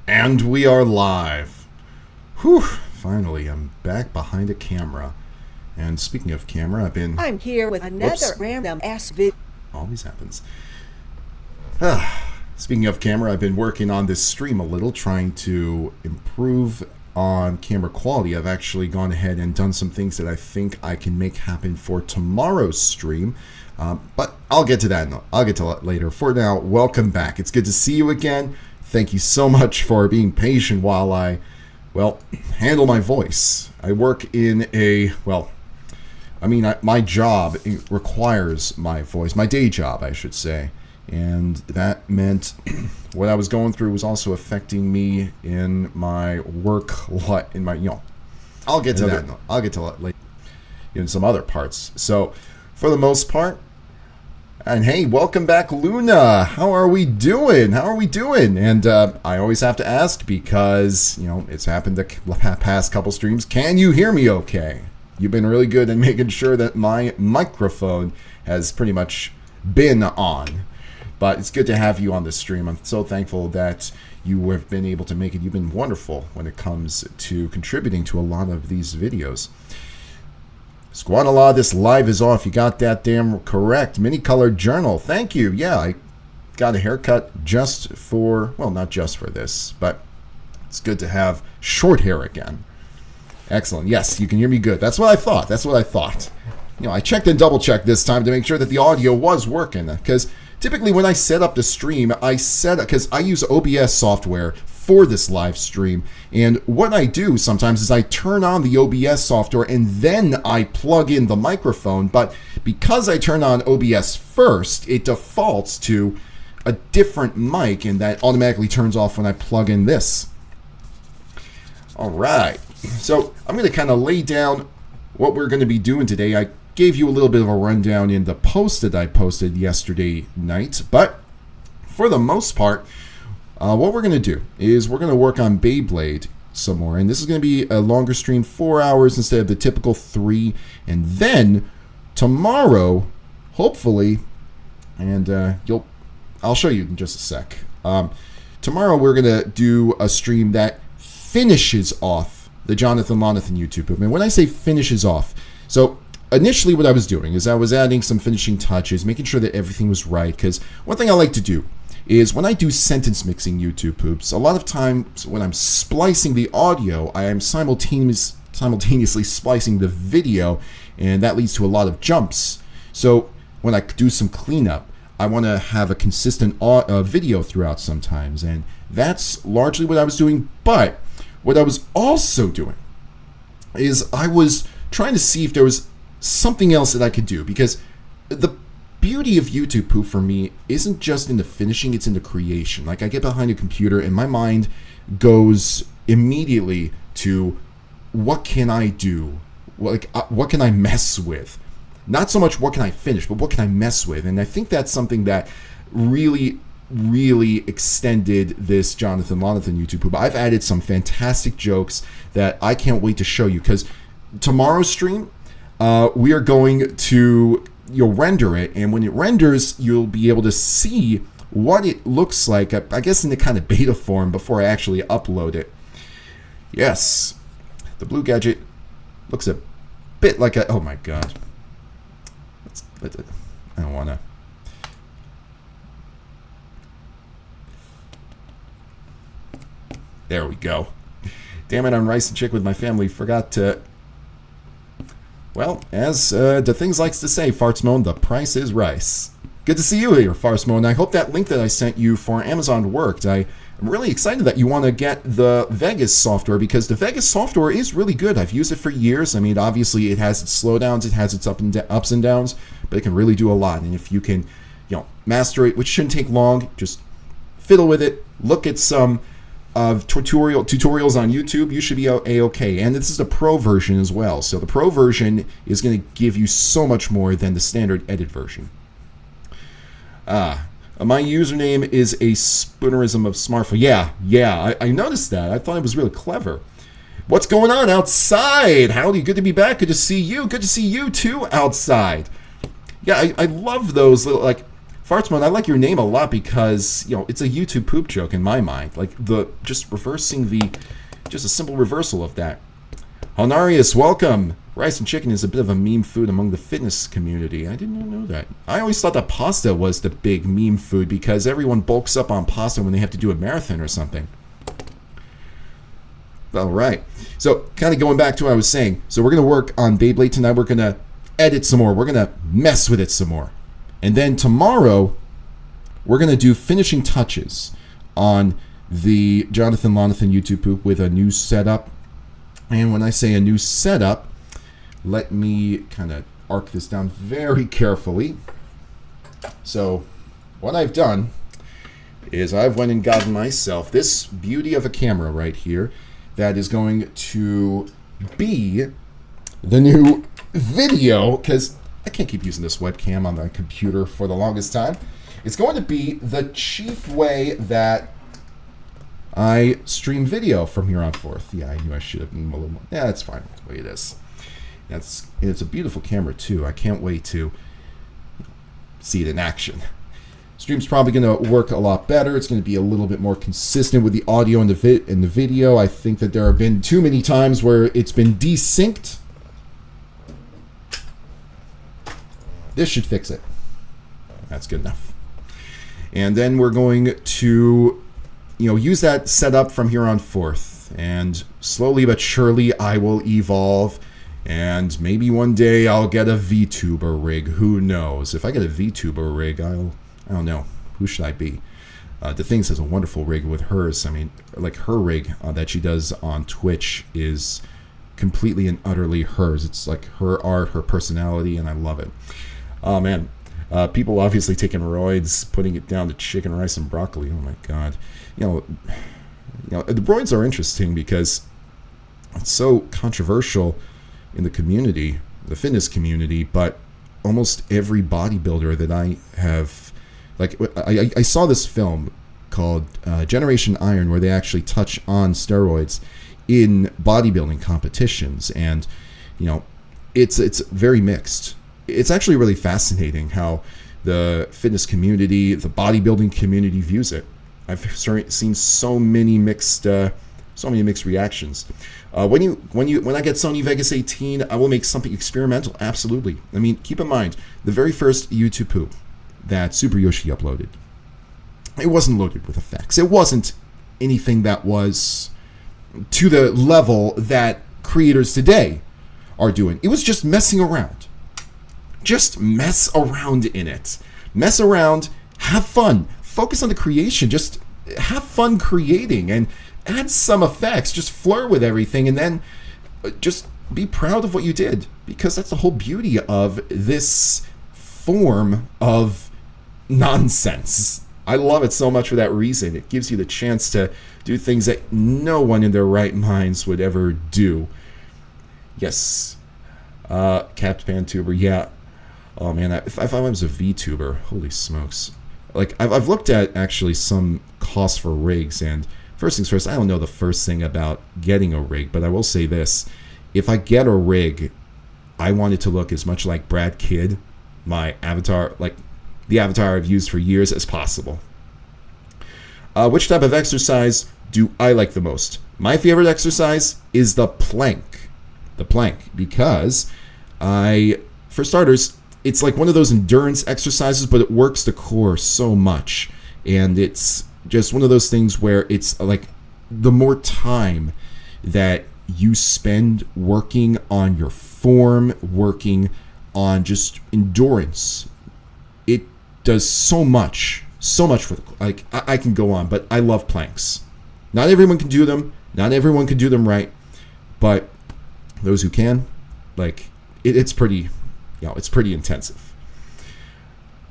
And we are live. Whew, finally, I'm back behind a camera. And speaking of camera, I'm here with another random ass vid. Always happens. Speaking of camera, I've been working on this stream a little, trying to improve on camera quality. I've actually gone ahead and done some things that I think I can make happen for tomorrow's stream. But I'll get to that. I'll get to that later. For now, welcome back. It's good to see you again. Thank you so much for being patient while I, handle my voice. I work in my job requires my voice, my day job, I should say. And that meant what I was going through was also affecting me in my work, I'll get to that. I'll get to that later in some other parts. So, for the most part, and hey, welcome back, Luna. How are we doing? And I always have to ask because, it's happened the past couple streams. Can you hear me okay? You've been really good at making sure that my microphone has pretty much been on. But it's good to have you on this stream. I'm so thankful that you have been able to make it. You've been wonderful when it comes to contributing to a lot of these videos. Squanala, this live is off. You got that damn correct. Mini-colored journal. Thank you. Yeah, I got a haircut just for, not just for this, but it's good to have short hair again. Excellent. Yes, you can hear me good. That's what I thought. I checked and double-checked this time to make sure that the audio was working, because typically when I set up the stream, because I use OBS software for this live stream, and what I do sometimes is I turn on the OBS software and then I plug in the microphone, but because I turn on OBS first, it defaults to a different mic, and that automatically turns off when I plug in this. Alright, so I'm going to kind of lay down what we're going to be doing today. I gave you a little bit of a rundown in the post that I posted yesterday night, but for the most part, what we're going to do is we're going to work on Beyblade some more, and this is going to be a longer stream, 4 hours instead of the typical 3, and then tomorrow, hopefully, and I'll show you in just a sec. Tomorrow we're going to do a stream that finishes off the Jonathan Lonathan YouTube movement. When I say finishes off, so initially what I was doing is I was adding some finishing touches, making sure that everything was right, because one thing I like to do is when I do sentence mixing YouTube poops, a lot of times when I'm splicing the audio, I am simultaneously splicing the video, and that leads to a lot of jumps. So when I do some cleanup, I want to have a consistent video throughout sometimes, and that's largely what I was doing. But what I was also doing is I was trying to see if there was something else that I could do, because the beauty of YouTube poop for me isn't just in the finishing, it's in the creation. Like, I get behind a computer and my mind goes immediately to what can I do? What can I mess with? Not so much what can I finish, but what can I mess with? And I think that's something that really extended this Jonathan Lonathan YouTube poop. I've added some fantastic jokes that I can't wait to show you, because tomorrow's stream, we are going to render it, and when it renders, you'll be able to see what it looks like, I guess in the kind of beta form before I actually upload it. Yes, the blue gadget looks a bit like a, oh my god. I don't want to. There we go. Damn it, I'm Rice and Chick with my family. Forgot to... Well, as the things likes to say, Fartsmoan, the price is rice. Good to see you here, Fartsmoan. I hope that link that I sent you for Amazon worked. I'm really excited that you want to get the Vegas software, because the Vegas software is really good. I've used it for years. I mean, obviously, it has its slowdowns, it has its ups and downs, but it can really do a lot. And if you can, master it, which shouldn't take long, just fiddle with it, look at some tutorials on YouTube, you should be a-okay. And this is the pro version as well. So the pro version is going to give you so much more than the standard edit version. My username is a spoonerism of smartphone. Yeah, I noticed that. I thought it was really clever. What's going on outside? Howdy, good to be back. Good to see you. Good to see you too outside. Yeah, I love those little, Fartsman, I like your name a lot because, it's a YouTube poop joke in my mind. Like, just a simple reversal of that. Honarius, welcome. Rice and chicken is a bit of a meme food among the fitness community. I did not know that. I always thought that pasta was the big meme food because everyone bulks up on pasta when they have to do a marathon or something. All right. So, kind of going back to what I was saying. So, we're going to work on Beyblade tonight. We're going to edit some more. We're going to mess with it some more. And then tomorrow, we're going to do finishing touches on the Jonathan Lonathan YouTube poop with a new setup. And when I say a new setup, let me kind of arc this down very carefully. So what I've done is I've went and gotten myself this beauty of a camera right here that is going to be the new video, because I can't keep using this webcam on the computer for the longest time. It's going to be the chief way that I stream video from here on forth. Yeah, I knew I should have been a little more. Yeah, that's fine. That's the way it is. It's a beautiful camera too. I can't wait to see it in action. Stream's probably going to work a lot better. It's going to be a little bit more consistent with the audio and the video. I think that there have been too many times where it's been desynced. This should fix it. That's good enough. And then we're going to, use that setup from here on forth. And slowly but surely, I will evolve. And maybe one day I'll get a VTuber rig. Who knows? If I get a VTuber rig, I don't know. Who should I be? The Things has a wonderful rig with hers. I mean, like her rig that she does on Twitch is completely and utterly hers. It's like her art, her personality, and I love it. Oh, man. People obviously taking roids, putting it down to chicken, rice, and broccoli. Oh, my God. The roids are interesting because it's so controversial in the community, the fitness community, but almost every bodybuilder that I have, I saw this film called Generation Iron where they actually touch on steroids in bodybuilding competitions, and, it's very mixed. It's actually really fascinating how the fitness community, the bodybuilding community views it. I've seen so many mixed reactions. When I get Sony Vegas 18, I will make something experimental. Absolutely. I mean, keep in mind the very first YouTube poop that Super Yoshi uploaded. It wasn't loaded with effects. It wasn't anything that was to the level that creators today are doing. It was just messing around. Just mess around in it. Mess around, have fun, focus on the creation, just have fun creating and add some effects, just flirt with everything, and then just be proud of what you did, because that's the whole beauty of this form of nonsense. I love it so much for that reason. It gives you the chance to do things that no one in their right minds would ever do. Yes. Capped Pantuber, yeah. Oh man, if I was a VTuber, holy smokes. Like, I've looked at actually some costs for rigs, and first things first, I don't know the first thing about getting a rig, but I will say this. If I get a rig, I want it to look as much like Brad Kidd, my avatar, like the avatar I've used for years, as possible. Which type of exercise do I like the most? My favorite exercise is the plank. The plank, because for starters, it's like one of those endurance exercises, but it works the core so much. And it's just one of those things where it's like the more time that you spend working on your form, working on just endurance, it does so much for the, like, I can go on, but I love planks. Not everyone can do them. Not everyone can do them right, but those who can, like, it's pretty, it's pretty intensive.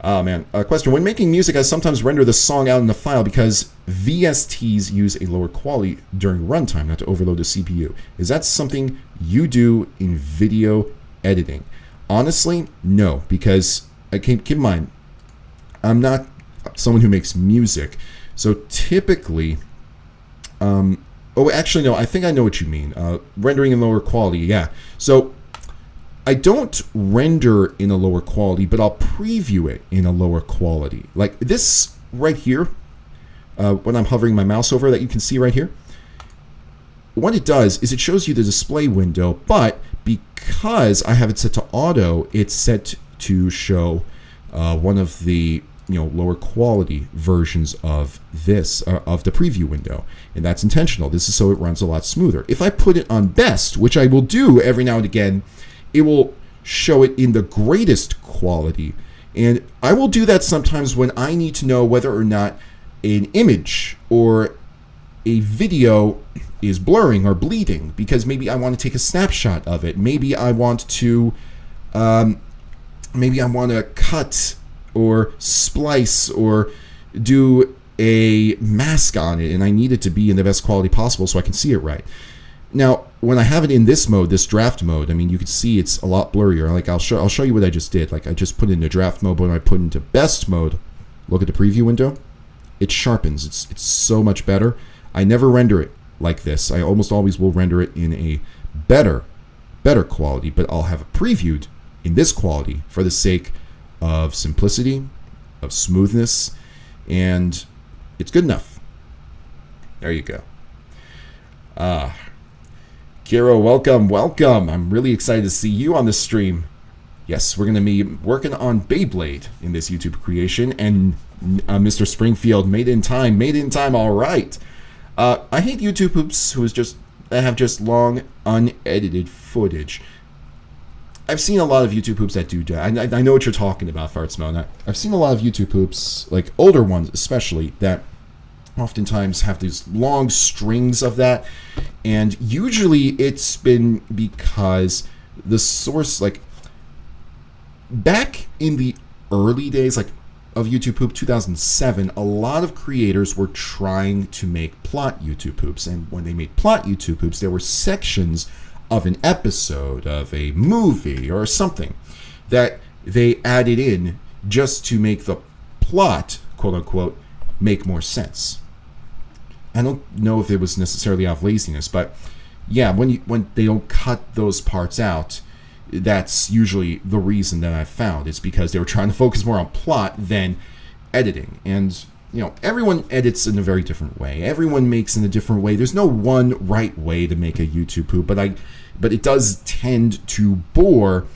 Oh man, question. When making music, I sometimes render the song out in the file because VSTs use a lower quality during runtime, not to overload the CPU. Is that something you do in video editing? Honestly, no, because keep in mind, I'm not someone who makes music. So typically, actually no, I think I know what you mean. Rendering in lower quality, yeah. So I don't render in a lower quality, but I'll preview it in a lower quality. Like this right here, when I'm hovering my mouse over that you can see right here. What it does is it shows you the display window, but because I have it set to auto, it's set to show one of the lower quality versions of this of the preview window, and that's intentional. This is so it runs a lot smoother. If I put it on best, which I will do every now and again, it will show it in the greatest quality, and I will do that sometimes when I need to know whether or not an image or a video is blurring or bleeding, because maybe I want to take a snapshot of it. Maybe I want to cut or splice or do a mask on it, and I need it to be in the best quality possible so I can see it right. Now, when I have it in this mode, this draft mode, I mean, you can see it's a lot blurrier. Like I'll show you what I just did. Like I just put it into draft mode, but when I put it into best mode, look at the preview window. It sharpens. It's so much better. I never render it like this. I almost always will render it in a better quality, but I'll have it previewed in this quality for the sake of simplicity, of smoothness, and it's good enough. There you go. Kiro, welcome. I'm really excited to see you on the stream. Yes, we're going to be working on Beyblade in this YouTube creation, and Mr. Springfield, made in time, all right. I hate YouTube hoops that have just long, unedited footage. I've seen a lot of YouTube hoops that do that. I know what you're talking about, Fartsmo. I've seen a lot of YouTube hoops, like older ones especially, that oftentimes have these long strings of that. And usually it's been because the source, like, back in the early days, like, of YouTube Hoop 2007, a lot of creators were trying to make plot YouTube hoops, and when they made plot YouTube hoops, there were sections of an episode of a movie or something that they added in just to make the plot, quote unquote, make more sense. I don't know if it was necessarily out of laziness, but yeah, when they don't cut those parts out, that's usually the reason that I've found. It's because they were trying to focus more on plot than editing. And, everyone edits in a very different way. Everyone makes in a different way. There's no one right way to make a YouTube hoop, but it does tend to bore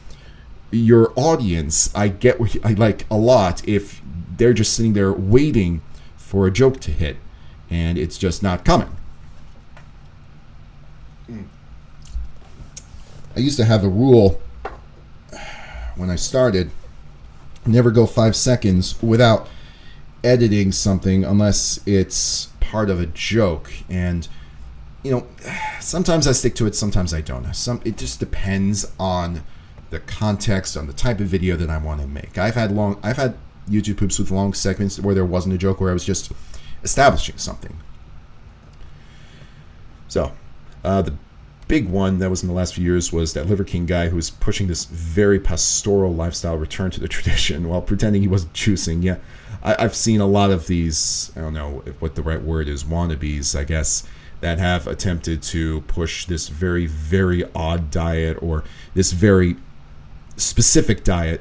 your audience. I get what I like a lot if they're just sitting there waiting for a joke to hit, and it's just not coming. I used to have a rule when I started, never go 5 seconds without editing something unless it's part of a joke. And, sometimes I stick to it, sometimes I don't. It just depends on the context, on the type of video that I want to make. I've had YouTube hoops with long segments where there wasn't a joke, where I was just establishing something. So, the big one that was in the last few years was that Liver King guy who was pushing this very pastoral lifestyle return to the tradition while pretending he wasn't juicing. Yeah, I've seen a lot of these, I don't know what the right word is, wannabes, I guess, that have attempted to push this very, very odd diet or this very specific diet,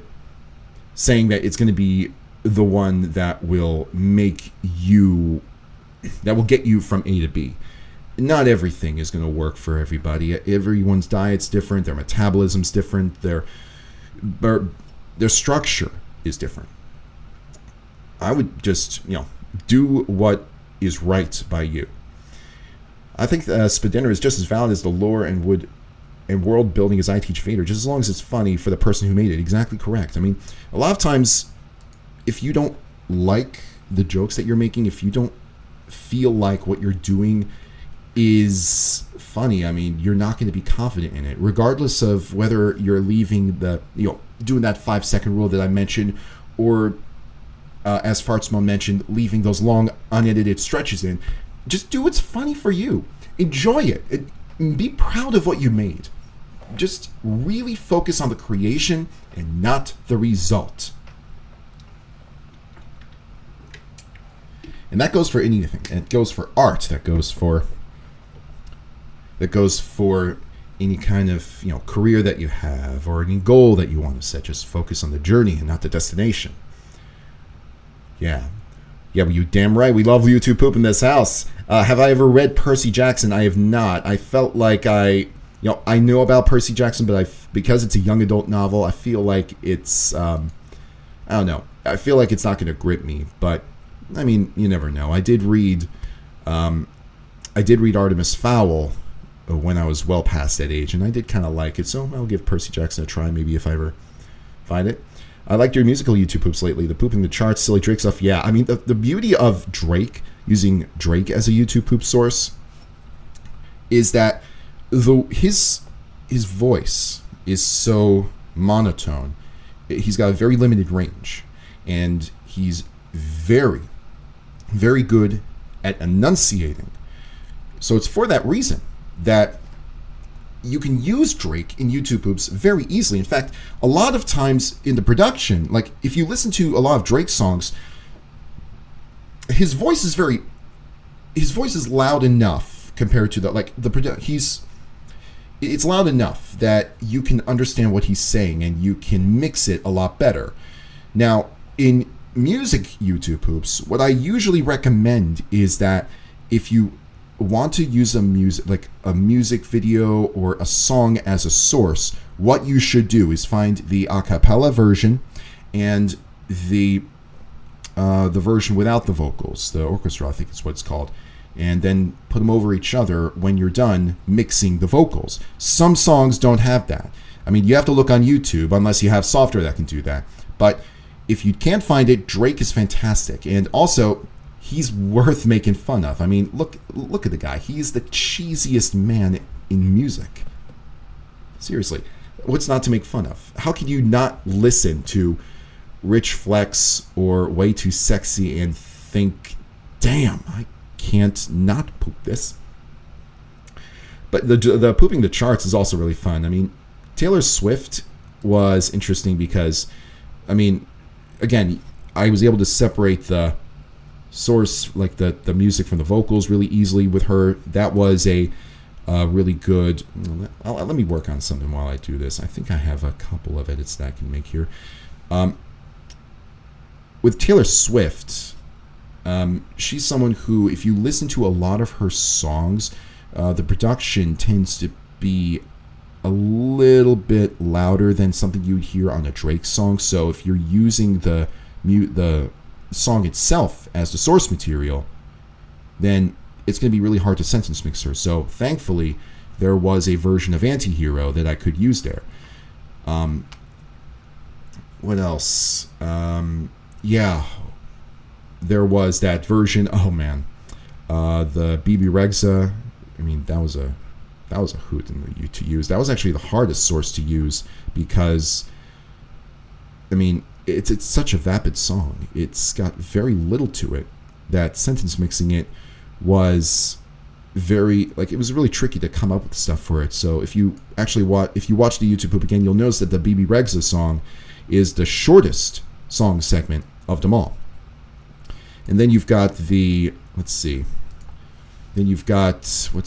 saying that it's going to be the one that will get you from A to B. Not everything is going to work for everybody. Everyone's diet's different. Their metabolism's different. Their structure is different. I would just, do what is right by you. I think Spadinner is just as valid as the lore and world building as I teach Vader, just as long as it's funny for the person who made it. Exactly correct. I mean, a lot of times, if you don't like the jokes that you're making, if you don't feel like what you're doing is funny, I mean, you're not going to be confident in it, regardless of whether you're leaving doing that 5 second rule that I mentioned, or as Fartsmo mentioned, leaving those long unedited stretches in. Just do what's funny for you. Enjoy it. Be proud of what you made. Just really focus on the creation and not the result. And that goes for anything. And it goes for art. That goes for any kind of career that you have or any goal that you want to set. Just focus on the journey and not the destination. Yeah, well, you damn right. We love YouTube poop in this house. Have I ever read Percy Jackson? I have not. I felt like I know about Percy Jackson, but because it's a young adult novel, I feel like it's I don't know. I feel like it's not going to grip me. But I mean, you never know. I did read Artemis Fowl when I was well past that age, and I did kind of like it, so I'll give Percy Jackson a try maybe if I ever find it. I liked your musical YouTube poops lately, the pooping the charts, silly Drake stuff. Yeah, I mean, the beauty of Drake, using Drake as a YouTube poop source, is that his voice is so monotone. He's got a very limited range, and he's very, very good at enunciating. So it's for that reason that you can use Drake in YouTube poops very easily. In fact, a lot of times in the production, like if you listen to a lot of Drake songs, his voice is loud enough compared to it's loud enough that you can understand what he's saying and you can mix it a lot better. Now, in music YouTube poops, what I usually recommend is that if you want to use a music video or a song as a source, what you should do is find the a cappella version and the version without the vocals, the orchestra, I think is what it's called, and then put them over each other when you're done mixing the vocals. Some songs don't have that. I mean, you have to look on YouTube unless you have software that can do that. But if you can't find it, Drake is fantastic. And also, he's worth making fun of. I mean, look at the guy. He's the cheesiest man in music. Seriously, what's not to make fun of? How can you not listen to Rich Flex or Way Too Sexy and think, damn, I can't not poop this? But the pooping the charts is also really fun. I mean, Taylor Swift was interesting because, I mean, again, I was able to separate the source, like the music from the vocals, really easily with her. That was a really good. Let me work on something while I do this. I think I have a couple of edits that I can make here. With Taylor Swift, she's someone who, if you listen to a lot of her songs, the production tends to be a little bit louder than something you'd hear on a Drake song. So if you're using the song itself as the source material, then it's going to be really hard to sentence mix her. So thankfully, there was a version of Anti-Hero that I could use there. What else? Yeah, there was that version. Oh man, the BB Rexa. I mean, that was a hoot to use. That was actually the hardest source to use because, I mean, it's such a vapid song. It's got very little to it. That sentence mixing it was it was really tricky to come up with stuff for it. So if you actually watch the YouTube poop again, you'll notice that the BB Rexa song is the shortest song segment of them all. And then you've got what's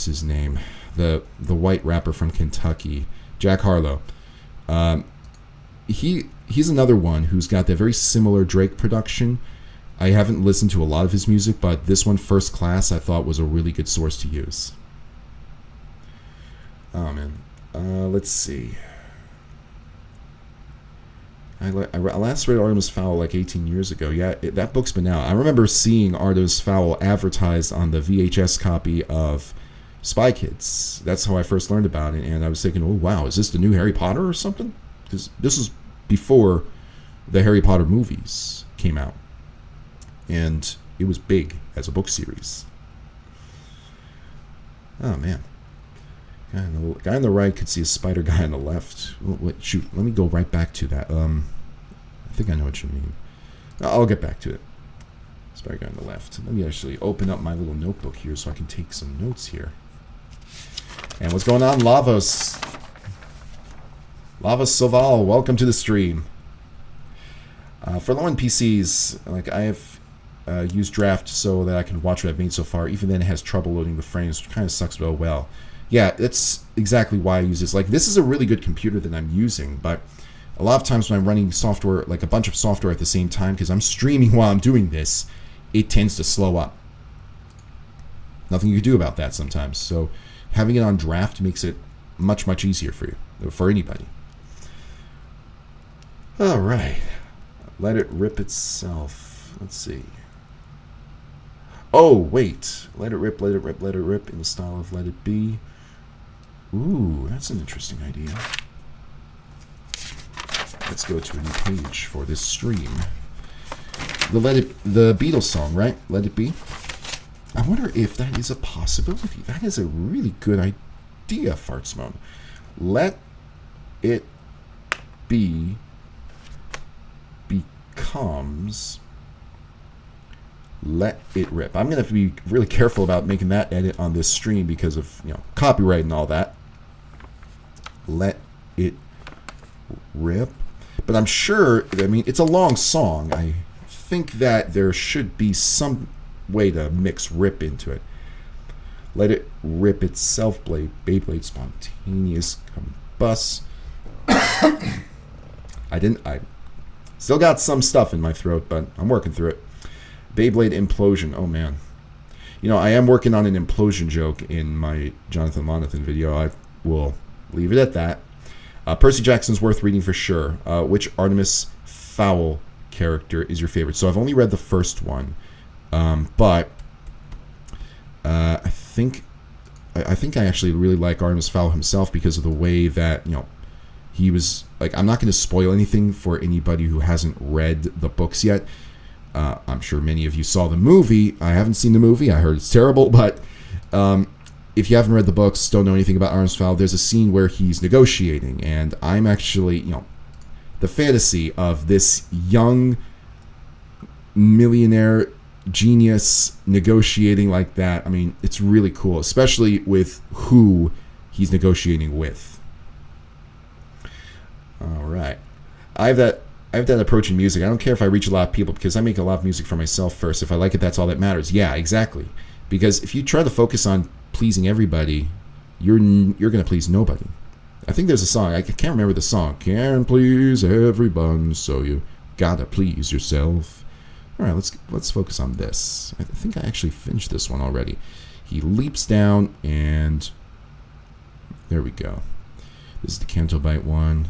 his name? The white rapper from Kentucky, Jack Harlow. He's another one who's got that very similar Drake production. I haven't listened to a lot of his music, but this one, First Class, I thought was a really good source to use. Oh man, let's see. I last read Artemis Fowl like 18 years ago. Yeah, that book's been out. I remember seeing Artemis Fowl advertised on the VHS copy of Spy Kids. That's how I first learned about it, and I was thinking, oh wow, is this the new Harry Potter or something? Because this was before the Harry Potter movies came out, and it was big as a book series. Oh man, guy on the right could see a spider guy on the left. Shoot, let me go right back to that. I think I know what you mean. I'll get back to it. Spider guy on the left. Let me actually open up my little notebook here so I can take some notes here. And what's going on, Lavos? Lavos Soval, welcome to the stream. For low-end PCs, like I have used Draft so that I can watch what I've made so far. Even then, it has trouble loading the frames, which kind of sucks, but oh well. Yeah, that's exactly why I use this. Like, this is a really good computer that I'm using, but a lot of times when I'm running software, like a bunch of software at the same time, because I'm streaming while I'm doing this, it tends to slow up. Nothing you can do about that sometimes. So having it on draft makes it much, much easier for you, for anybody. All right. Let it rip itself. Let's see. Oh, wait. Let it rip, let it rip, let it rip in the style of Let It Be. Ooh, that's an interesting idea. Let's go to a new page for this stream. The Beatles song, right? Let It Be. I wonder if that is a possibility. That is a really good idea, Fartsmone. Let It Be becomes Let It Rip. I'm going to have to be really careful about making that edit on this stream because of, copyright and all that. Let It Rip. But I'm sure, it's a long song. I think that there should be some way to mix rip into it. Let it rip itself, Beyblade spontaneous combust. I still got some stuff in my throat, but I'm working through it. Beyblade implosion. Oh man. I am working on an implosion joke in my Jonathan Lonathan video. I will leave it at that. Percy Jackson's worth reading for sure. Which Artemis Fowl character is your favorite? So I've only read the first one. But I think I actually really like Artemis Fowl himself because of the way that, he was, like, I'm not going to spoil anything for anybody who hasn't read the books yet. I'm sure many of you saw the movie. I haven't seen the movie. I heard it's terrible, but if you haven't read the books, don't know anything about Artemis Fowl, there's a scene where he's negotiating, and I'm actually, the fantasy of this young millionaire genius negotiating like that. It's really cool, especially with who he's negotiating with. All right. I have that approach in music. I don't care if I reach a lot of people because I make a lot of music for myself first. If I like it, that's all that matters. Yeah, exactly. Because if you try to focus on pleasing everybody, you're going to please nobody. I think there's a song. I can't remember the song. Can't please everyone, so you gotta please yourself. All right, let's focus on this. I think I actually finished this one already. He leaps down, and there we go. This is the Canto Bite one.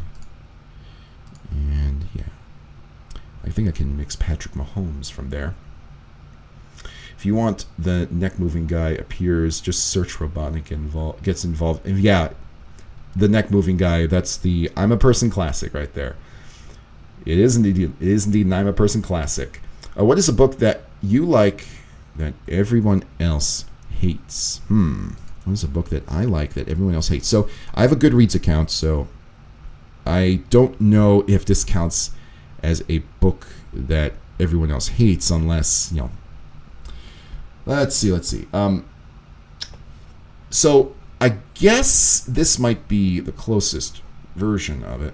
And yeah, I think I can mix Patrick Mahomes from there. If you want the neck moving guy appears, just search Robotnik gets involved. And yeah, the neck moving guy, that's the I'm a Person classic right there. It is indeed an I'm a Person classic. What is a book that you like that everyone else hates? What is a book that I like that everyone else hates? So I have a Goodreads account, so I don't know if this counts as a book that everyone else hates unless, let's see. So I guess this might be the closest version of it.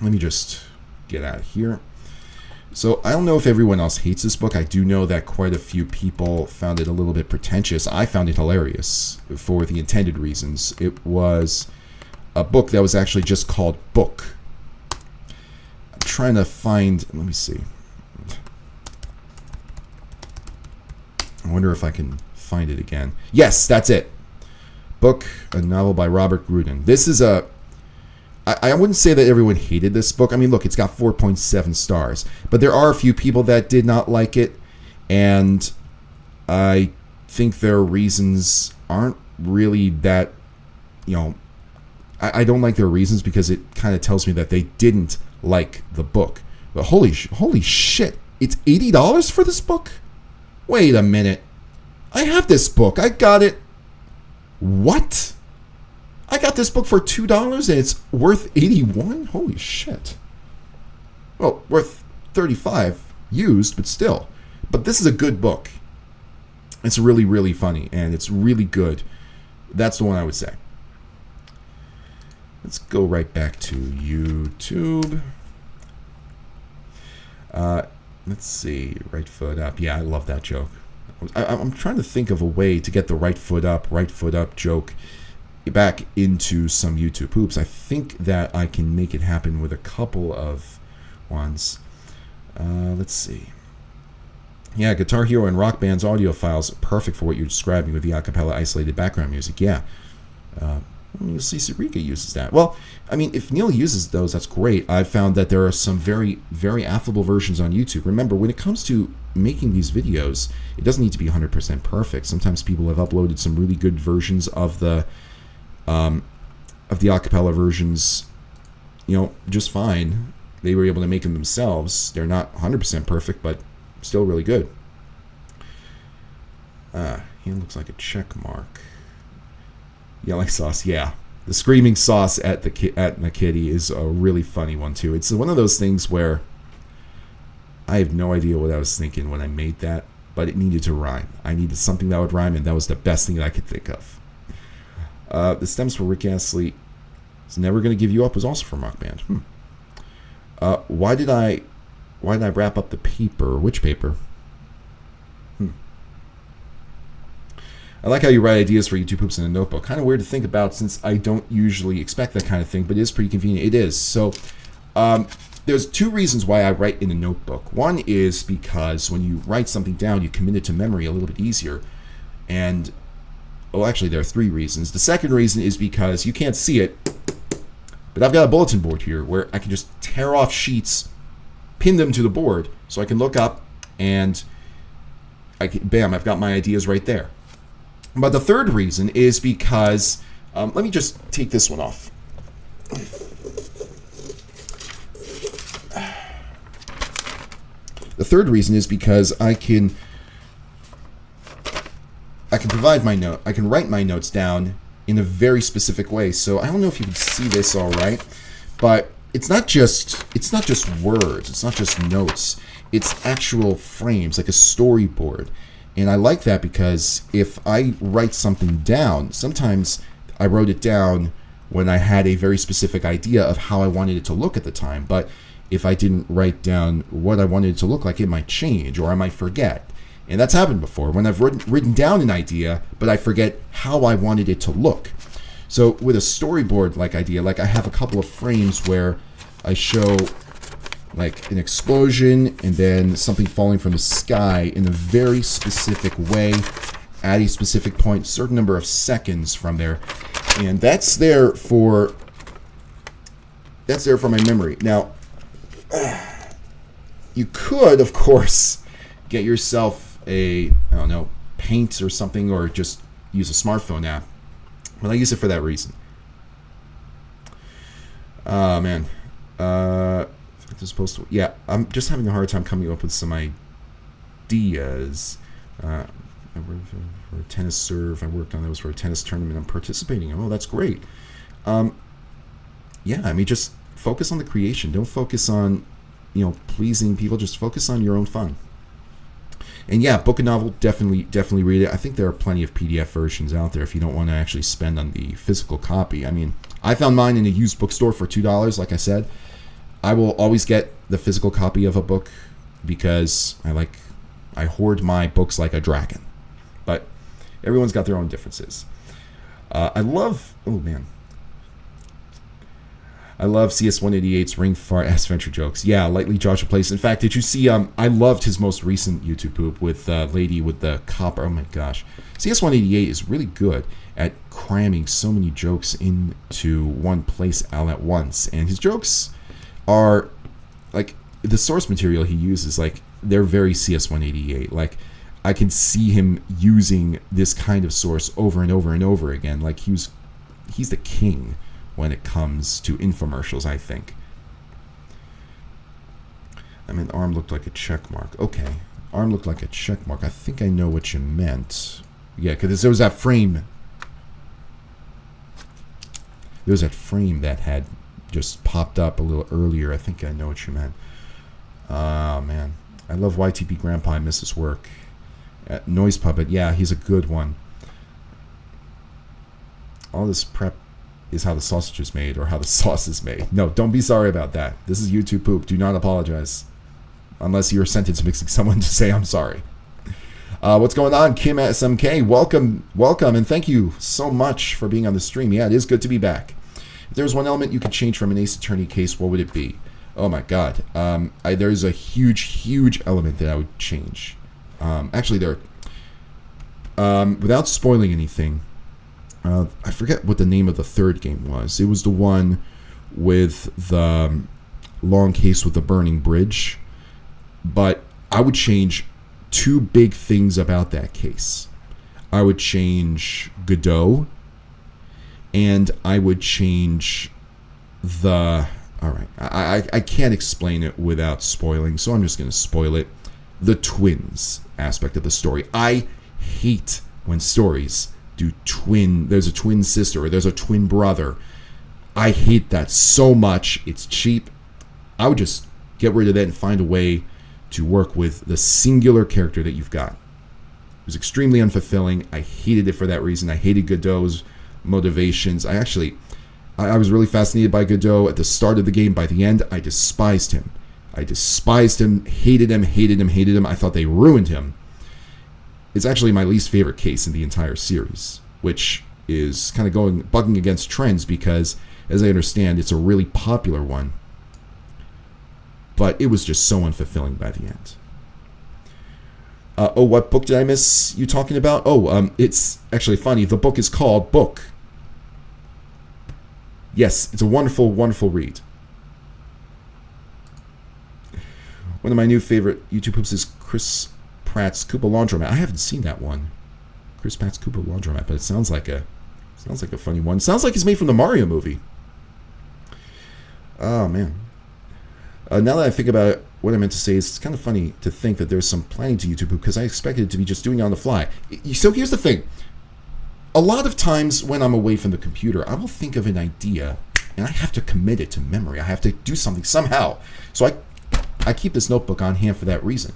Let me just get out of here. So I don't know if everyone else hates this book. I do know that quite a few people found it a little bit pretentious. I found it hilarious for the intended reasons. It was a book that was actually just called Book. I'm trying to find, let me see. I wonder if I can find it again. Yes, that's it. Book, a novel by Robert Grudin. This is I wouldn't say that everyone hated this book. Look, it's got 4.7 stars. But there are a few people that did not like it. And I think their reasons aren't really that, I don't like their reasons because it kind of tells me that they didn't like the book. But holy shit, it's $80 for this book? Wait a minute. I have this book. I got it. What? I got this book for $2 and it's worth $81? Holy shit. Well, worth $35 used, but still. But this is a good book. It's really, really funny and it's really good. That's the one I would say. Let's go right back to YouTube. Let's see. Right foot up. Yeah, I love that joke. I'm trying to think of a way to get the right foot up joke back into some YouTube poops. I think that I can make it happen with a couple of ones. Let's see. Yeah, Guitar Hero and Rock Band's audio files are perfect for what you're describing with the acapella isolated background music. Yeah. You'll see Sarika uses that. Well, I mean, if Neil uses those, that's great. I've found that there are some very, very affable versions on YouTube. Remember, when it comes to making these videos, it doesn't need to be 100% perfect. Sometimes people have uploaded some really good versions of the acapella versions, just fine. They were able to make them themselves. They're not 100% perfect, but still really good. He looks like a check mark. Yelling sauce, yeah. The screaming sauce at the kitty is a really funny one too. It's one of those things where I have no idea what I was thinking when I made that, but it needed to rhyme. I needed something that would rhyme, and that was the best thing that I could think of. The stems for Rick Astley is Never Gonna Give You Up was also from Rock Band. Why did I wrap up the paper? Which paper? I like how you write ideas for YouTube poops in a notebook. Kind of weird to think about since I don't usually expect that kind of thing, but it is pretty convenient. It is. So there's two reasons why I write in a notebook. One is because when you write something down, you commit it to memory a little bit easier. And, actually, there are three reasons. The second reason is because you can't see it, but I've got a bulletin board here where I can just tear off sheets, pin them to the board, so I can look up and bam, I've got my ideas right there. But the third reason is because, let me just take this one off. The third reason is because I can provide my note. I can write my notes down in a very specific way. So I don't know if you can see this all right, but it's not just words. It's not just notes. It's actual frames, like a storyboard. And I like that because if I write something down, sometimes I wrote it down when I had a very specific idea of how I wanted it to look at the time. But if I didn't write down what I wanted it to look like, it might change or I might forget. And that's happened before when I've written down an idea, but I forget how I wanted it to look. So with a storyboard-like idea, like I have a couple of frames where I show like an explosion and then something falling from the sky in a very specific way at a specific point, certain number of seconds from there. And that's there for my memory. Now, you could, of course, get yourself Paint or something, or just use a smartphone app. But I use it for that reason. Oh, man. Yeah, I'm just having a hard time coming up with some ideas. I worked for a tennis serve. I worked on those for a tennis tournament I'm participating in. Oh, that's great. Yeah, I mean, just focus on the creation. Don't focus on, pleasing people. Just focus on your own fun. And yeah, book a novel, definitely read it. I think there are plenty of PDF versions out there if you don't want to actually spend on the physical copy. I mean, I found mine in a used bookstore for $2, like I said. I will always get the physical copy of a book because I hoard my books like a dragon. But everyone's got their own differences. I love CS188's ring fart ass venture jokes. Yeah, lightly Joshua Place. In fact, did you see, I loved his most recent YouTube poop with lady with the copper. Oh my gosh. CS188 is really good at cramming so many jokes into one place all at once. And his jokes are, like, the source material he uses, like, they're very CS188. Like, I can see him using this kind of source over and over and over again. Like, he's the king when it comes to infomercials, I think. I mean, arm looked like a check mark. Okay, arm looked like a check mark. I think I know what you meant. Yeah, because there was that frame. There was that frame that had just popped up a little earlier. I think I know what you meant. Oh, man. I love YTP Grandpa. I miss his work. Noise Puppet. Yeah, he's a good one. All this prep is how the sausage is made or how the sauce is made. No, don't be sorry about that. This is YouTube poop. Do not apologize. Unless you're sentenced to mixing someone to say I'm sorry. What's going on, Kim SMK? Welcome, and thank you so much for being on the stream. Yeah, it is good to be back. If there was one element you could change from an Ace Attorney case, what would it be? Oh my God. There's a huge element that I would change. Actually, without spoiling anything, I forget what the name of the third game was. It was the one with the long case with the burning bridge. But I would change two big things about that case. I would change Godot, and I would change the... All right, I can't explain it without spoiling, so I'm just going to spoil it. The twins aspect of the story. I hate when stories do there's a twin sister or there's a twin brother. I hate that so much. It's cheap. I would just get rid of that and find a way to work with the singular character that you've got. It was extremely unfulfilling. I hated it for that reason. I hated Godot's motivations. I was really fascinated by Godot at the start of the game. By the end, I despised him. Hated him. I thought they ruined him. It's actually my least favorite case in the entire series, which is kind of bugging against trends because, as I understand, it's a really popular one. But it was just so unfulfilling by the end. What book did I miss you talking about? It's actually funny. The book is called Book. Yes, it's a wonderful, wonderful read. One of my new favorite YouTube poops is Chris Pratt's Koopa Laundromat. I haven't seen that one. Chris Pratt's Koopa Laundromat, but it sounds like a funny one. Sounds like it's made from the Mario movie. Oh man. Now that I think about it, what I meant to say is it's kind of funny to think that there's some planning to YouTube because I expected it to be just doing it on the fly. So here's the thing. A lot of times when I'm away from the computer, I will think of an idea and I have to commit it to memory. I have to do something somehow. So I keep this notebook on hand for that reason.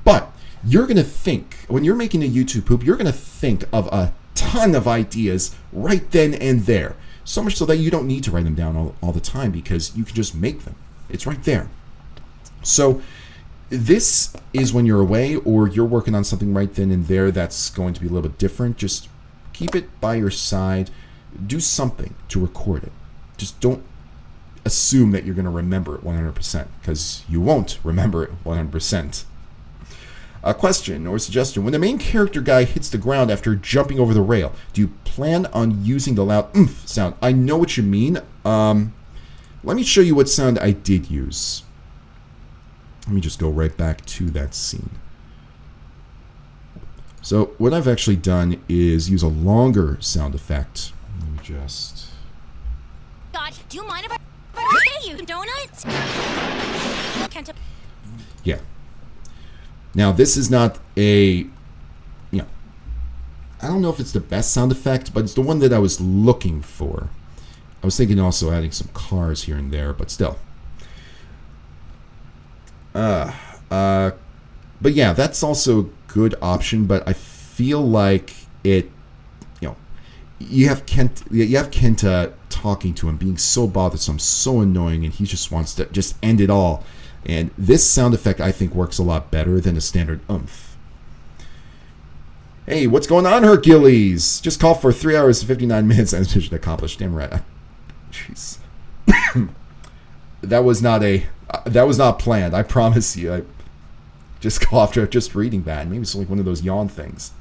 But you're going to think, when you're making a YouTube poop, you're going to think of a ton of ideas right then and there. So much so that you don't need to write them down all the time because you can just make them. It's right there. So this is when you're away or you're working on something right then and there that's going to be a little bit different. Just keep it by your side. Do something to record it. Just don't assume that you're going to remember it 100% because you won't remember it 100%. A question or suggestion. When the main character guy hits the ground after jumping over the rail, do you plan on using the loud oomph sound? I know what you mean. Let me show you what sound I did use. Let me just go right back to that scene. So what I've actually done is use a longer sound effect. Let me just... God, do you mind if I say you donuts? Yeah. Now this is not a... I don't know if it's the best sound effect, but it's the one that I was looking for. I was thinking also adding some cars here and there, but still. But yeah, that's also a good option, but I feel like it, you have Kenta talking to him, being so bothersome, so annoying, and he just wants to just end it all. And this sound effect, I think, works a lot better than a standard oomph. Hey, what's going on, Hercules? Just call for 3 hours and 59 minutes and mission accomplished. Damn right. Jeez. That was not planned. I promise you. I just go after just reading that. Maybe it's like one of those yawn things.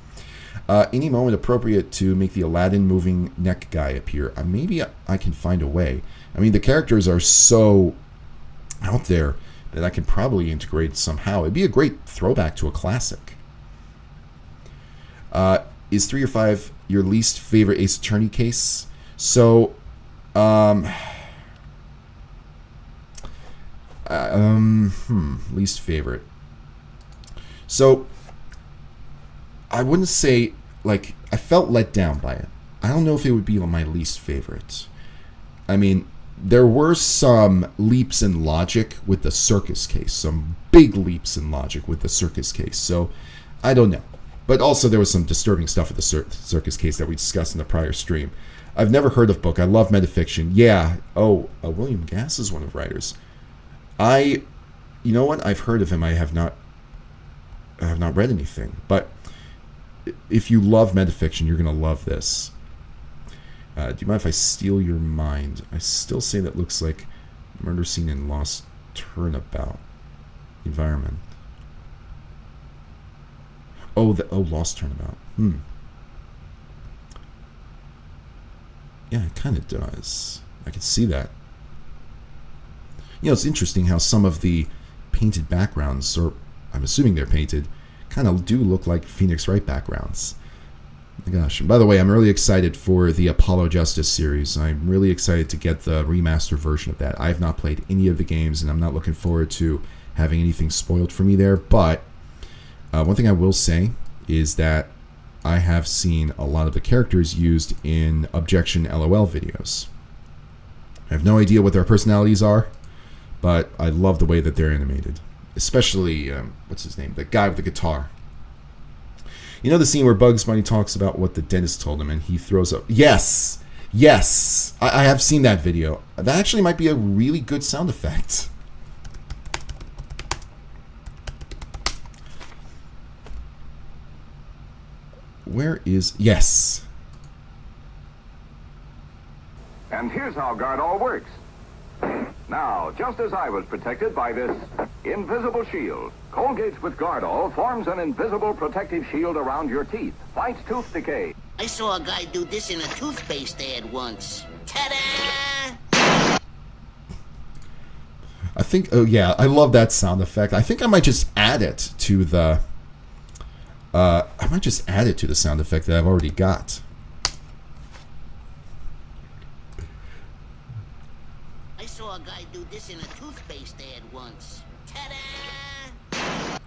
Any moment appropriate to make the Aladdin moving neck guy appear. Maybe I can find a way. I mean, the characters are so out there that I can probably integrate somehow. It'd be a great throwback to a classic. Is 3 or 5 your least favorite Ace Attorney case? So, least favorite. So, I wouldn't say, I felt let down by it. I don't know if it would be my least favorite. I mean, there were some leaps in logic with the circus case. Some big leaps in logic with the circus case. So, I don't know. But also there was some disturbing stuff with the circus case that we discussed in the prior stream. I've never heard of Book. I love metafiction. Yeah. William Gass is one of the writers. You know what? I've heard of him. I have not read anything. But if you love metafiction, you're going to love this. Do you mind if I steal your mind? I still say that looks like murder scene in Lost Turnabout environment. Oh, Lost Turnabout. Yeah, it kind of does. I can see that. You know, it's interesting how some of the painted backgrounds, or I'm assuming they're painted, kind of do look like Phoenix Wright backgrounds. Oh my gosh. And by the way, I'm really excited for the Apollo Justice series. I'm really excited to get the remastered version of that. I have not played any of the games, and I'm not looking forward to having anything spoiled for me there. But one thing I will say is that I have seen a lot of the characters used in Objection LOL videos. I have no idea what their personalities are, but I love the way that they're animated. Especially, what's his name? The guy with the guitar. You know the scene where Bugs Bunny talks about what the dentist told him and he throws up? Yes! Yes! I have seen that video. That actually might be a really good sound effect. Where is... Yes! And here's how Gardol works. Now, just as I was protected by this invisible shield, Colgate with Gardol forms an invisible protective shield around your teeth. Fights tooth decay. I saw a guy do this in a toothpaste ad once. Ta-da! I think... Oh, yeah. I love that sound effect. I think I might just add it to the... I might just add it to the sound effect that I've already got. I saw a guy do this in a toothpaste ad once. Ta-da!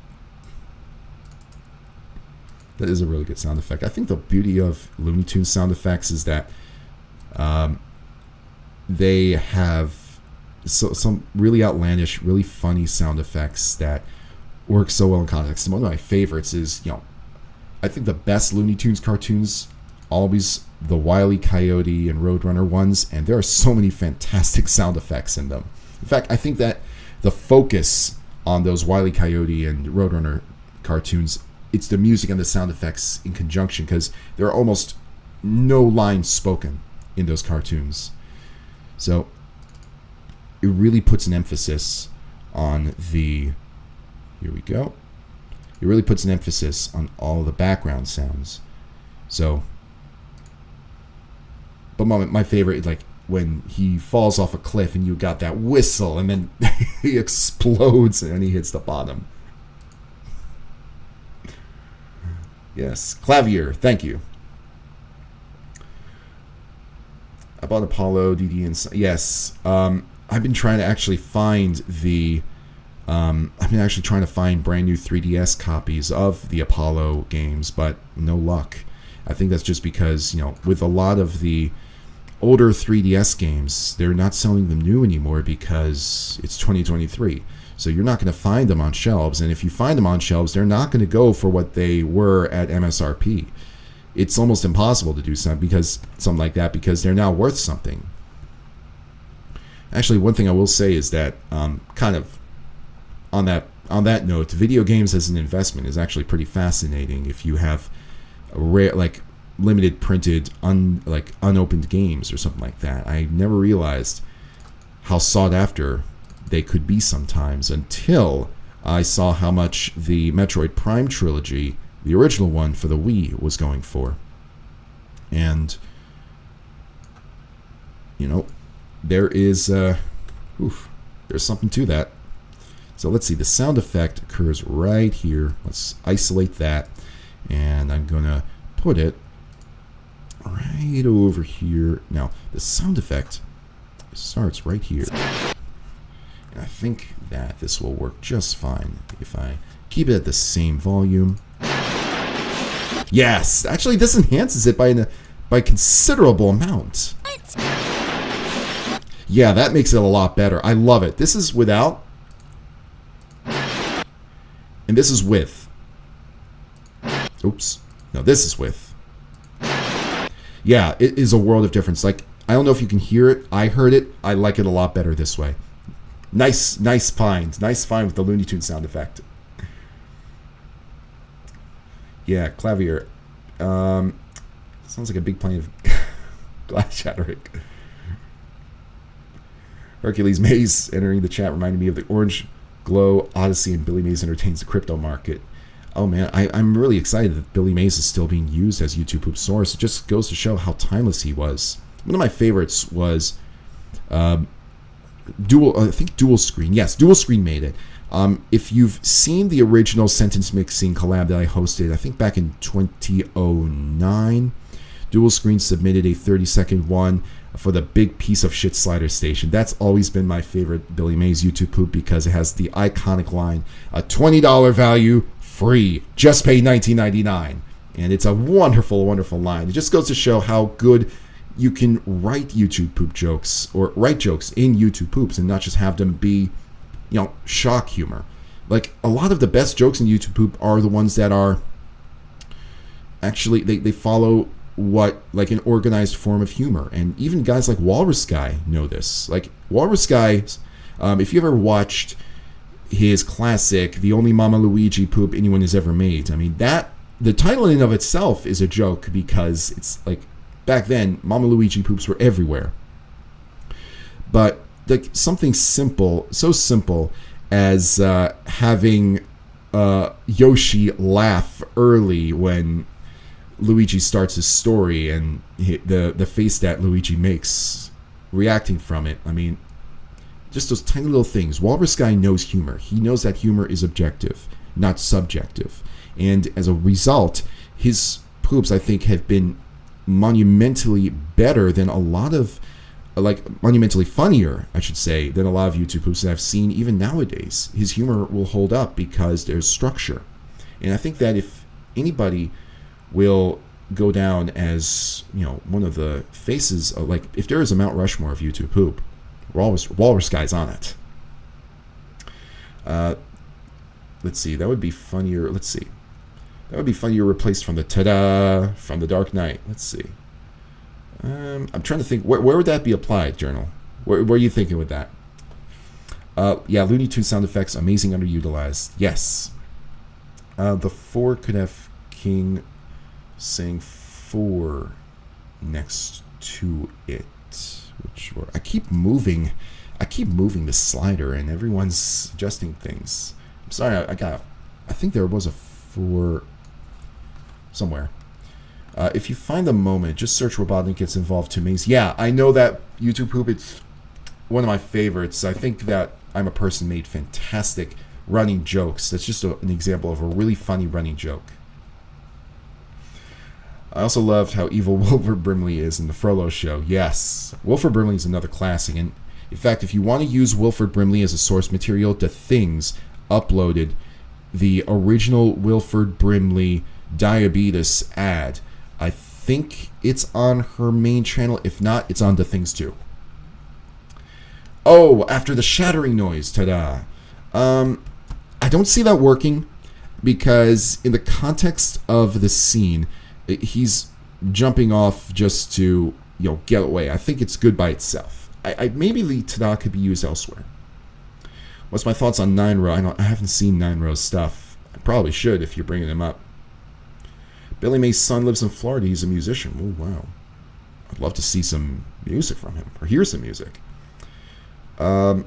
That is a really good sound effect. I think the beauty of Looney Tunes sound effects is that they have some really outlandish, really funny sound effects that work so well in context. And one of my favorites is, you know, I think the best Looney Tunes cartoons, always the Wile E. Coyote and Roadrunner ones, and there are so many fantastic sound effects in them. In fact, I think that the focus on those Wile E. Coyote and Roadrunner cartoons, it's the music and the sound effects in conjunction, because there are almost no lines spoken in those cartoons. So it really puts an emphasis on the... Here we go. It really puts an emphasis on all the background sounds. So, but my favorite is like when he falls off a cliff and you got that whistle and then he explodes and he hits the bottom. Yes, Clavier, thank you. About Apollo, DD, and yes, I've been trying to actually find the. I've been actually trying to find brand new 3DS copies of the Apollo games, but no luck. I think that's just because, you know, with a lot of the older 3DS games, they're not selling them new anymore because it's 2023. So you're not going to find them on shelves, and if you find them on shelves, they're not going to go for what they were at MSRP. It's almost impossible to do something like that because they're now worth something. Actually, one thing I will say is that kind of on that note, video games as an investment is actually pretty fascinating if you have a rare, like limited printed unopened games or something like that. I never realized how sought after they could be sometimes until I saw how much the Metroid Prime trilogy, the original one for the Wii, was going for. And you know, there's something to that. So let's see, the sound effect occurs right here. Let's isolate that, and I'm gonna put it right over here. Now, the sound effect starts right here. And I think that this will work just fine if I keep it at the same volume. Yes! Actually, this enhances it by a considerable amount. Yeah, that makes it a lot better. I love it. This is without, and this is with. Oops. No, this is with. Yeah, it is a world of difference. Like, I don't know if you can hear it. I heard it. I like it a lot better this way. Nice find. Nice find with the Looney Tunes sound effect. Yeah, Clavier. Sounds like a big plane of glass shattering. Hercules Maze entering the chat reminded me of the Orange Glow Odyssey and Billy Mays entertains the crypto market. Oh man, I'm really excited that Billy Mays is still being used as YouTube Poop source. It just goes to show how timeless he was. One of my favorites was Dual Screen. Yes, Dual Screen made it. If you've seen the original sentence mixing collab that I hosted, I think back in 2009, Dual Screen submitted a 30-second one for the big piece of shit slider station. That's always been my favorite Billy Mays YouTube Poop because it has the iconic line, a $20 value, free, just pay $19.99. And it's a wonderful, wonderful line. It just goes to show how good you can write YouTube Poop jokes, or write jokes in YouTube Poops and not just have them be, shock humor. Like, a lot of the best jokes in YouTube Poop are the ones that are actually, they follow like an organized form of humor. And even guys like Walrus Guy know this. Like, Walrus Guy, if you ever watched his classic, The Only Mama Luigi Poop Anyone Has Ever Made, I mean, the title in and of itself is a joke because it's like, back then, Mama Luigi poops were everywhere. But like something simple, so simple as having Yoshi laugh early when Luigi starts his story and the face that Luigi makes reacting from it. I mean, just those tiny little things. Walrus Guy knows humor. He knows that humor is objective, not subjective. And as a result, his poops, I think, have been monumentally better than a lot of, monumentally funnier, I should say, than a lot of YouTube poops that I've seen even nowadays. His humor will hold up because there's structure. And I think that if anybody will go down as, one of the faces of, if there is a Mount Rushmore of YouTube poop, Walrus Guy's on it. Let's see, that would be funnier. Let's see. That would be funnier replaced from the Dark Knight. Let's see. I'm trying to think, where would that be applied, Journal? Where are you thinking with that? Yeah, Looney Tunes sound effects, amazing underutilized. Yes. The 4 could have King saying 4 next to it. I keep moving the slider and everyone's suggesting things. I'm sorry, I think there was a 4 somewhere. If you find a moment, just search Robotnik Gets Involved to Maze. Yeah, I know that YouTube Poop, it's one of my favorites. I think that I'm a Person made fantastic running jokes. That's just an example of a really funny running joke. I also loved how evil Wilford Brimley is in the Frollo Show. Yes, Wilford Brimley is another classic. And in fact, if you want to use Wilford Brimley as a source material, The Things uploaded the original Wilford Brimley diabetes ad. I think it's on her main channel. If not, it's on The Things too. Oh, after the shattering noise, ta-da. I don't see that working because in the context of the scene, he's jumping off just to, get away. I think it's good by itself. Maybe the ta-da could be used elsewhere. What's my thoughts on 9-Row? I haven't seen 9-Row's stuff. I probably should if you're bringing him up. Billy May's son lives in Florida. He's a musician. Oh, wow. I'd love to see some music from him, or hear some music. Let's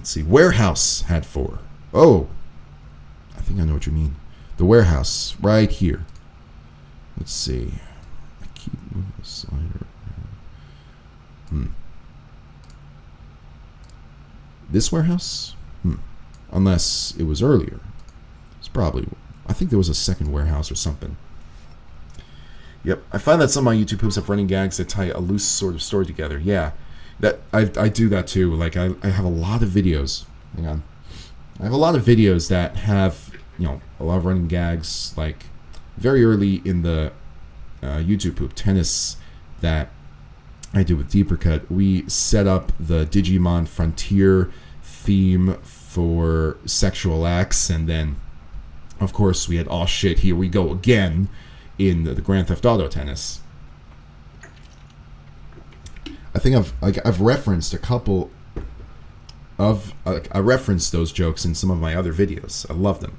see. Warehouse had 4. Oh, I think I know what you mean. The Warehouse, right here. Let's see. I keep moving the slider. This Warehouse? Unless it was earlier. It's probably... I think there was a second Warehouse or something. Yep. I find that some of my YouTube poops have running gags that tie a loose sort of story together. Yeah. That I do that too. Like, I have a lot of videos. Hang on. I have a lot of videos that have, a lot of running gags. Like, very early in the YouTube poop tennis that I did with Deeper Cut, we set up the Digimon Frontier theme for sexual acts, and then, of course, we had "Oh shit, here we go again" in the Grand Theft Auto tennis. I think I've referenced a couple of I referenced those jokes in some of my other videos. I love them.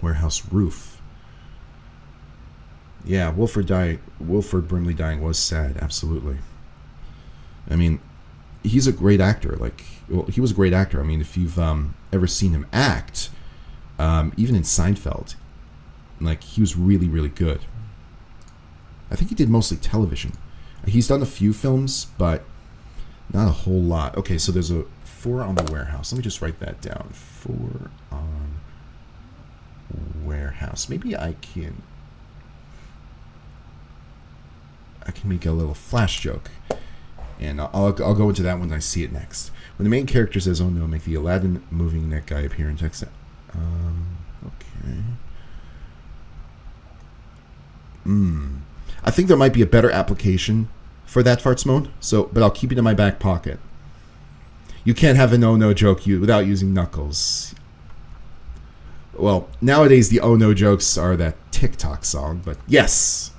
Warehouse roof. Yeah, Wilford Brimley dying was sad, absolutely. I mean, he's a great actor. Like, well, he was a great actor. I mean, if you've ever seen him act, even in Seinfeld, like, he was really, really good. I think he did mostly television. He's done a few films, but not a whole lot. Okay, so there's a 4 on the warehouse. Let me just write that down. 4 on warehouse. Maybe I can make a little flash joke, and I'll go into that when I see it next. When the main character says, "Oh no," make the Aladdin moving neck guy appear in text. Okay. I think there might be a better application for that, Farts Mode. But I'll keep it in my back pocket. You can't have an "oh no" joke without using Knuckles. Well, nowadays the "oh no" jokes are that TikTok song, but yes.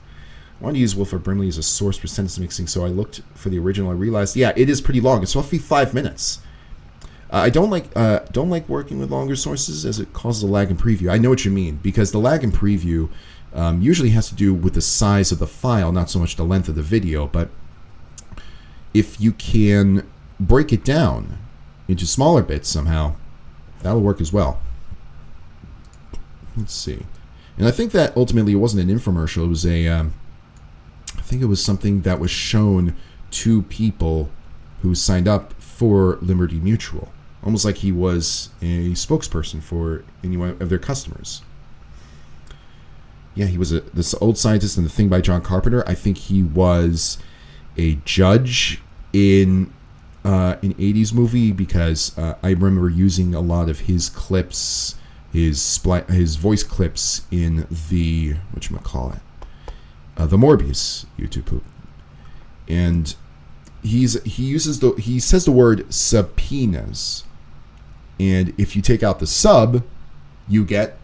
I wanted to use Wilford Brimley as a source for sentence mixing, so I looked for the original. I realized, yeah, it is pretty long. It's roughly 5 minutes. I don't like working with longer sources as it causes a lag in preview. I know what you mean, because the lag in preview usually has to do with the size of the file, not so much the length of the video. But if you can break it down into smaller bits somehow, that'll work as well. Let's see. And I think that ultimately it wasn't an infomercial. It was I think it was something that was shown to people who signed up for Liberty Mutual. Almost like he was a spokesperson for any of their customers. Yeah, he was this old scientist in The Thing by John Carpenter. I think he was a judge in an 80s movie, because I remember using a lot of his clips, his voice clips in the, whatchamacallit, the Morbius YouTube poop. And he says the word subpoenas. And if you take out the sub, you get.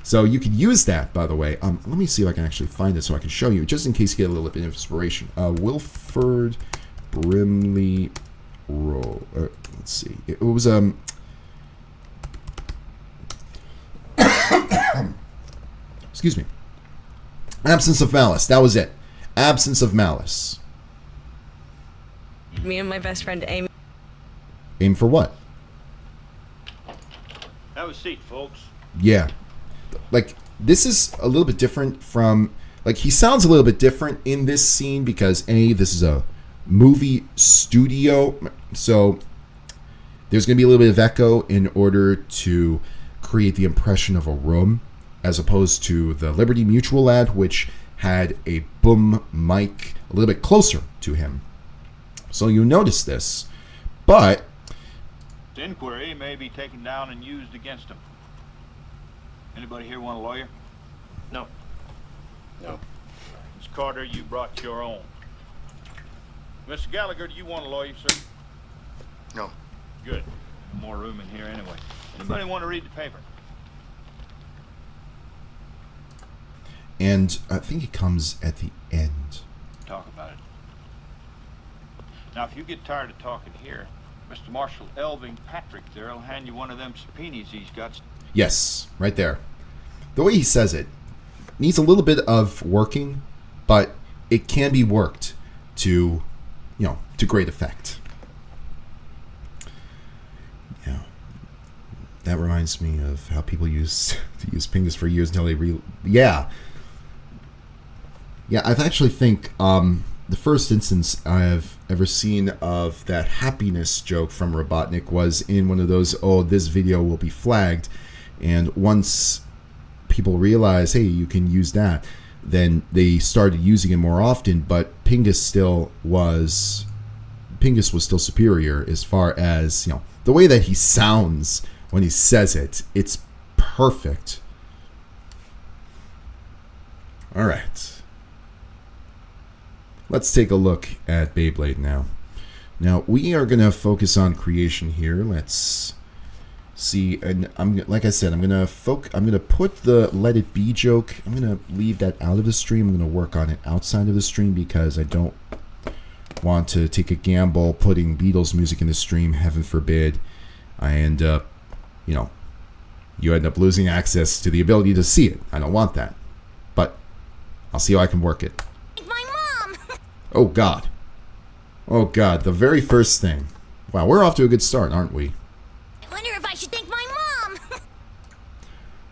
So you could use that, by the way. Let me see if I can actually find it so I can show you, just in case you get a little bit of inspiration. Wilford Brimley roll. Let's see. It was excuse me. Absence of malice. That was it. Absence of malice. Me and my best friend Amy. Aim for what? Have a seat, folks. Yeah. Like, this is a little bit different from... Like, he sounds a little bit different in this scene because, this is a movie studio. So, there's going to be a little bit of echo in order to create the impression of a room, as opposed to the Liberty Mutual ad, which had a boom mic a little bit closer to him. So you notice this, but... The inquiry may be taken down and used against him. Anybody here want a lawyer? No. No. Miss Carter, you brought your own. Mr. Gallagher, do you want a lawyer, sir? No. Good. More room in here anyway. Anybody want to read the paper? And I think it comes at the end. Talk about it. Now, if you get tired of talking here, Mr. Marshall Elving Patrick there will hand you one of them subpoenas he's got. Yes, right there. The way he says it needs a little bit of working, but it can be worked to great effect. Yeah. That reminds me of how people used to use Pingus for years until they Yeah, I actually think the first instance I've ever seen of that happiness joke from Robotnik was in one of those, this video will be flagged. And once people realize, hey, you can use that, then they started using it more often. But Pingus was still superior as far as, the way that he sounds when he says it. It's perfect. All right. Let's take a look at Beyblade now. Now, we are going to focus on creation here. Let's see. And like I said, I'm going to put the Let It Be joke. I'm going to leave that out of the stream. I'm going to work on it outside of the stream because I don't want to take a gamble putting Beatles music in the stream. Heaven forbid I end up, you end up losing access to the ability to see it. I don't want that. I'll see how I can work it. My mom. Oh, God. Oh, God. The very first thing. Wow, we're off to a good start, aren't we? I wonder if I should thank my mom.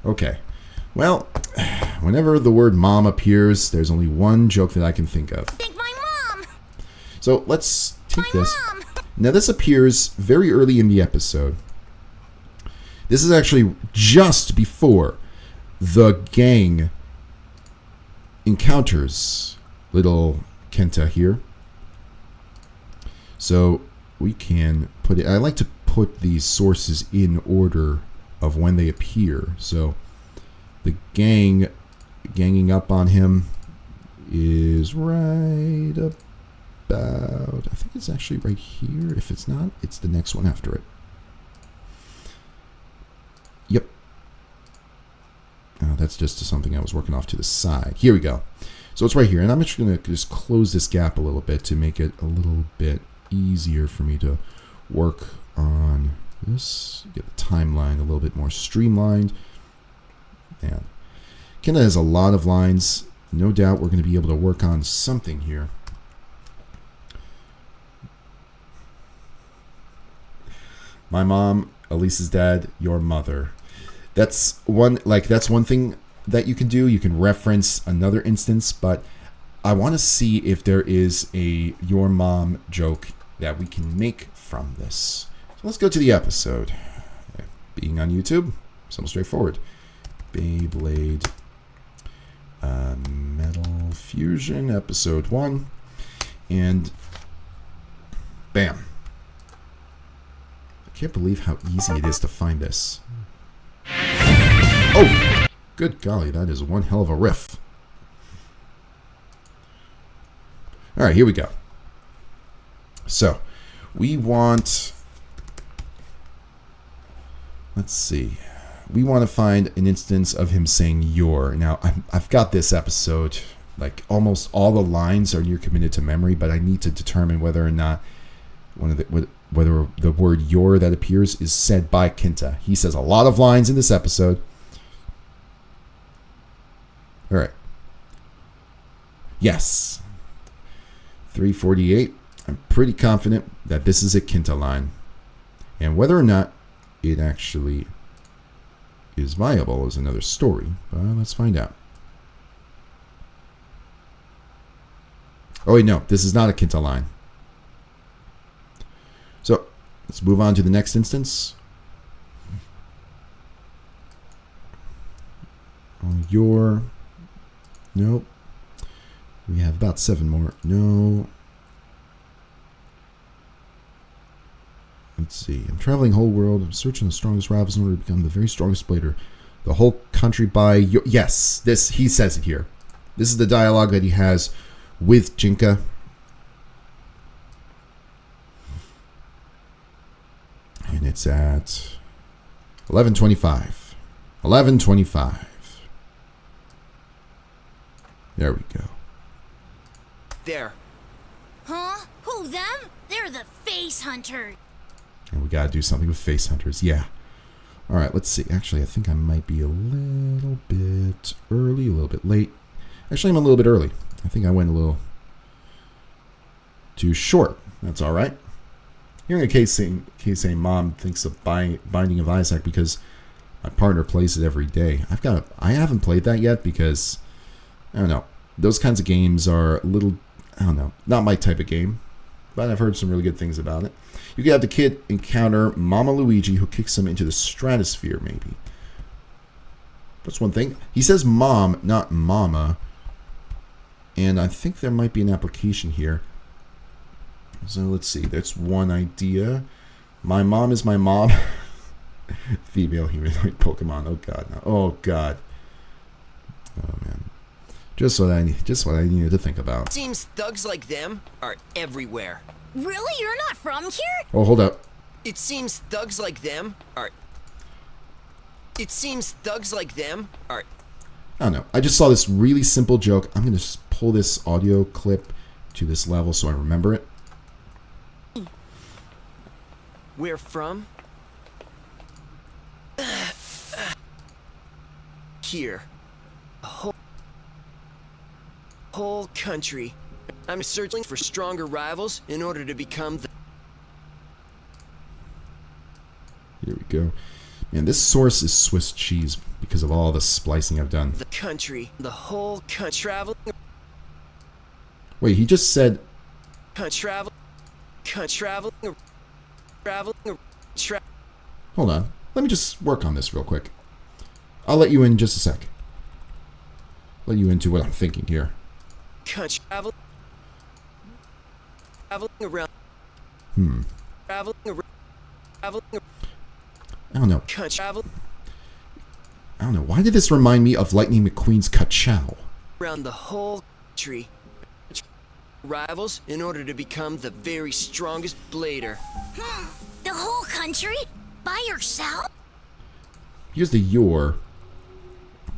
Okay. Well, whenever the word mom appears, there's only one joke that I can think of. Thank my mom. So let's take My this. mom. Now, this appears very early in the episode. This is actually just before the gang encounters little Kenta here. So we can put it. I like to put these sources in order of when they appear. So the gang ganging up on him is right about, I think it's actually right here. If it's not, it's the next one after it. Yep. Oh, that's just something I was working off to the side. Here we go. So it's right here. And I'm actually going to just close this gap a little bit to make it a little bit easier for me to work on this. Get the timeline a little bit more streamlined. And Kenta has a lot of lines. No doubt we're going to be able to work on something here. My mom, Elise's dad, your mother. That's one thing that you can do. You can reference another instance, but I want to see if there is a your mom joke that we can make from this. So let's go to the episode. Being on YouTube, something straightforward. Beyblade Metal Fusion, episode 1. And bam. I can't believe how easy it is to find this. Oh! Good golly, that is one hell of a riff. Alright, here we go. So, we want... Let's see. We want to find an instance of him saying your. Now, I've got this episode. Like, almost all the lines are near committed to memory, but I need to determine whether or not whether the word your that appears is said by Kenta. He says a lot of lines in this episode. All right. Yes. 348. I'm pretty confident that this is a Kenta line. And whether or not it actually is viable is another story. But let's find out. Oh, wait, no. This is not a Kenta line. So, let's move on to the next instance. Your... Nope. We have about 7 more. No. Let's see. I'm traveling the whole world. I'm searching the strongest rivals in order to become the very strongest blader. The whole country by... Yes, this he says it here. This is the dialogue that he has with Jinka. And it's at 11:25. 11:25. There we go. There. Huh? Who, them? They're the face hunters. And we gotta do something with face hunters. Yeah. Alright, let's see. Actually, I think I might be a little bit early, a little bit late. Actually, I'm a little bit early. I think I went a little too short. That's alright. Hearing a case saying Mom thinks of Binding of Isaac because my partner plays it every day. I haven't played that yet because I don't know. Those kinds of games are a little, I don't know, not my type of game. But I've heard some really good things about it. You could have the kid encounter Mama Luigi who kicks him into the stratosphere, maybe. That's one thing. He says mom, not mama. And I think there might be an application here. So let's see. That's one idea. My mom is my mom. Female humanoid Pokemon. Oh god, no. Oh god. Oh man. Just what I needed to think about. Seems thugs like them are everywhere. Really? You're not from here? Oh, hold up. It seems thugs like them are... It seems thugs like them are... I don't know. I just saw this really simple joke. I'm going to just pull this audio clip to this level so I remember it. Where from? Here. whole country. I'm searching for stronger rivals in order to become the... Here we go. Man, this source is Swiss cheese because of all the splicing I've done. The country. The whole country. Traveling... Wait, he just said... Traveling... Hold on. Let me just work on this real quick. I'll let you in just a sec. Let you into what I'm thinking here. Traveling around... Traveling I don't know. travel I don't know. Why did this remind me of Lightning McQueen's Ka-Chow? around the whole country. Rivals in order to become the very strongest blader. The whole country? By yourself? Here's the your.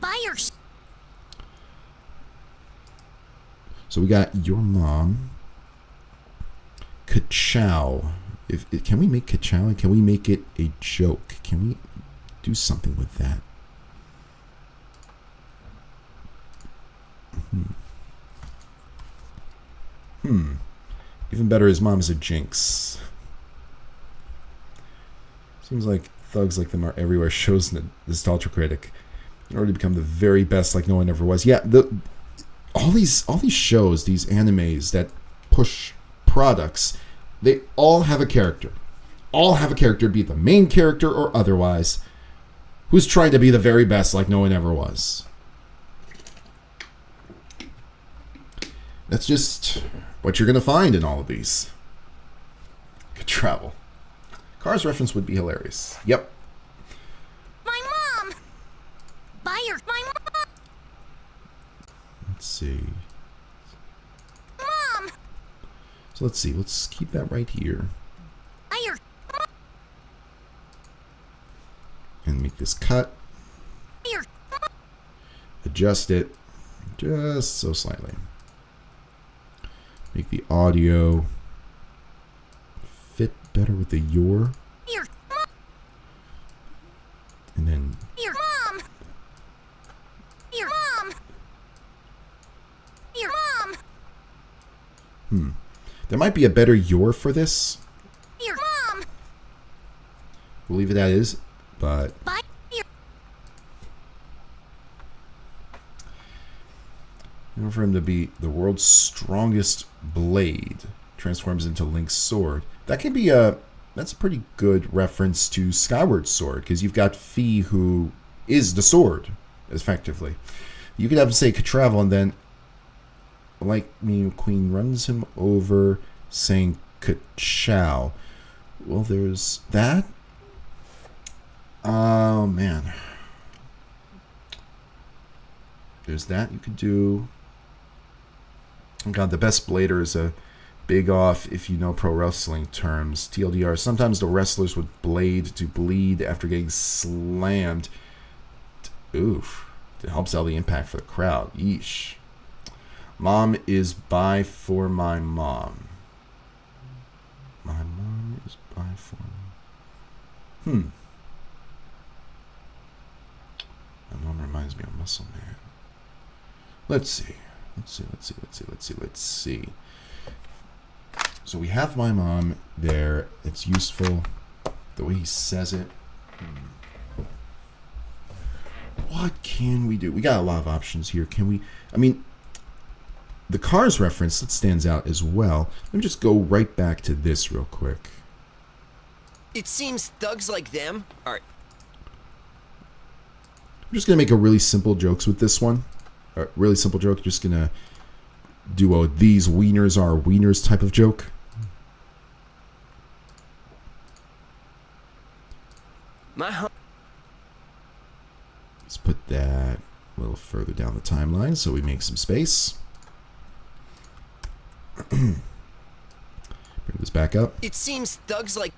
By yourself? So we got your mom. Ka-Chow. Can we make Ka-Chow? Can we make it a joke? Can we do something with that? Even better, his mom is a jinx. Seems like thugs like them are everywhere. Shows in the Nostalgia Critic in order to become the very best, like no one ever was. Yeah, all these shows, these animes that push products, they all have a character. All have a character, be it the main character or otherwise, who's trying to be the very best, like no one ever was. That's just what you're going to find in all of these. Good travel. Cars reference would be hilarious. Yep. My mom! My mom! Let's see. Mom! So let's see. Let's keep that right here. And make this cut. Adjust it just so slightly. Make the audio fit better with the your. And then Your mom! Your mom! Your mom! there might be a better your for this. Your mom! We'll leave it as is, but By your... in order for him to be the world's strongest blade, transforms into Link's sword. That can be that's a pretty good reference to Skyward Sword, because you've got Fi, who is the sword, effectively. You could have him say Ka-Travel, and then Lightning McQueen runs him over, saying Ka-Chow. Well, there's that. Oh, man. There's that you could do. Oh, God, the best blader is a big off, if you know pro wrestling terms. TLDR. Sometimes the wrestlers would blade to bleed after getting slammed. Oof. It helps out the impact for the crowd. Yeesh. Mom is by for my mom. My mom is by for me. My mom reminds me of Muscle Man. Let's see. Let's see. So we have my mom there. It's useful. The way he says it. What can we do? We got a lot of options here. Can we... I mean, the Cars reference, that stands out as well. Let me just go right back to this real quick. It seems thugs like them are... I'm just going to make a really simple jokes with this one. A really simple joke. Just going to do a these wieners are wieners type of joke. Let's put that a little further down the timeline so we make some space. Bring this back up. It seems thugs like...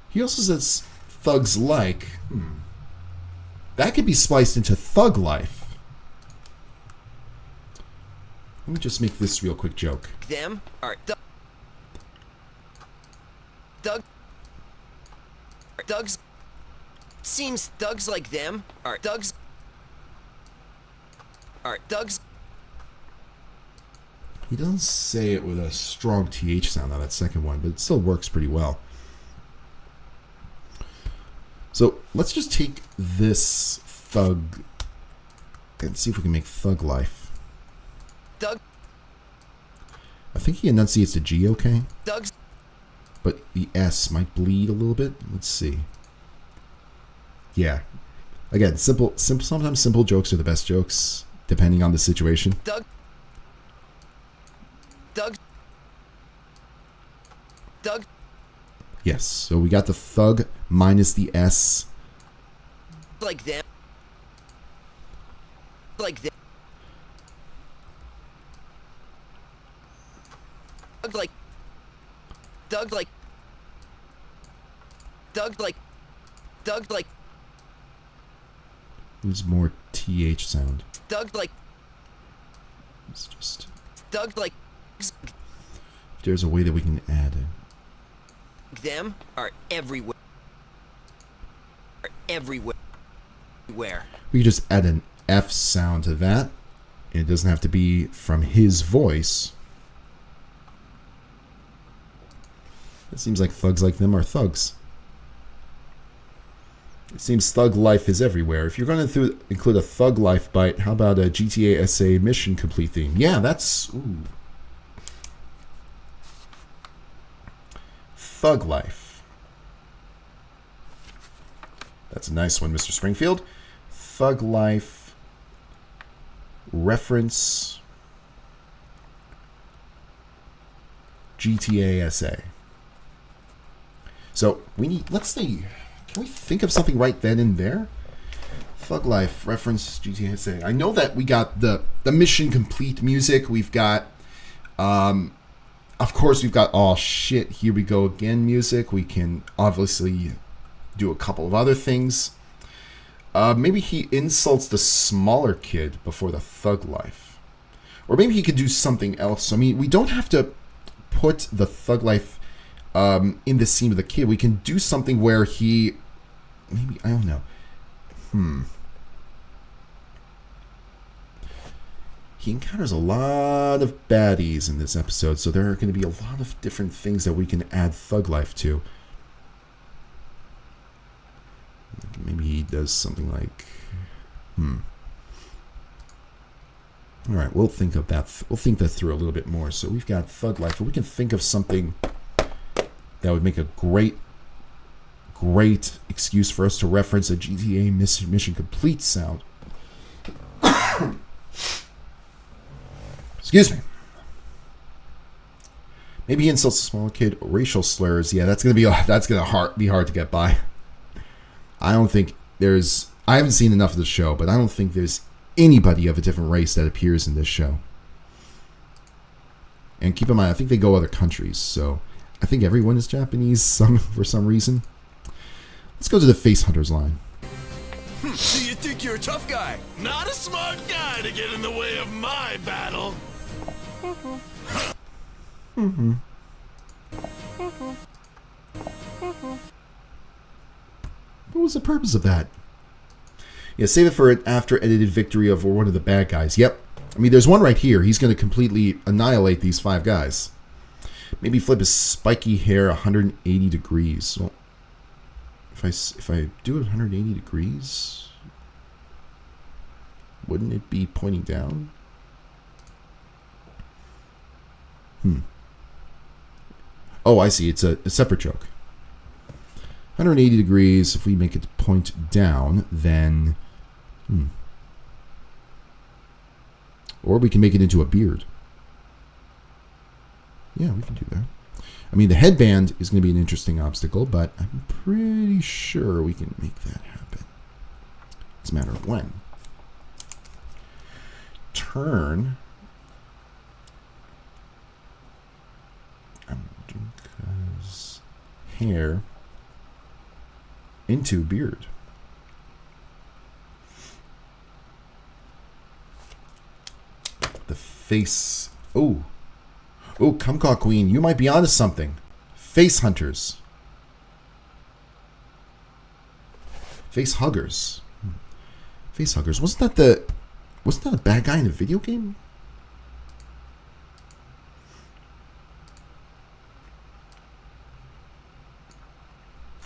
He also says thugs like. That could be spliced into thug life. Let me just make this real quick joke. Them are thugs. Seems thugs like them are thugs. Alright, thugs. He doesn't say it with a strong TH sound on that second one, but it still works pretty well. So let's just take this thug and see if we can make thug life. Thug. I think he enunciates the G okay, Thugs. but the S might bleed a little bit. Let's see. Yeah. Again, simple. Sometimes simple jokes are the best jokes, depending on the situation. Thug. Thug. Thug. Yes, so we got the thug minus the S. Like them. Like them. Thug like. Thug like. Thug like. Thug like. There's more TH sound. Thug like. It's just... Thug like. There's a way that we can add it. Them are everywhere. Are everywhere. Where? We could just add an F sound to that. It doesn't have to be from his voice. It seems like thugs like them are thugs. It seems thug life is everywhere. If you're going to include a thug life bite, how about a GTA SA mission complete theme? Yeah, that's... Ooh. Thug life. That's a nice one, Mr. Springfield. Thug life. Reference. GTA SA. So we need... Let's see... Can we think of something right then and there? Thug Life, reference GTA. I know that we got the mission complete music. We've got, of course, we've got all shit, here we go again music. We can obviously do a couple of other things. Maybe he insults the smaller kid before the Thug Life. Or maybe he could do something else. I mean, we don't have to put the Thug Life in the scene with the kid. We can do something where he... Maybe, I don't know. He encounters a lot of baddies in this episode, so there are going to be a lot of different things that we can add thug life to. Maybe he does something like... Alright, we'll think of that. We'll think that through a little bit more. So we've got thug life, but we can think of something that would make a great excuse for us to reference a GTA mission complete sound. Excuse me. Maybe he insults a small kid. Racial slurs. Yeah, that's gonna be hard to get by. I don't think there's... I haven't seen enough of the show, but I don't think there's anybody of a different race that appears in this show. And keep in mind, I think they go other countries, so I think everyone is Japanese for some reason. Let's go to the face hunters line. So you think you're a tough guy? Not a smart guy to get in the way of my battle. What was the purpose of that? Yeah, save it for an after-edited victory of one of the bad guys. Yep. I mean, there's one right here. He's going to completely annihilate these 5 guys. Maybe flip his spiky hair 180 degrees. Well, if I do it 180 degrees, wouldn't it be pointing down? Oh, I see. It's a separate joke. 180 degrees. If we make it point down, then... Or we can make it into a beard. Yeah, we can do that. I mean, the headband is going to be an interesting obstacle, but I'm pretty sure we can make that happen. It's a matter of when. Turn hair into beard. The face. Oh, Kumquat Queen, you might be onto something. Face hunters. Face huggers. Face huggers. Wasn't that Wasn't that a bad guy in a video game?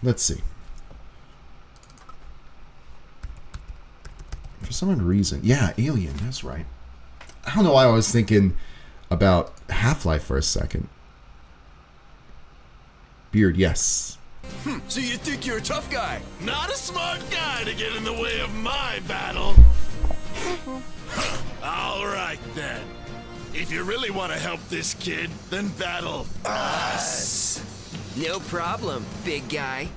Let's see. For some reason, yeah, Alien. That's right. I don't know why I was thinking about Half-Life for a second. Beard, yes. So you think you're a tough guy, not a smart guy to get in the way of my battle? All right, then. If you really want to help this kid, then battle us. No problem, big guy.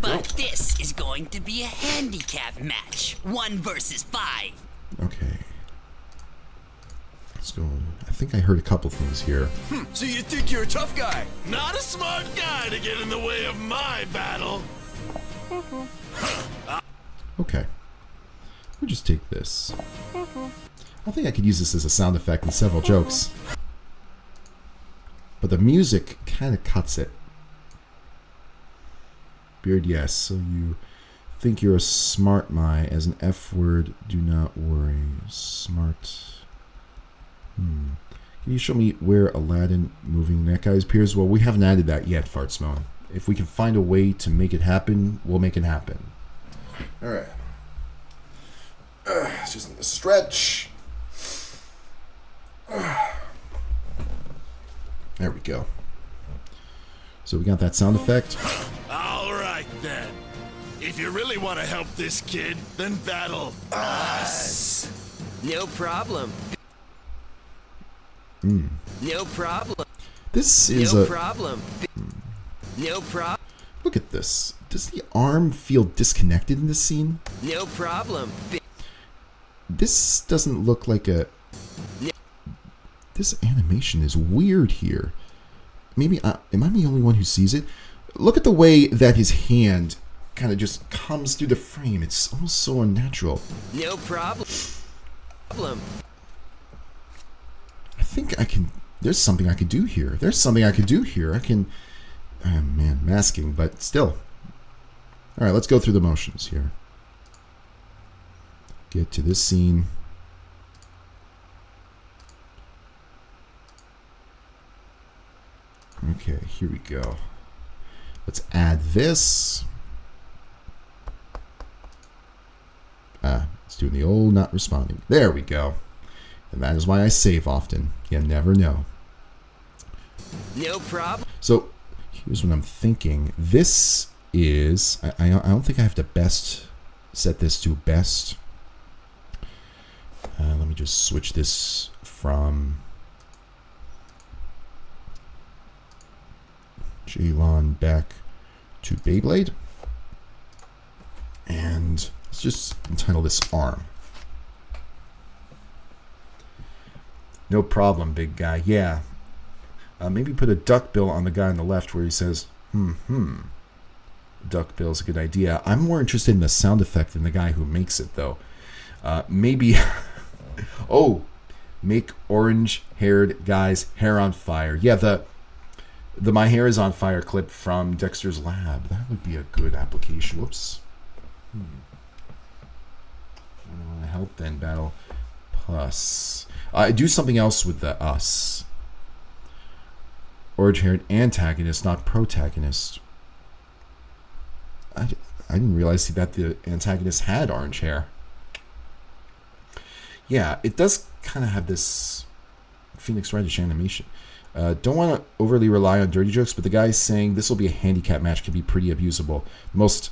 But this is going to be a handicap match. 1 versus 5. Okay. Let's go. I think I heard a couple things here. So you think you're a tough guy, not a smart guy to get in the way of my battle? Okay. We'll just take this. I think I could use this as a sound effect in several jokes. But the music kind of cuts it. Beard, yes. So you think you're a smart my as an F word. Do not worry. Smart. Can you show me where Aladdin moving that guy's appears? Well, we haven't added that yet, Fartsmone. If we can find a way to make it happen, we'll make it happen. Alright. It's just a stretch. There we go. So we got that sound effect. All right, then. If you really want to help this kid, then battle us. No problem. No problem. This is no a... problem. No problem. Look at this. Does the arm feel disconnected in this scene? No problem. This doesn't look like a... This animation is weird here. Maybe, am I the only one who sees it? Look at the way that his hand kind of just comes through the frame. It's almost so unnatural. No problem. I think I can... There's something I could do here. There's something I could do here. I can... Oh, man, masking, but still. All right, let's go through the motions here. Get to this scene. Okay, here we go. Let's add this. It's doing the old not responding. There we go. And that is why I save often. You never know. No problem. So here's what I'm thinking. This is... I don't think I have to best set this to best. Let me just switch this from Jalon back to Beyblade. And let's just entitle this Arm. No problem, big guy. Yeah. Maybe put a duck bill on the guy on the left where he says, Duck bill's a good idea. I'm more interested in the sound effect than the guy who makes it, though. Maybe... Oh, make orange-haired guy's hair on fire. Yeah, the My Hair is on Fire clip from Dexter's Lab. That would be a good application. Whoops. I don't want to help then. Battle plus. Do something else with the us. Orange-haired antagonist, not protagonist. I didn't realize that the antagonist had orange hair. Yeah, it does kind of have this Phoenix Wright-ish animation. Don't want to overly rely on dirty jokes, but the guy saying this will be a handicap match can be pretty abusable. The most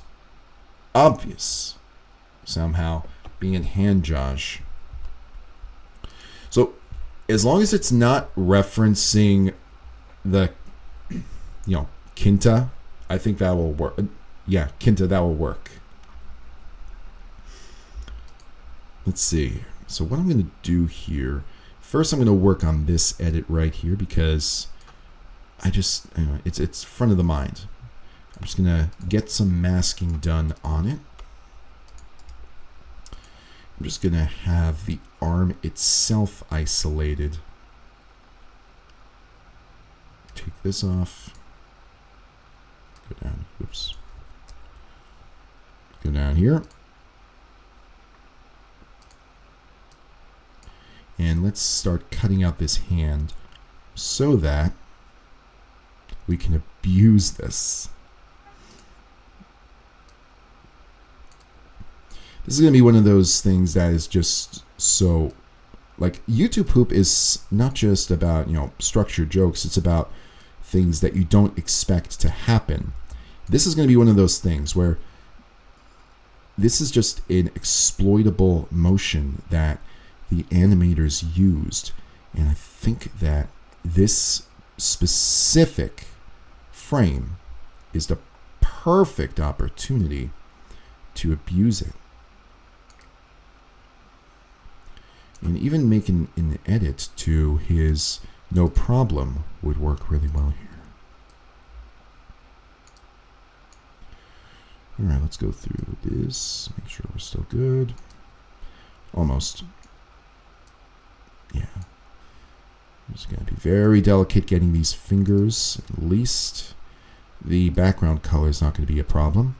obvious, somehow, being in hand Josh. So, as long as it's not referencing the, Kinta, I think that will work. Yeah, Kinta, that will work. Let's see. So what I'm going to do here, first I'm going to work on this edit right here because it's front of the mind. I'm just going to get some masking done on it. I'm just going to have the arm itself isolated. Take this off. Go down. Oops. Go down here. And let's start cutting out this hand so that we can abuse this. This is going to be one of those things that is just so... Like, YouTube poop is not just about, you know, structured jokes. It's about things that you don't expect to happen. This is going to be one of those things where this is just an exploitable motion that the animators used. And I think that this specific frame is the perfect opportunity to abuse it. And even making an edit to his no problem would work really well here. Alright, let's go through this. Make sure we're still good. Almost. Yeah. Just going to be very delicate getting these fingers. At least the background color is not going to be a problem.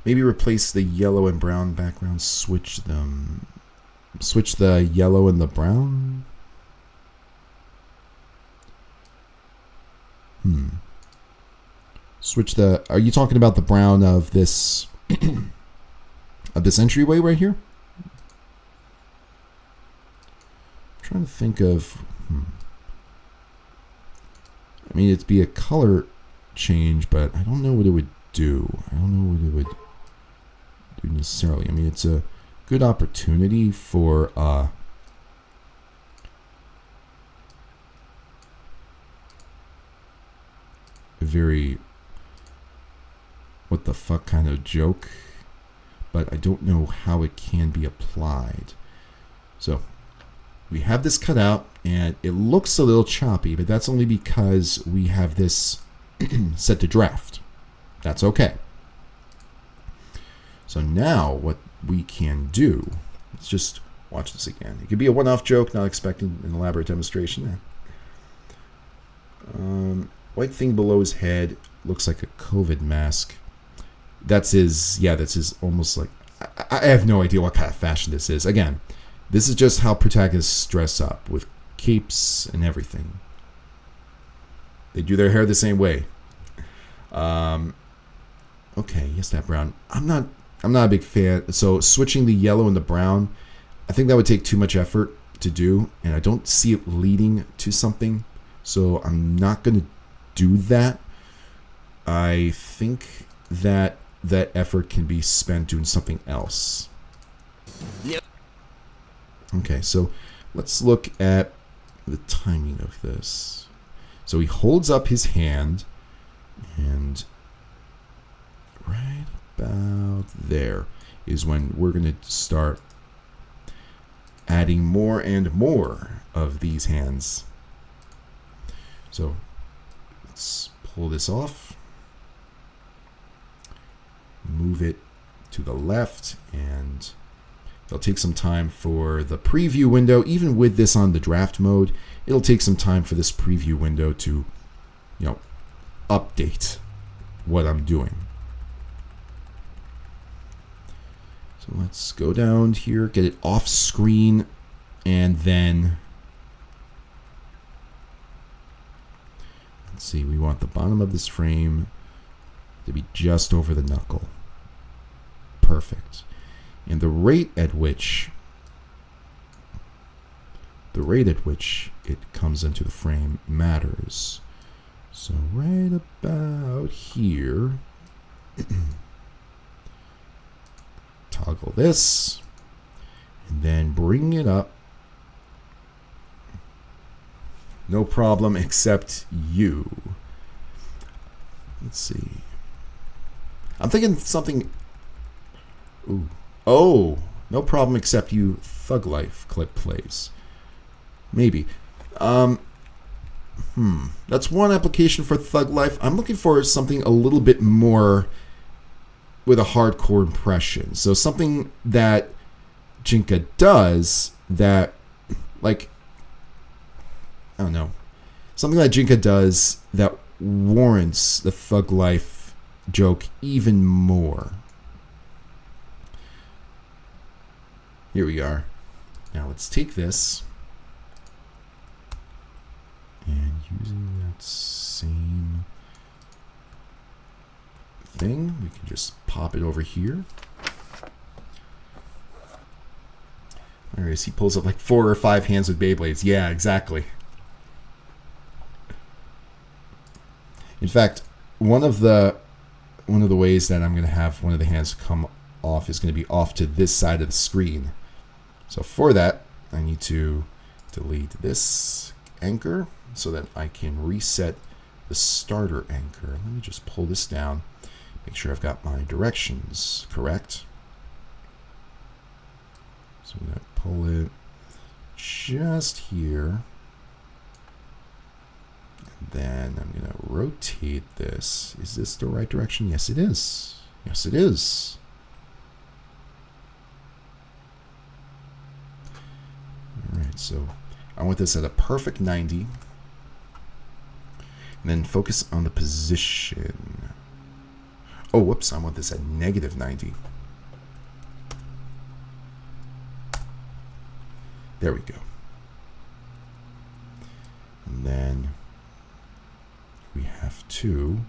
Maybe replace the yellow and brown background. Switch them. Switch the yellow and the brown. Switch the... Are you talking about the brown of this... of this entryway right here? I'm trying to think of... I mean, it'd be a color change, but I don't know what it would do. I don't know what it would... necessarily. I mean, it's a good opportunity for a very what the fuck kind of joke, but I don't know how it can be applied. So we have this cut out and it looks a little choppy, but that's only because we have this set to draft. That's okay. So now what we can do, let's just watch this again. It could be a one-off joke, not expecting an elaborate demonstration. White thing below his head looks like a COVID mask. That's his, yeah, that's his almost like, I have no idea what kind of fashion this is. Again, this is just how protagonists dress up with capes and everything. They do their hair the same way. Okay, yes, that brown. I'm not a big fan. So switching the yellow and the brown, I think that would take too much effort to do, and I don't see it leading to something. So I'm not going to do that. I think that that effort can be spent doing something else. Yep. Okay, so let's look at the timing of this. So he holds up his hand, and right about there is when we're going to start adding more and more of these hands. So let's pull this off, move it to the left, and it'll take some time for the preview window. Even with this on the draft mode, it'll take some time for this preview window to, you know, update what I'm doing. So let's go down here, get it off screen, and then let's see, we want the bottom of this frame to be just over the knuckle. Perfect. And the rate at which it comes into the frame matters. So right about here, toggle this, and then bring it up. No problem, except you. Let's see. I'm thinking something. Ooh. Oh, no problem, except you. Thug Life clip plays. Maybe. That's one application for Thug Life. I'm looking for something a little bit more with a hardcore impression. So something that Jinka does that, like, I don't know. Something that Jinka does that warrants the Thug Life joke even more. Here we are. Now let's take this and using that same thing, we can just pop it over here. Alright, he pulls up like 4 or 5 hands with Beyblades. Yeah, exactly. In fact, one of the ways that I'm going to have one of the hands come off is going to be off to this side of the screen. So for that, I need to delete this anchor so that I can reset the starter anchor. Let me just pull this down, make sure I've got my directions correct. So I'm going to pull it just here. And then I'm going to rotate this. Is this the right direction? Yes, it is. Yes, it is. Alright, so I want this at a perfect 90. And then focus on the position. Oh, whoops, I want this at negative 90. There we go. And then we have to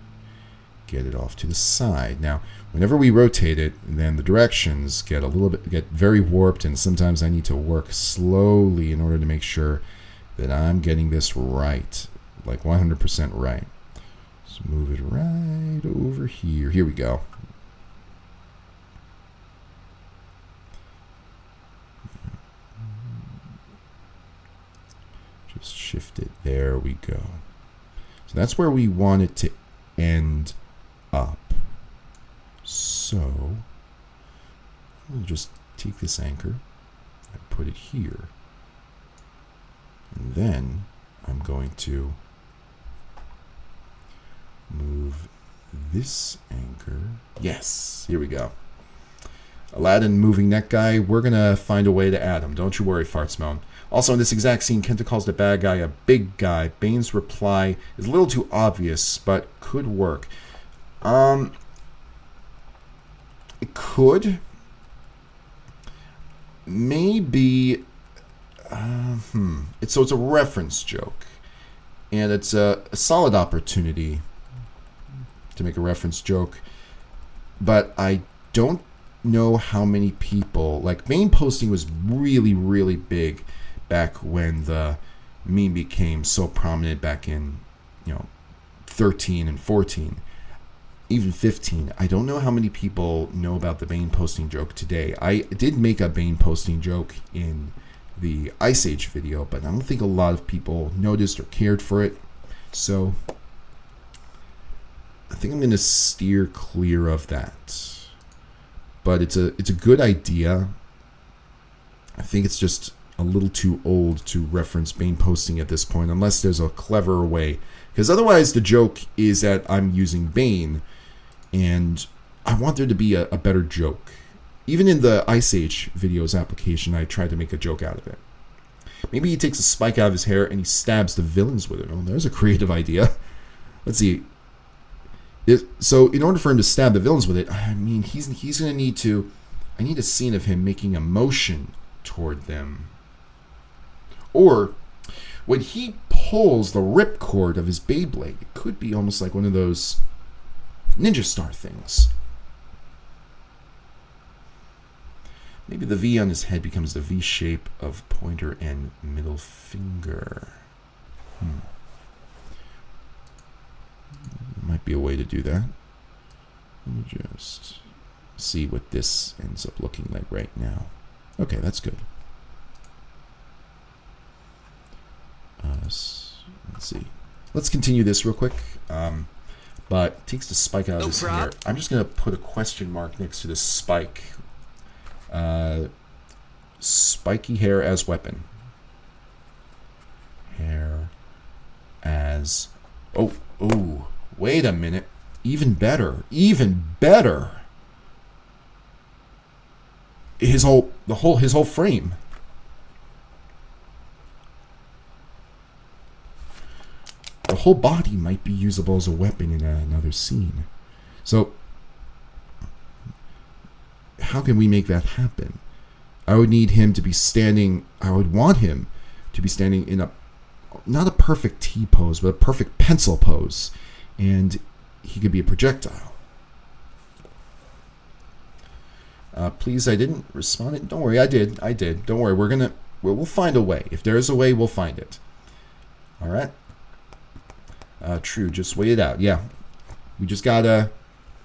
get it off to the side. Now, whenever we rotate it, then the directions get very warped, and sometimes I need to work slowly in order to make sure that I'm getting this right, like 100% right. Let's move it right over here. Here we go. Just shift it. There we go. So that's where we want it to end up. So we'll just take this anchor and put it here. And then I'm going to move this anchor. Yes, here we go. Aladdin moving neck guy. We're going to find a way to add him. Don't you worry, Fartsmoan. Also, in this exact scene, Kenta calls the bad guy a big guy. Bane's reply is a little too obvious, but could work. It could. Maybe. So it's a reference joke. And it's a solid opportunity to make a reference joke. But I don't know how many people. Like, Bane posting was really, really big back when the meme became so prominent back in, 13 and 14, even 15. I don't know how many people know about the Bane posting joke today. I did make a Bane posting joke in the Ice Age video, but I don't think a lot of people noticed or cared for it. So I think I'm going to steer clear of that. But it's a good idea. I think it's just a little too old to reference Bane posting at this point, unless there's a cleverer way. Because otherwise the joke is that I'm using Bane, and I want there to be a better joke. Even in the Ice Age videos application, I tried to make a joke out of it. Maybe he takes a spike out of his hair and he stabs the villains with it. Oh, there's a creative idea. Let's see. So in order for him to stab the villains with it, I mean, he's going to need to... I need a scene of him making a motion toward them. Or when he pulls the ripcord of his Beyblade, it could be almost like one of those Ninja Star things. Maybe the V on his head becomes the V shape of pointer and middle finger. Might be a way to do that. Let me just see what this ends up looking like right now. Okay, that's good. Let's see. Let's continue this real quick. But takes the spike out of his hair. I'm just going to put a question mark next to this spike. Spiky hair as weapon. Hair as... Oh, wait a minute. Even better. His whole frame. The whole body might be usable as a weapon in another scene. So, how can we make that happen? I would need him to be standing, I would want him to be standing in a, not a perfect T pose, but a perfect pencil pose. And he could be a projectile. Please, I didn't respond. Don't worry, I did. Don't worry, we'll find a way. If there's a way, we'll find it. All right. True, just wait it out. Yeah, we just gotta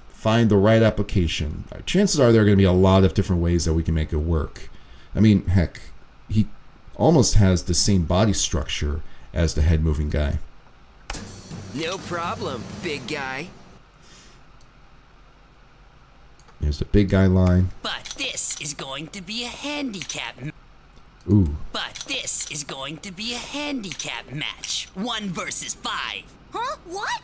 find the right application. Chances are there are going to be a lot of different ways that we can make it work. I mean, heck, he almost has the same body structure as the head moving guy. No problem, big guy. There's the big guy line. But this is going to be a handicap. Ooh. But this is going to be a handicap match. 1 versus 5. Huh? What?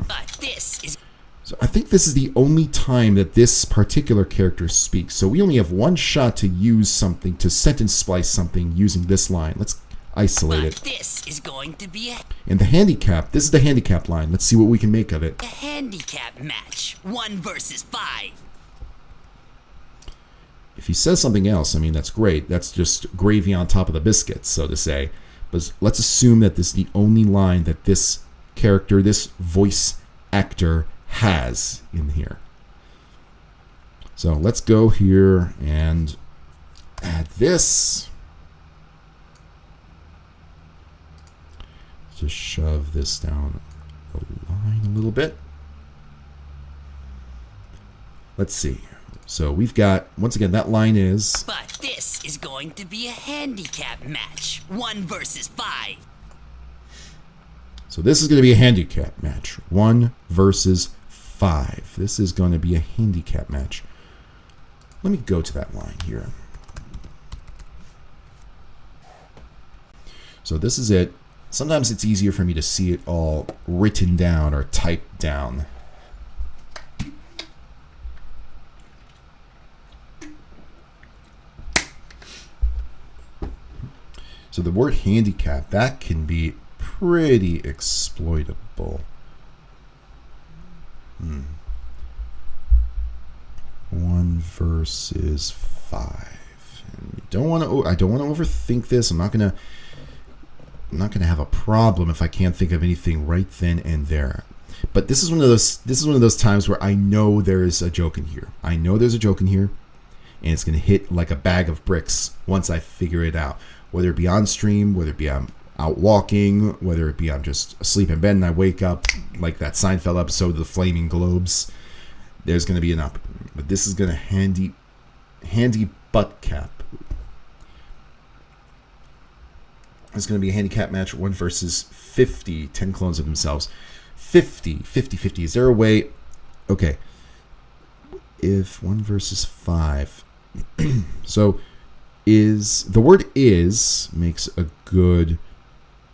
But this is... So I think this is the only time that this particular character speaks. So we only have one shot to use something, to sentence splice something using this line. Let's isolate it. This is going to be And the handicap, this is the handicap line. Let's see what we can make of it. a handicap match. 1 versus 5. If he says something else, I mean, that's great. That's just gravy on top of the biscuits, so to say. But let's assume that this is the only line that this character, this voice actor has in here. So let's go here and add this. Just shove this down the line a little bit. Let's see. So we've got, once again, that line is... But this is going to be a handicap match. 1 versus 5. So this is going to be a handicap match. 1 versus 5. This is going to be a handicap match. Let me go to that line here. So this is it. Sometimes it's easier for me to see it all written down or typed down. So the word handicap, that can be pretty exploitable. 1 versus 5. And I don't want to overthink this. I'm not gonna have a problem if I can't think of anything right then and there. But this is one of those times where I know there is a joke in here. I know there's a joke in here, and it's gonna hit like a bag of bricks once I figure it out. Whether it be on stream, whether it be I'm out walking, whether it be I'm just asleep in bed and I wake up, like that Seinfeld episode of the Flaming Globes, there's going to be an up. But this is going to handy butt cap. It's going to be a handicap match, 1 versus 50, 10 clones of themselves. 50. Is there a way? Okay. If 1 versus 5. So... the word is makes a good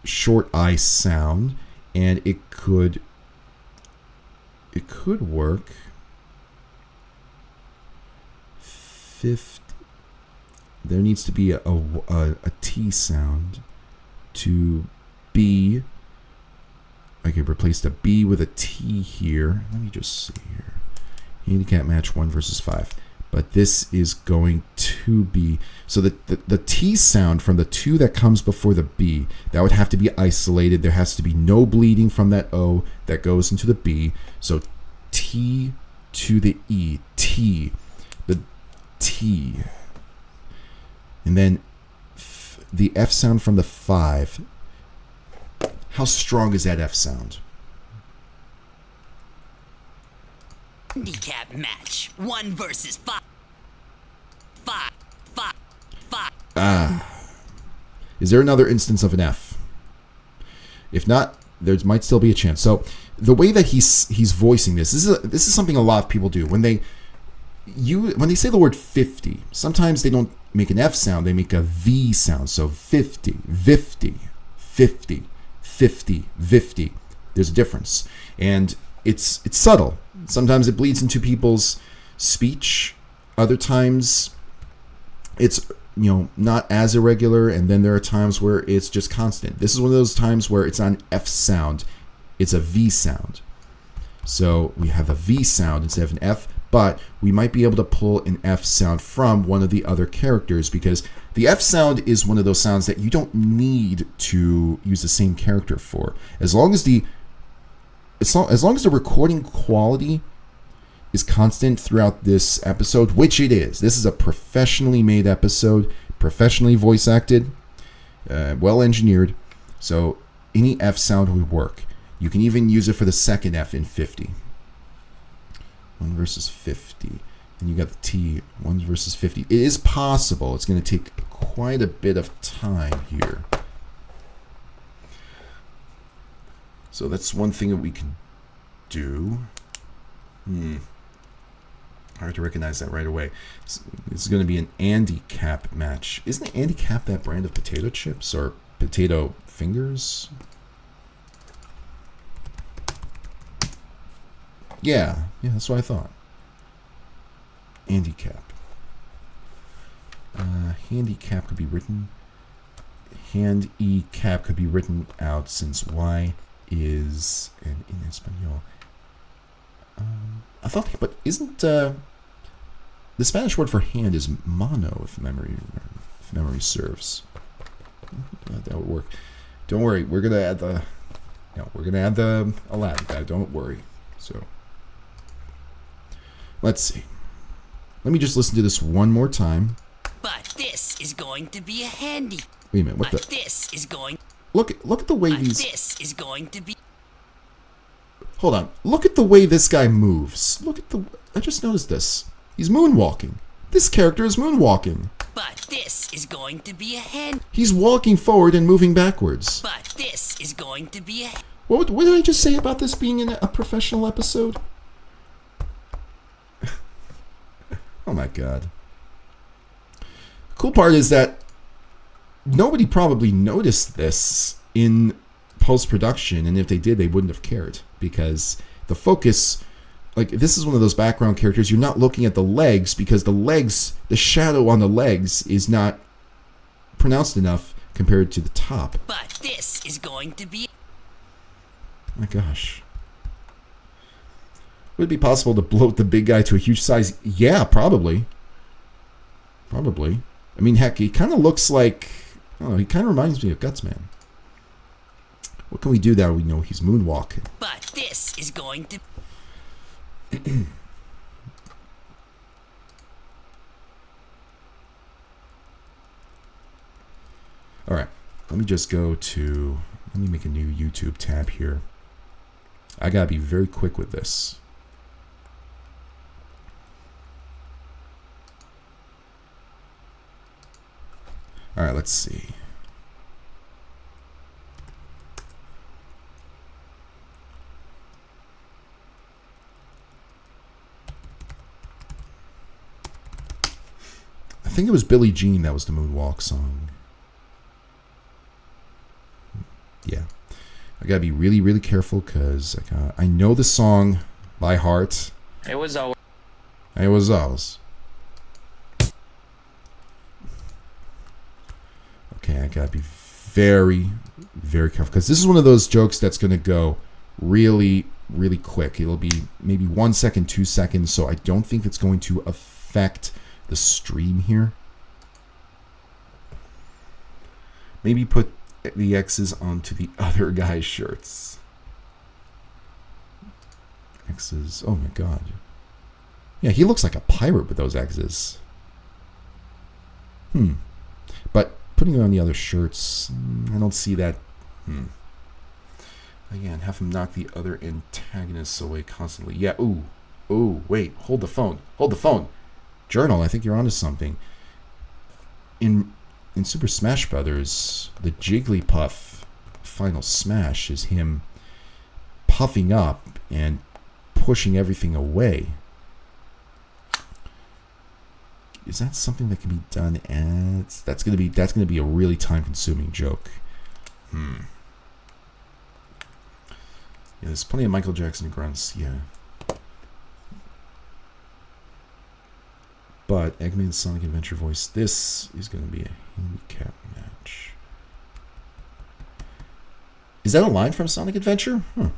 short I sound, and it could work. 50. There needs to be a T sound to B. I could replace the B with a T here. Let me just see here. Handicap match 1 versus 5. But this is going to be... So the T sound from the 2 that comes before the B, that would have to be isolated. There has to be no bleeding from that O that goes into the B. So T to the E. T. The T. And then the F sound from the 5. How strong is that F sound? Handicap match. 1 versus 5. 5. Is there another instance of an F? If not, there might still be a chance. So the way that he's voicing this is something a lot of people do when they say the word 50. Sometimes they don't make an F sound; they make a V sound. So 50, 50, 50, 50, 50. There's a difference, and it's subtle. Sometimes it bleeds into people's speech. Other times, it's not as irregular, and then there are times where it's just constant. This is one of those times where it's not an F sound, it's a V sound. So we have a V sound instead of an F, but we might be able to pull an F sound from one of the other characters, because the F sound is one of those sounds that you don't need to use the same character for. As long as the recording quality is constant throughout this episode, which it is. This is a professionally made episode, professionally voice acted, well engineered, so any F sound would work. You can even use it for the second F in 50. 1 versus 50. And you got the T, 1 versus 50. It is possible. It's going to take quite a bit of time here. So that's one thing that we can do. Hard to recognize that right away. This is going to be an Andy Cap match. Isn't Andy Cap that brand of potato chips or potato fingers? Yeah, that's what I thought. Handicap. Handicap could be written. Hand-E-Cap could be written out since Y is in Espanol. I thought, but isn't the Spanish word for hand is mano, if memory serves. That would work. Don't worry, we're gonna add the Aladdin guy. Don't worry. So. Let's see. Let me just listen to this one more time. But this is going to be a handy. Wait a minute. What but the? This is going. Look at the way but these. This is going to be. Hold on. Look at the way this guy moves. Look at the. I just noticed this. He's moonwalking. This character is moonwalking. But this is going to be a hand. He's walking forward and moving backwards. But this is going to be a. What did I just say about this being a professional episode? Oh my god. Cool part is that nobody probably noticed this in post-production, and if they did, they wouldn't have cared, because the focus, like, this is one of those background characters, you're not looking at the legs, because the shadow on the legs is not pronounced enough compared to the top. But this is going to be. My gosh. Would it be possible to bloat the big guy to a huge size? Yeah, probably. Probably. I mean, heck, he kind of looks like... Oh, he kind of reminds me of Gutsman. What can we do that we know he's moonwalking? But this is going to... Alright, let me just go to... Let me make a new YouTube tab here. I gotta be very quick with this. All right, let's see. I think it was Billie Jean that was the Moonwalk song. Yeah. I gotta be really, really careful because I know the song by heart. It was always. It was ours. Okay, I gotta be very, very careful because this is one of those jokes that's gonna go really, really quick. It'll be maybe 1 second, 2 seconds, so I don't think it's going to affect the stream here. Maybe put the X's onto the other guy's shirts. X's. Oh my god. Yeah, he looks like a pirate with those X's. But putting it on the other shirts, I don't see that. Again, have him knock the other antagonists away constantly. Yeah, ooh, wait, hold the phone. Journal, I think you're onto something. In Super Smash Brothers, the Jigglypuff final smash is him puffing up and pushing everything away. Is that something that can be done as... That's gonna be a really time-consuming joke. Yeah, there's plenty of Michael Jackson grunts, yeah. But Eggman's Sonic Adventure voice, this is gonna be a handicap match. Is that a line from Sonic Adventure? Okay,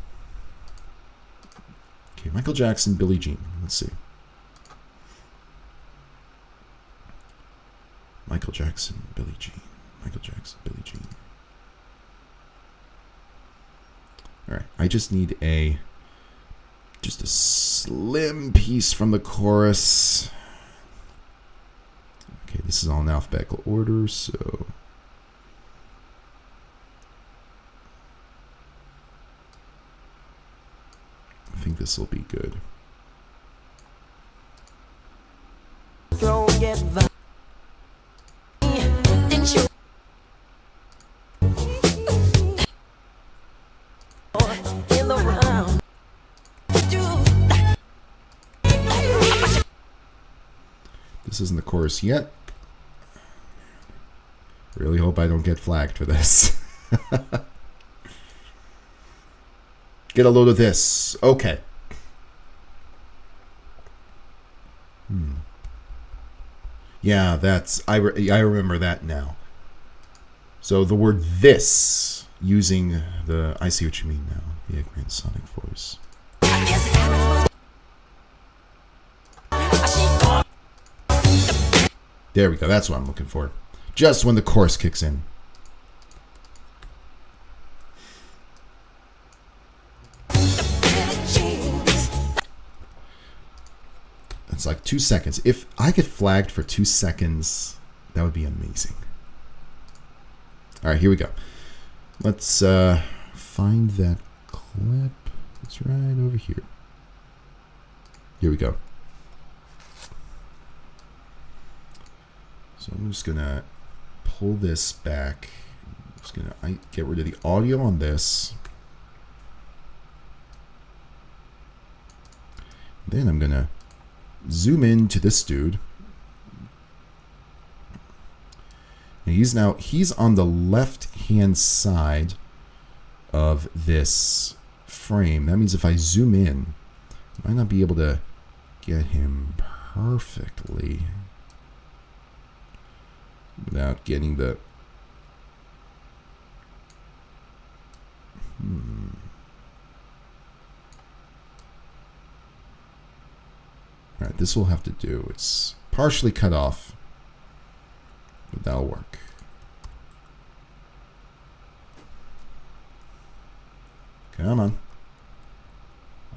Michael Jackson, Billie Jean. Let's see. Michael Jackson, Billie Jean. Michael Jackson, Billie Jean. Alright, I just need just a slim piece from the chorus. Okay, this is all in alphabetical order, so... I think this will be good. This isn't the chorus yet. Really hope I don't get flagged for this. Get a load of this. Okay. Yeah, that's... I remember that now. So the word this, using the... I see what you mean now. The Eggman Sonic voice. There we go. That's what I'm looking for. Just when the chorus kicks in. It's like 2 seconds. If I get flagged for 2 seconds, that would be amazing. All right, here we go. Let's find that clip. It's right over here. Here we go. So I'm just gonna pull this back. I'm just gonna get rid of the audio on this. Then I'm gonna zoom in to this dude. And he's on the left hand side of this frame. That means if I zoom in, I might not be able to get him perfectly without getting the Alright, this will have to do. It's partially cut off, but that'll work. Come on.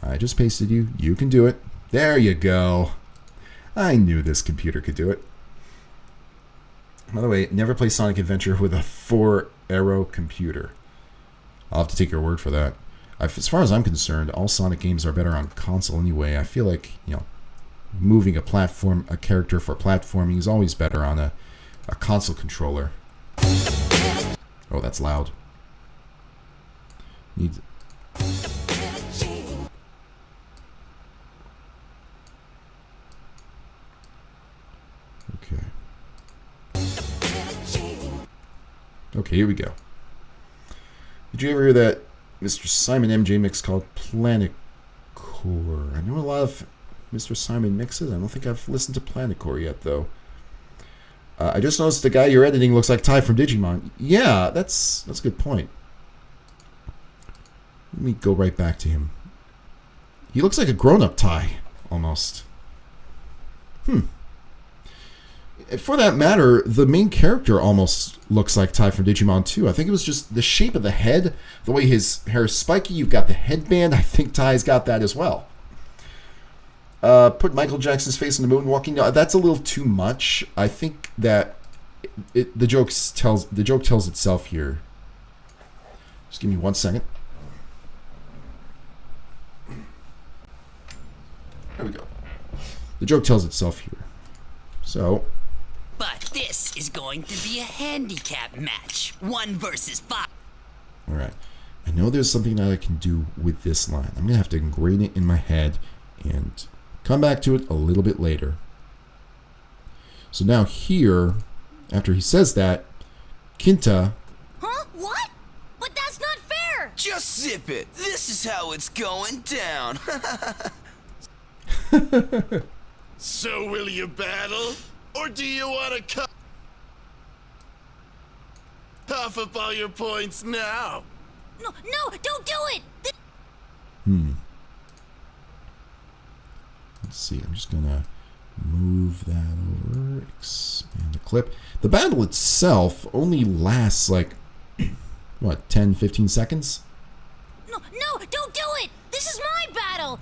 I just pasted you. You can do it. There you go. I knew this computer could do it. By the way, never play Sonic Adventure with a 4-arrow computer. I'll have to take your word for that. As far as I'm concerned, all Sonic games are better on console anyway. I feel like, you know, moving a character for platforming is always better on a console controller. Oh, that's loud. Needs. Okay. Okay, here we go. Did you ever hear that Mr. Simon MJ mix called Planet Core? I know a lot of Mr. Simon mixes. I don't think I've listened to Planet Core yet, though. I just noticed the guy you're editing looks like Ty from Digimon. Yeah, that's a good point. Let me go right back to him. He looks like a grown-up Ty, almost. For that matter, the main character almost looks like Ty from Digimon too. I think it was just the shape of the head, the way his hair is spiky. You've got the headband. I think Ty's got that as well. Put Michael Jackson's face on the moon walking. No, that's a little too much. I think that the joke tells itself here. Just give me 1 second. There we go. The joke tells itself here. So. But this is going to be a handicap match. 1 versus 5. Alright. I know there's something that I can do with this line. I'm going to have to ingrain it in my head and come back to it a little bit later. So now here, after he says that, Kinta... Huh? What? But that's not fair! Just zip it. This is how it's going down. So will you battle? Or do you want to cough up all your points now? No, don't do it! Let's see, I'm just gonna move that over, expand And the clip. The battle itself only lasts like, what, 10, 15 seconds? No, don't do it! This is my battle!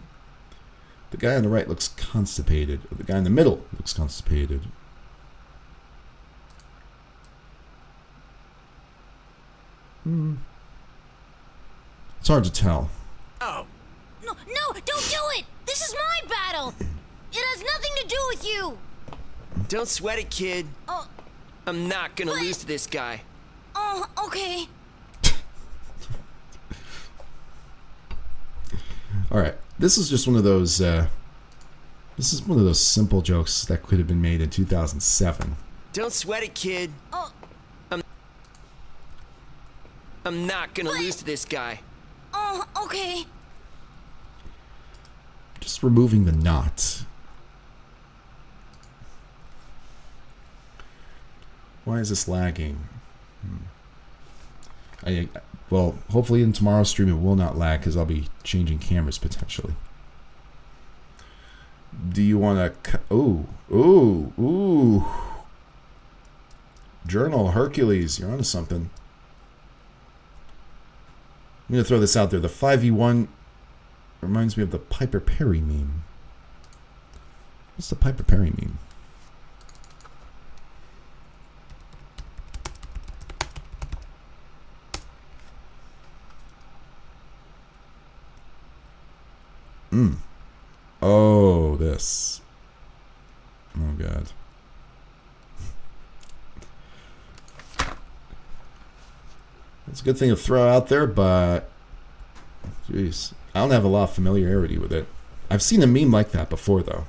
The guy on the right looks constipated. The guy in the middle looks constipated. It's hard to tell. No, don't do it! This is my battle! It has nothing to do with you! Don't sweat it, kid. Oh, I'm not gonna lose to this guy. oh, okay. All right, this is just one of those. This is one of those simple jokes that could have been made in 2007. Don't sweat it, kid. Oh, I'm not gonna lose to this guy. oh, okay. Just removing the knot. Why is this lagging? Well, hopefully in tomorrow's stream it will not lag because I'll be changing cameras potentially. Do you want to... Ooh. Journal, Hercules, you're onto something. I'm going to throw this out there. The 5v1 reminds me of the Piper Perry meme. What's the Piper Perry meme? Oh, this. Oh, God. It's a good thing to throw out there, but... Jeez. I don't have a lot of familiarity with it. I've seen a meme like that before, though.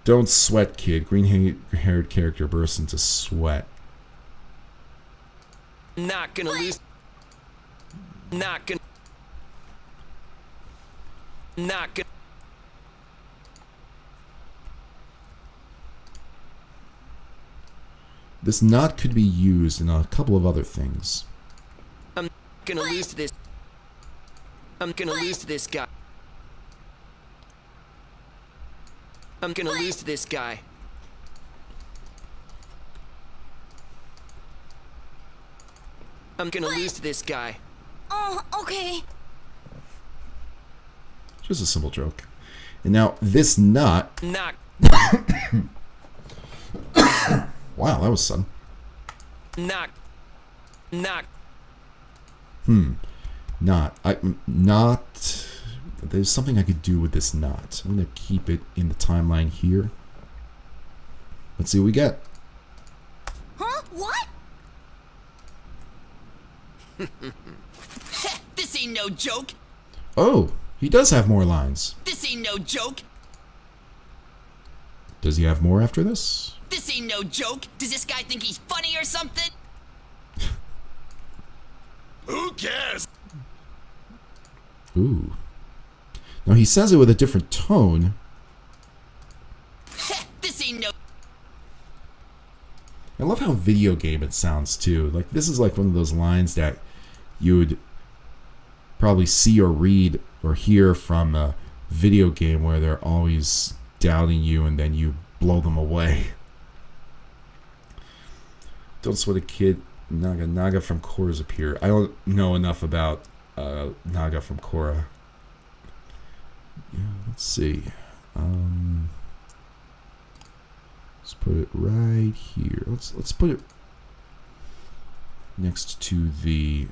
Don't sweat, kid. Green-haired character bursts into sweat. Not gonna lose. Not gonna. This knot could be used in a couple of other things. I'm gonna lose to this. I'm gonna lose to this guy. I'm gonna lose to this guy. I'm gonna lose to this guy. Oh, okay. Just a simple joke. And now this knot. Not. Wow, that was sudden. Not. Not. There's something I could do with this knot. I'm gonna keep it in the timeline here. Let's see what we get. Huh? What? This ain't no joke. Oh, he does have more lines. This ain't no joke. Does he have more after this? This ain't no joke. Does this guy think he's funny or something? Who cares? Ooh. Now he says it with a different tone. This ain't no... I love how video game it sounds too. Like this is like one of those lines that you would probably see or read or hear from a video game where they're always doubting you and then you blow them away. Don't sweat a kid. Naga from Korra's appear. I don't know enough about Naga from Korra. Yeah, let's see. Let's put it right here. Let's put it next to the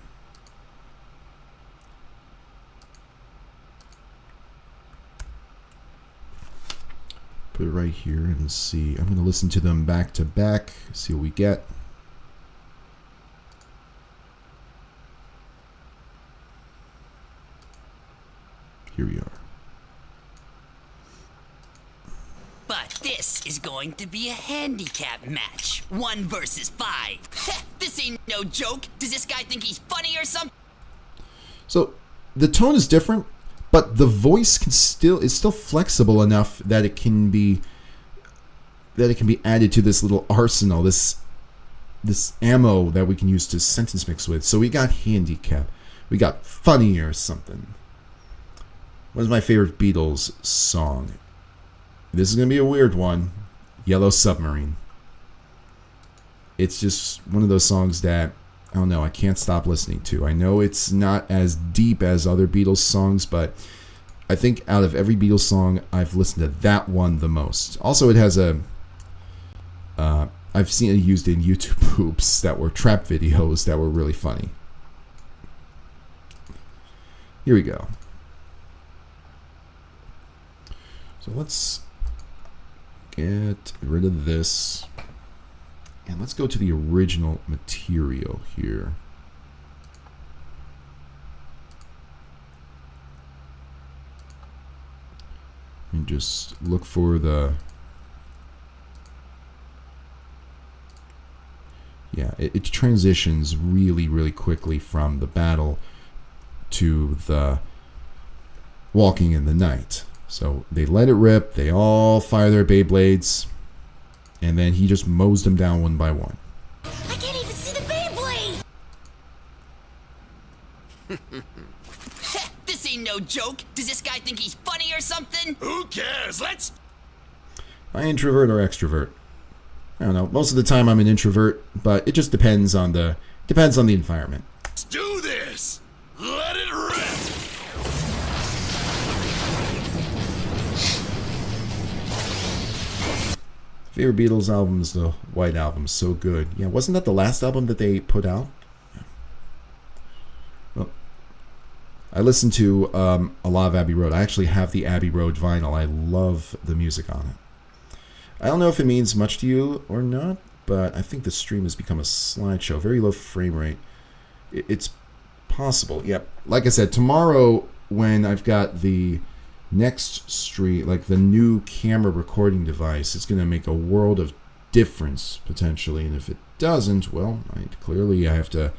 put it right here and see. I'm going to listen to them back to back, see what we get. Here we are. But this is going to be a handicap match. 1 versus 5. This ain't no joke. Does this guy think he's funny or something? So the tone is different, but the voice is still flexible enough that it can be added to this little arsenal, this ammo that we can use to sentence mix with. So we got handicap, we got funny or something. What is my favorite Beatles song? This is gonna be a weird one. Yellow Submarine. It's just one of those songs that, I don't know, I can't stop listening to. I know it's not as deep as other Beatles songs, but I think out of every Beatles song, I've listened to that one the most. Also, it has a... I've seen it used in YouTube hoops that were trap videos that were really funny. Here we go. So let's get rid of this. And let's go to the original material here. And just look for the... Yeah, it transitions really, really quickly from the battle to the walking in the night. So they let it rip, they all fire their Beyblades, and then he just mows them down one by one. I can't even see the Beyblade! This ain't no joke. Does this guy think he's funny or something? Who cares? Let's... Am I introvert or extrovert? I don't know. Most of the time I'm an introvert, but it just depends on the environment. Let's do this! Let it rip! Favorite Beatles album is the White Album. So good. Yeah, wasn't that the last album that they put out? Yeah. Well, I listened to a lot of Abbey Road. I actually have the Abbey Road vinyl. I love the music on it. I don't know if it means much to you or not, but I think the stream has become a slideshow. Very low frame rate. It's possible. Yep. Like I said, tomorrow when I've got the next stream, like the new camera recording device, it's going to make a world of difference potentially. And if it doesn't, well, clearly I have to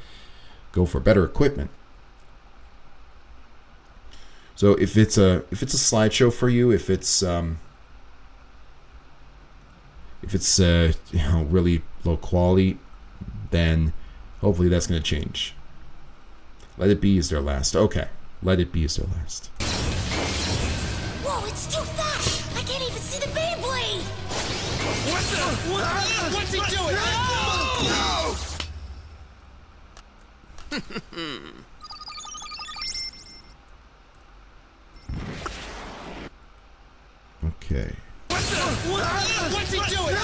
go for better equipment. So if it's a slideshow for you, if it's really low quality, then hopefully that's going to change. Let It Be is their last. Okay, Let It Be is their last. Whoa, it's too fast! I can't even see the Beyblade! What's he doing? Okay. What's he doing?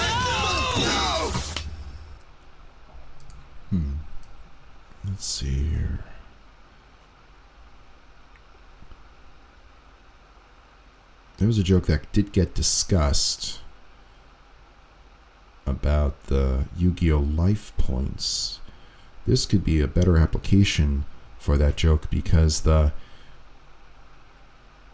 Let's see here. There was a joke that did get discussed about the Yu-Gi-Oh! Life points. This could be a better application for that joke because this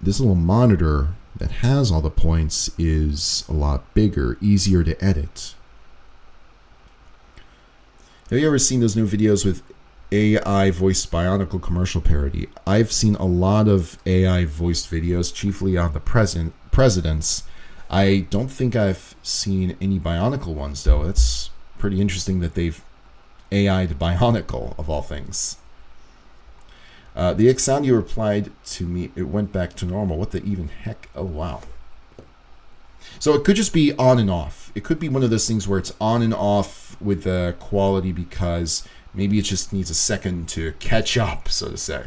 little monitor that has all the points is a lot bigger, easier to edit. Have you ever seen those new videos with AI voiced Bionicle commercial parody? I've seen a lot of AI voiced videos, chiefly on the presidents. I don't think I've seen any Bionicle ones, though. That's pretty interesting that they've AI'd Bionicle, of all things. The X sound you replied to me, it went back to normal. What the even heck? Oh, wow. So it could just be on and off. It could be one of those things where it's on and off with the quality because maybe it just needs a second to catch up, so to say.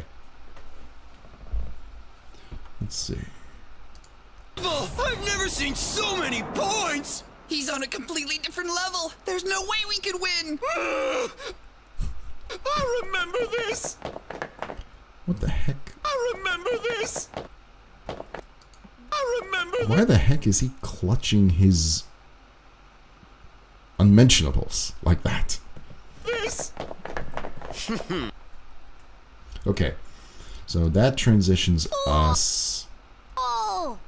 Let's see. I've never seen so many points! He's on a completely different level. There's no way we could win. I remember this! What the heck? I remember this! I remember this! Why the heck is he clutching his unmentionables like that? This! Okay, so that transitions us. Oh!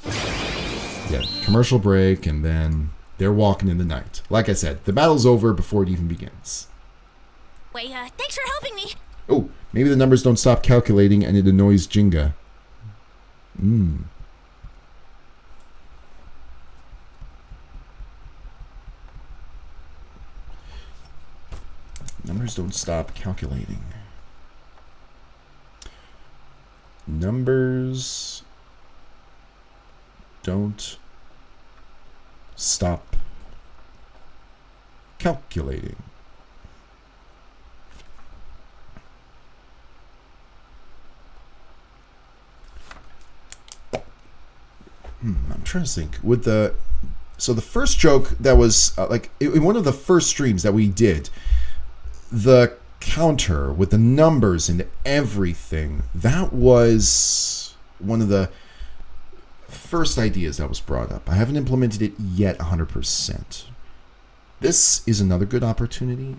Yeah, commercial break, and then they're walking in the night. Like I said, the battle's over before it even begins. Wait, thanks for helping me. Oh, maybe the numbers don't stop calculating and it annoys Jenga. Numbers don't stop calculating. Numbers don't Stop calculating. I'm trying to think. With the so the first joke that was like in one of the first streams that we did, the counter with the numbers and everything, that was one of the first ideas that was brought up. I haven't implemented it yet 100%. This is another good opportunity,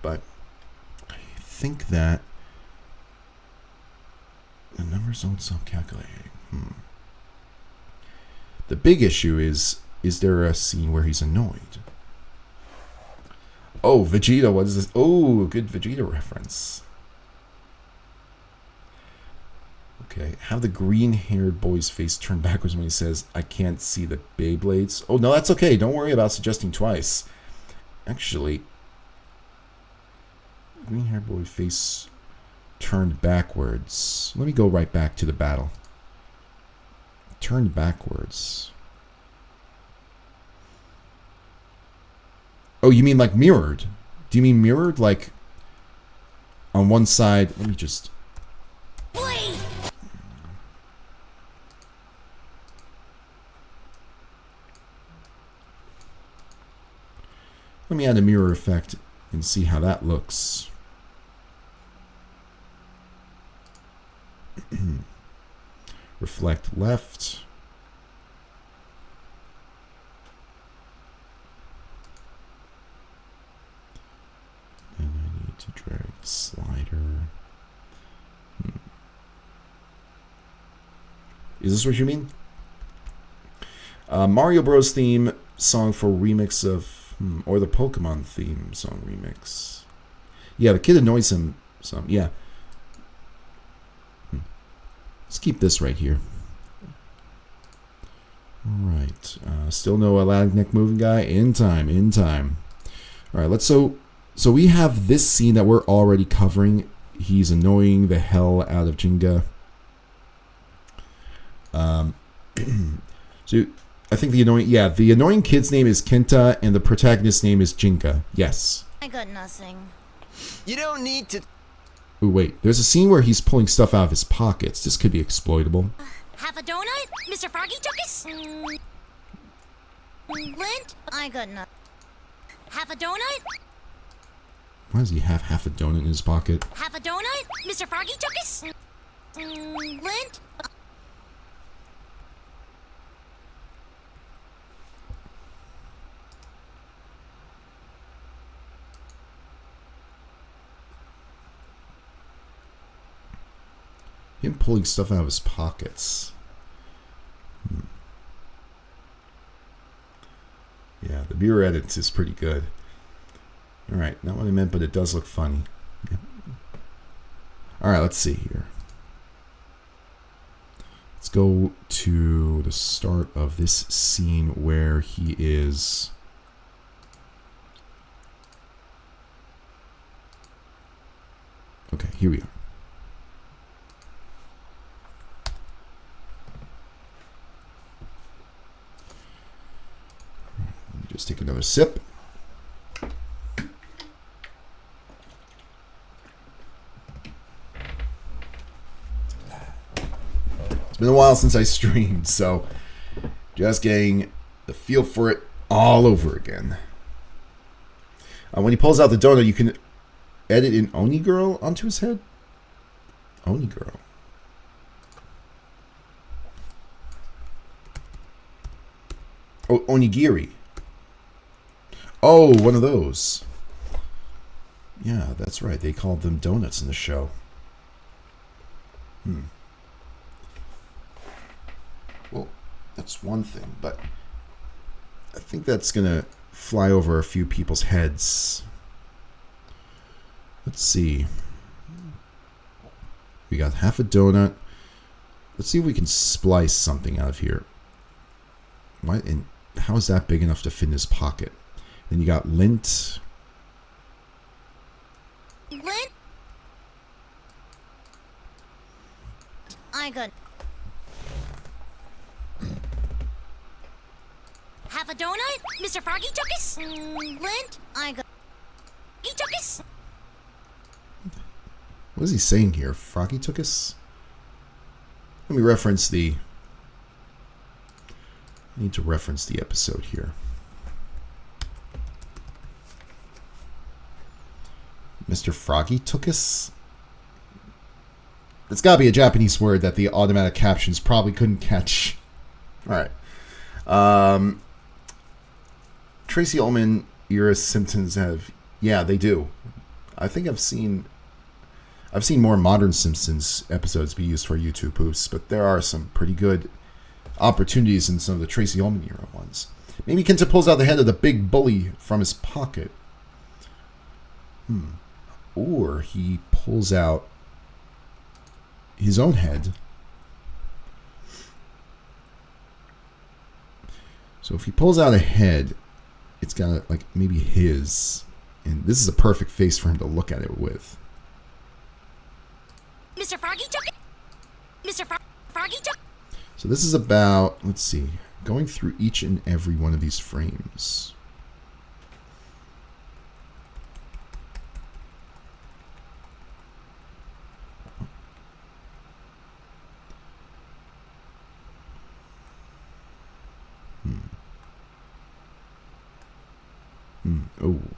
but I think that the numbers don't stop calculating. The big issue is there a scene where he's annoyed? Oh, Vegeta, what is this? Oh, good Vegeta reference. Okay, have the green-haired boy's face turned backwards when he says, I can't see the Beyblades. Oh, no, that's okay. Don't worry about suggesting twice. Actually, green-haired boy face turned backwards. Let me go right back to the battle. Turned backwards. Oh, you mean like mirrored? Do you mean mirrored? Like on one side? Let me just... Wait! Let me add a mirror effect and see how that looks. Reflect left. And I need to drag the slider. Is this what you mean? Mario Bros. Theme song for remix of... or the Pokemon theme song remix. Yeah, the kid annoys him some. Yeah. Let's keep this right here. Alright. Still no Aladdin neck moving guy? In time, in time. Alright, let's... So we have this scene that we're already covering. He's annoying the hell out of Jenga. So I think the annoying kid's name is Kenta and the protagonist's name is Jinka. Yes. I got nothing. You don't need to... Ooh, wait. There's a scene where he's pulling stuff out of his pockets. This could be exploitable. Have a donut? Mr. Froggy took us? Lint? I got nothing. Have a donut? Why does he have half a donut in his pocket? Have a donut? Mr. Froggy took us? Lint? Him pulling stuff out of his pockets. Yeah, the mirror edit is pretty good. Alright, not what I meant, but it does look funny. Yeah. Alright, let's see here. Let's go to the start of this scene where he is... Okay, here we are. Let me just take another sip. It's been a while since I streamed, so just getting the feel for it all over again. When he pulls out the donut, you can edit an Oni girl onto his head. Oni girl. Oh, onigiri. Oh, one of those. Yeah, that's right. They called them donuts in the show. Well, that's one thing, but I think that's gonna fly over a few people's heads. Let's see. We got half a donut. Let's see if we can splice something out of here. Why? And how is that big enough to fit in his pocket? Then you got lint. Lint? I got... half a donut? Mr. Froggy took us? Lint? I got... He took us? What is he saying here? Froggy took us? Let me reference the... I need to reference the episode here. Mr. Froggy took us? It's gotta be a Japanese word that the automatic captions probably couldn't catch. Alright. Tracy Ullman era Simpsons have... Yeah, they do. I think I've seen more modern Simpsons episodes be used for YouTube posts, but there are some pretty good opportunities in some of the Tracy Ullman era ones. Maybe Kenta pulls out the head of the big bully from his pocket. Or he pulls out his own head. So if he pulls out a head, it's got like maybe his, and this is a perfect face for him to look at it with. Mr. Froggy took it? Mr. Froggy took... So this is about, let's see, going through each and every one of these frames.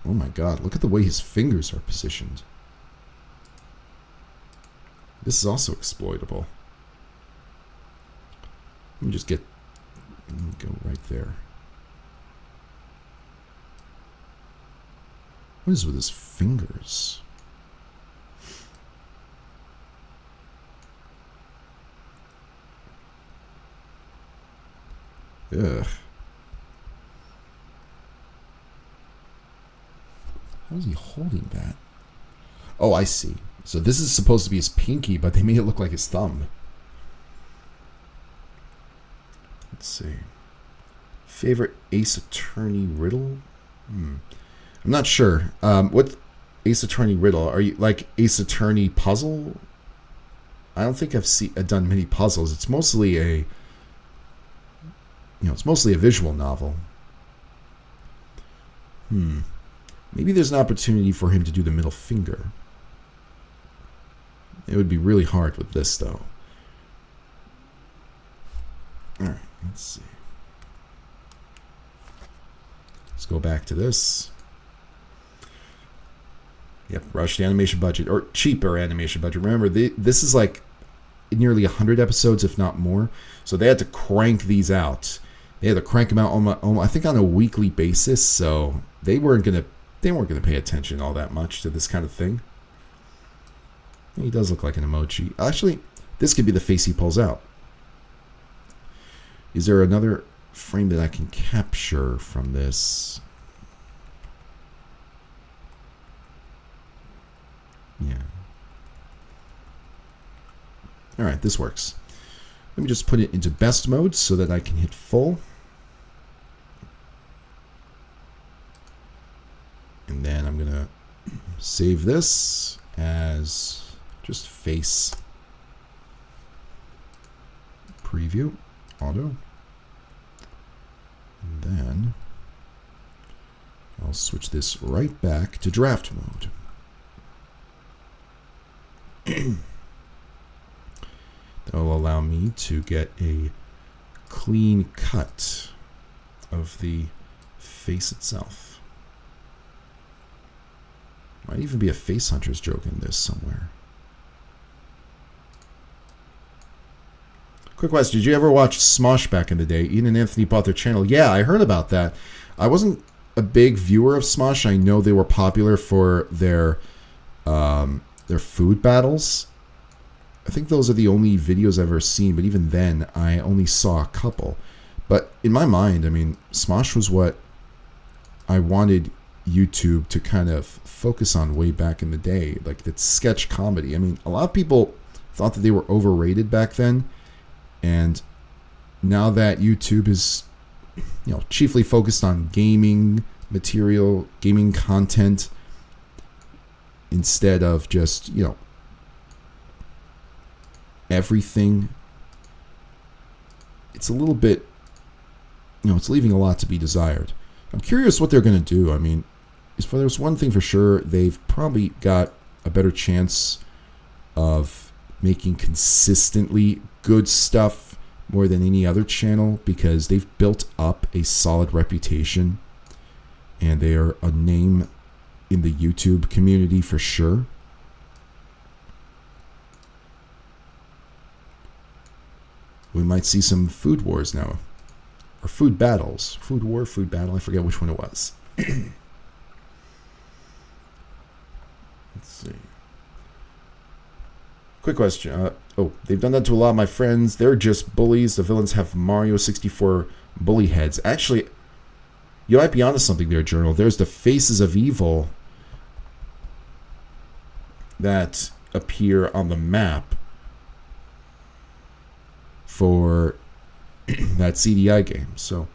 Oh my god, look at the way his fingers are positioned. This is also exploitable. Let me just get... Let me go right there. What is with his fingers? Ugh. How is he holding that? Oh, I see. So this is supposed to be his pinky, but they made it look like his thumb. Let's see. Favorite Ace Attorney riddle? I'm not sure. What Ace Attorney riddle? Are you like Ace Attorney puzzle? I don't think I've done many puzzles. It's mostly a, it's mostly a visual novel. Maybe there's an opportunity for him to do the middle finger. It would be really hard with this, though. Alright, let's see. Let's go back to this. Yep, rushed animation budget, or cheaper animation budget. Remember, this is like nearly 100 episodes, if not more. So they had to crank these out. They had to crank them out, I think, on a weekly basis. So they weren't gonna pay attention all that much to this kind of thing. He does look like an emoji. Actually, this could be the face he pulls out. Is there another frame that I can capture from this? Yeah. Alright, this works. Let me just put it into best mode so that I can hit full. And then I'm going to save this as just face. Preview. Auto. And then I'll switch this right back to draft mode. That will allow me to get a clean cut of the face itself. Might even be a face hunters joke in this somewhere. Quick question, did you ever watch Smosh back in the day? Ian and Anthony bought their channel. Yeah, I heard about that. I wasn't a big viewer of Smosh. I know they were popular for their food battles. I think those are the only videos I've ever seen, but even then, I only saw a couple. But in my mind, I mean, Smosh was what I wanted YouTube to kind of focus on way back in the day. Like, that sketch comedy. I mean, a lot of people thought that they were overrated back then. And now that YouTube is, chiefly focused on gaming material, gaming content, instead of just, everything, it's a little bit, it's leaving a lot to be desired. I'm curious what they're going to do. I mean, if there's one thing for sure, they've probably got a better chance of making consistently good stuff more than any other channel, because they've built up a solid reputation and they are a name in the YouTube community for sure. We might see some food wars now, or food battles. Food war, food battle, I forget which one it was. Let's see. Quick question. Oh, they've done that to a lot of my friends. They're just bullies. The villains have Mario 64 bully heads. Actually, you might be onto something there, Journal. There's the faces of evil that appear on the map for that CDI game. So,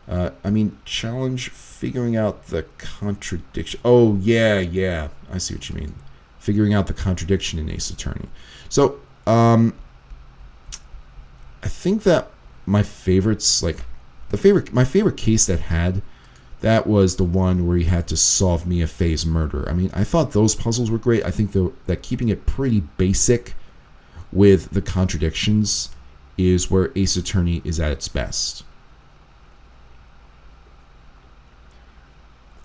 I mean, challenge figuring out the contradiction. Oh, yeah. I see what you mean. Figuring out the contradiction in Ace Attorney. So, I think that my favorites, like, my favorite case that was the one where he had to solve Mia Fey's murder. I mean, I thought those puzzles were great. I think that keeping it pretty basic with the contradictions is where Ace Attorney is at its best.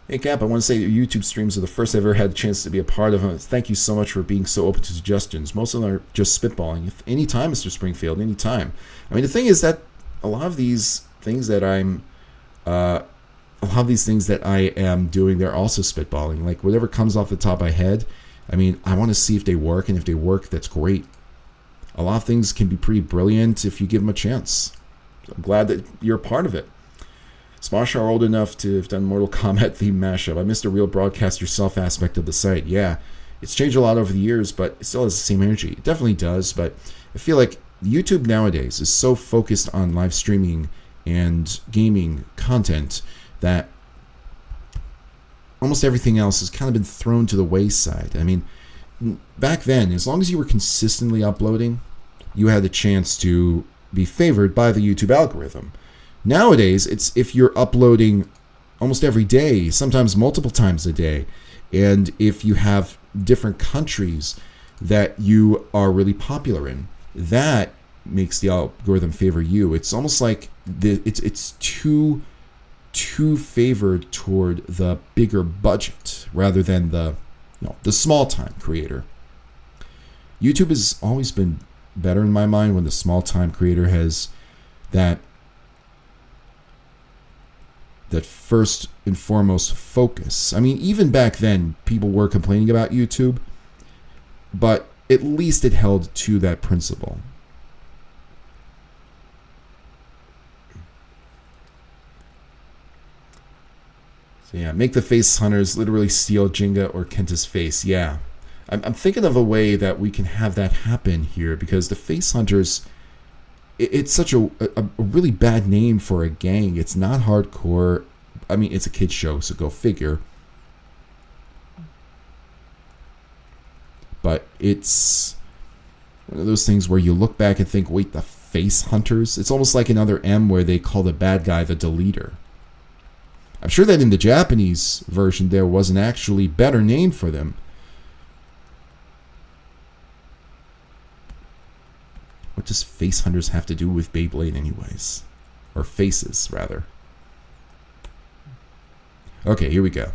Hey Cap, I want to say that YouTube streams are the first I've ever had a chance to be a part of. Thank you so much for being so open to suggestions. Most of them are just spitballing. Anytime, Mr. Springfield, anytime. I mean, the thing is that a lot of these things that I am doing, they're also spitballing. Like, whatever comes off the top of my head, I mean, I want to see if they work, and if they work, that's great. A lot of things can be pretty brilliant if you give them a chance. So I'm glad that you're a part of it. Smosh are old enough to have done Mortal Kombat theme mashup. I missed the real broadcast yourself aspect of the site. Yeah, it's changed a lot over the years, but it still has the same energy. It definitely does, but I feel like YouTube nowadays is so focused on live streaming and gaming content that almost everything else has kind of been thrown to the wayside. I mean, back then, as long as you were consistently uploading, you had the chance to be favored by the YouTube algorithm. Nowadays, it's if you're uploading almost every day, sometimes multiple times a day, and if you have different countries that you are really popular in, that makes the algorithm favor you. It's almost like it's too favored toward the bigger budget rather than the small time creator. YouTube has always been better in my mind when the small time creator has that first and foremost focus. I mean, even back then, people were complaining about YouTube, but at least it held to that principle. So yeah, make the face hunters literally steal Jenga or Kenta's face. Yeah, I'm thinking of a way that we can have that happen here, because the face hunters, it's such a really bad name for a gang. It's not hardcore. I mean, it's a kid's show, so go figure. But it's one of those things where you look back and think, wait, the face hunters? It's almost like another M where they call the bad guy the deleter. I'm sure that in the Japanese version there was an actually better name for them. What does face hunters have to do with Beyblade anyways? Or faces, rather. Okay, here we go.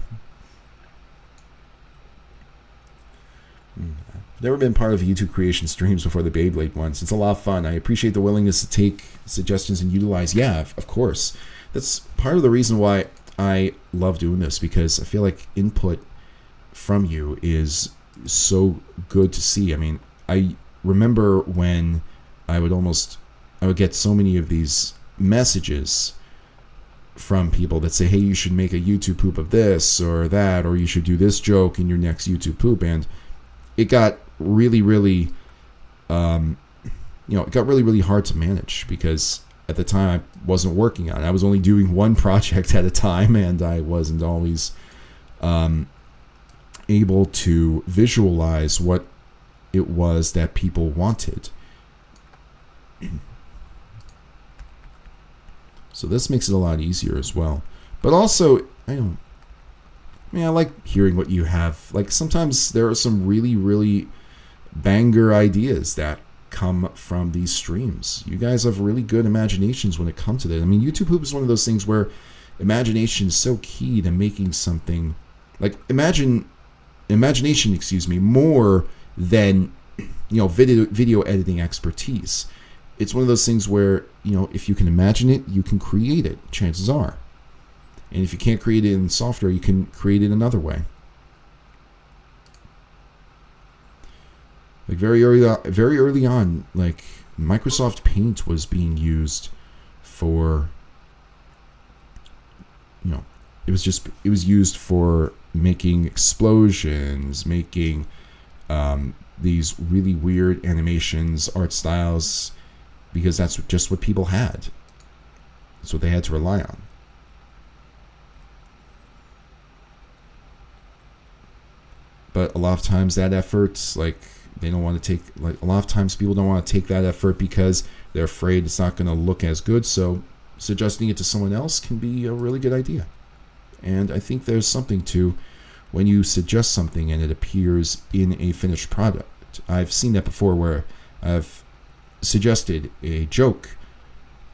Never been part of YouTube creation streams before the Beyblade ones. It's a lot of fun. I appreciate the willingness to take suggestions and utilize. Yeah, of course. That's part of the reason why I love doing this, because I feel like input from you is so good to see. I mean, I remember when I would get so many of these messages from people that say, hey, you should make a YouTube poop of this or that, or you should do this joke in your next YouTube poop. And it got really, really, it got really, really hard to manage, because at the time I wasn't working on it. I was only doing one project at a time, and I wasn't always able to visualize what it was that people wanted. So this makes it a lot easier as well. But also, I like hearing what you have. Like, sometimes there are some really, really banger ideas that come from these streams. You guys have really good imaginations when it comes to that. I mean, YouTube Hoop is one of those things where imagination is so key to making something. Like, imagination, more than, video editing expertise. It's one of those things where, if you can imagine it, you can create it, chances are. And if you can't create it in software, you can create it another way. Like, very early on, like, Microsoft Paint was being used for, it was used for making explosions, making these really weird animations, art styles, because that's just what people had. That's what they had to rely on. But a lot of times that effort, like, they don't want to take, like, a lot of times people don't want to take that effort because they're afraid it's not going to look as good. So suggesting it to someone else can be a really good idea. And I think there's something to when you suggest something and it appears in a finished product. I've seen that before where I've suggested a joke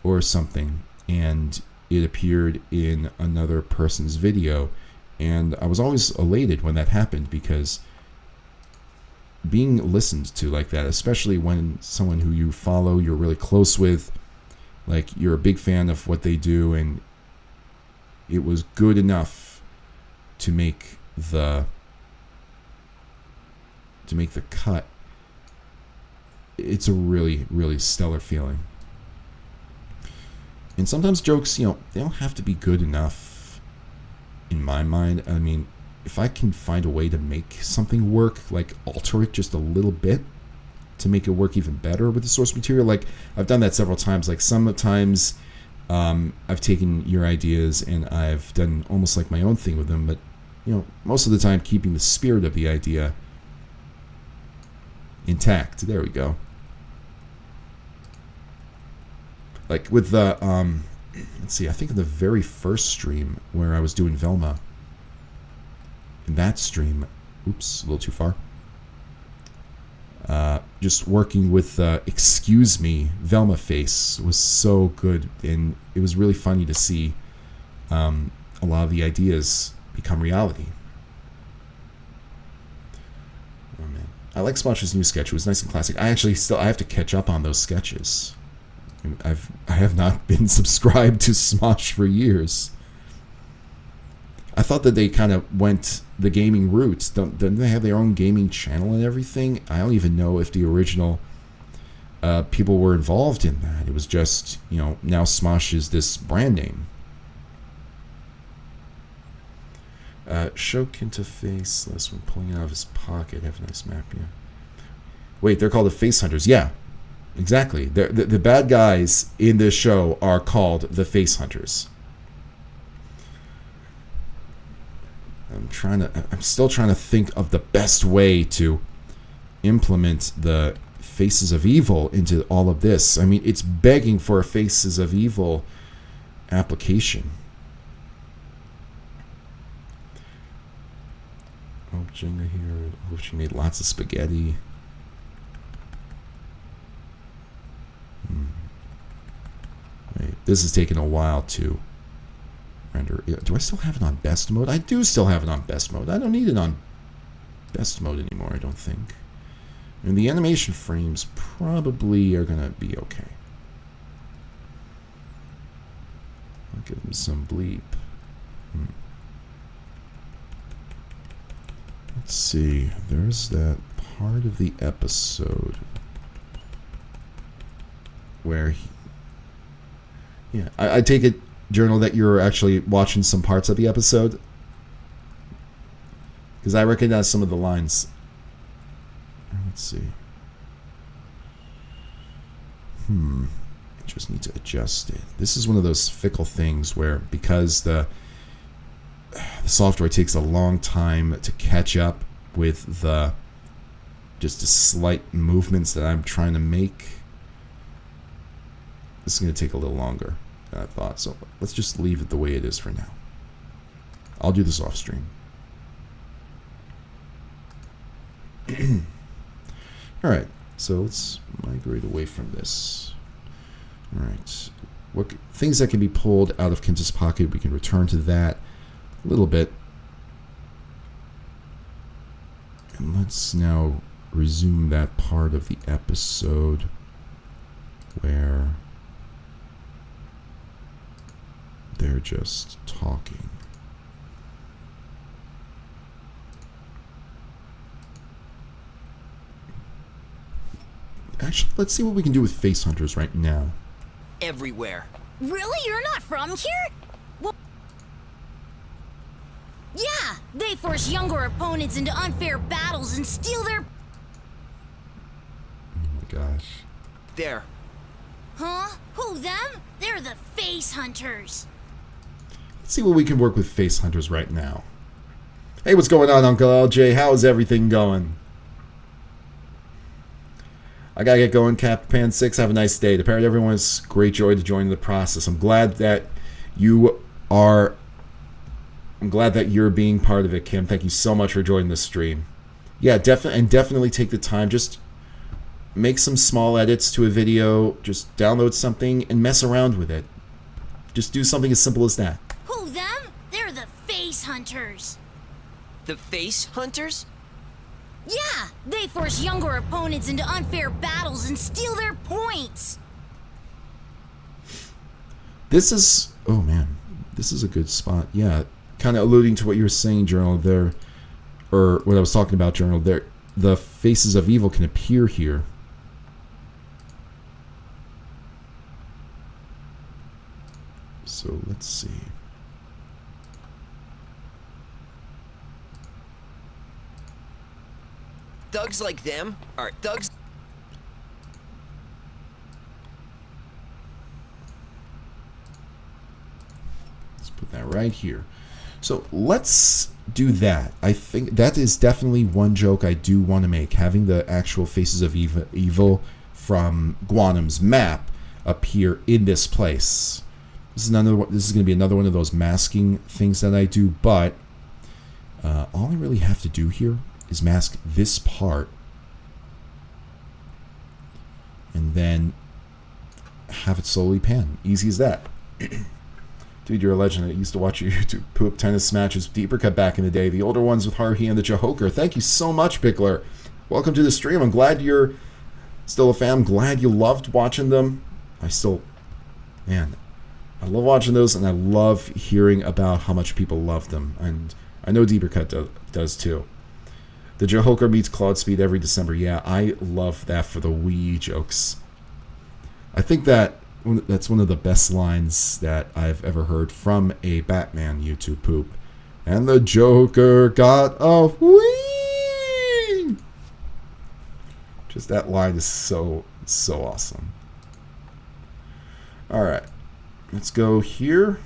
or something and it appeared in another person's video. And I was always elated when that happened, because being listened to like that, especially when someone who you follow, you're really close with, like, you're a big fan of what they do, and it was good enough to make the cut. It's a really, really stellar feeling. And sometimes jokes, they don't have to be good enough. In my mind, I mean, if I can find a way to make something work, like alter it just a little bit to make it work even better with the source material, like I've done that several times. Like, sometimes I've taken your ideas and I've done almost like my own thing with them, but most of the time keeping the spirit of the idea intact. There we go. Like with the let's see, I think in the very first stream where I was doing Velma, in that stream, oops, a little too far, just working with Excuse Me, Velma face was so good, and it was really funny to see a lot of the ideas become reality. Oh man, I like Smosh's new sketch. It was nice and classic. I have to catch up on those sketches. I have not been subscribed to Smosh for years. I thought that they kind of went the gaming route. Don't they have their own gaming channel and everything? I don't even know if the original people were involved in that. It was just, now Smosh is this brand name. Show interface. Last one pulling it out of his pocket. Have a nice map, yeah. Wait, they're called the Face Hunters. Yeah. Exactly. The bad guys in this show are called the Face Hunters. I'm still trying to think of the best way to implement the Faces of Evil into all of this. I mean, it's begging for a Faces of Evil application. Oh, Jenga here. Oh, she made lots of spaghetti. Wait, this is taking a while to render. Do I still have it on best mode? I do still have it on best mode. I don't need it on best mode anymore, I don't think. And the animation frames probably are going to be okay. I'll give them some bleep. Let's see. There's that part of the episode where I take it, Journal, that you're actually watching some parts of the episode, because I recognize some of the lines. Let's see. Just need to adjust it. This is one of those fickle things where, because the software takes a long time to catch up with the slight movements that I'm trying to make, this is going to take a little longer. than I thought. So let's just leave it the way it is for now. I'll do this off stream. Alright, so let's migrate away from this. Alright, what things that can be pulled out of Kenta's pocket, we can return to that a little bit. And let's now resume that part of the episode where they're just talking. Actually, let's see what we can do with face hunters right now. Everywhere. Really? You're not from here? Well, yeah, they force younger opponents into unfair battles and steal their... Oh my gosh. There. Huh? Who, them? They're the face hunters. Let's see what we can work with face hunters right now. Hey, what's going on, Uncle LJ? How's everything going? I gotta get going, Cappan 6. Have a nice day. To parent everyone, it's great joy to join the process. I'm glad that you're being part of it, Kim. Thank you so much for joining the stream. Yeah, definitely take the time. Just make some small edits to a video. Just download something and mess around with it. Just do something as simple as that. Who, them? They're the face hunters. The face hunters? Yeah, they force younger opponents into unfair battles and steal their points. This is... Oh, man. This is a good spot. Yeah, kind of alluding to what you were saying, Journal, there. Or what I was talking about, Journal, there. The faces of evil can appear here. So, let's see. Thugs like them are thugs. Let's put that right here. So let's do that. I think that is definitely one joke I do want to make. Having the actual faces of evil from Guanum's map appear in this place. This is going to be another one of those masking things that I do, but all I really have to do here is mask this part and then have it slowly pan. Easy as that. Dude, you're a legend. I used to watch your YouTube poop tennis matches with Deeper Cut back in the day. The older ones with Haruhi and the Jehoker. Thank you so much, Pickler. Welcome to the stream. I'm glad you're still a fan. I'm glad you loved watching them. Man, I love watching those, and I love hearing about how much people love them. And I know Deeper Cut does too. The Jehoker meets Claude Speed every December. Yeah, I love that for the Wii jokes. I think that's one of the best lines that I've ever heard from a Batman YouTube poop. And the Joker got a Wii! Just that line is so awesome. Alright, let's go here.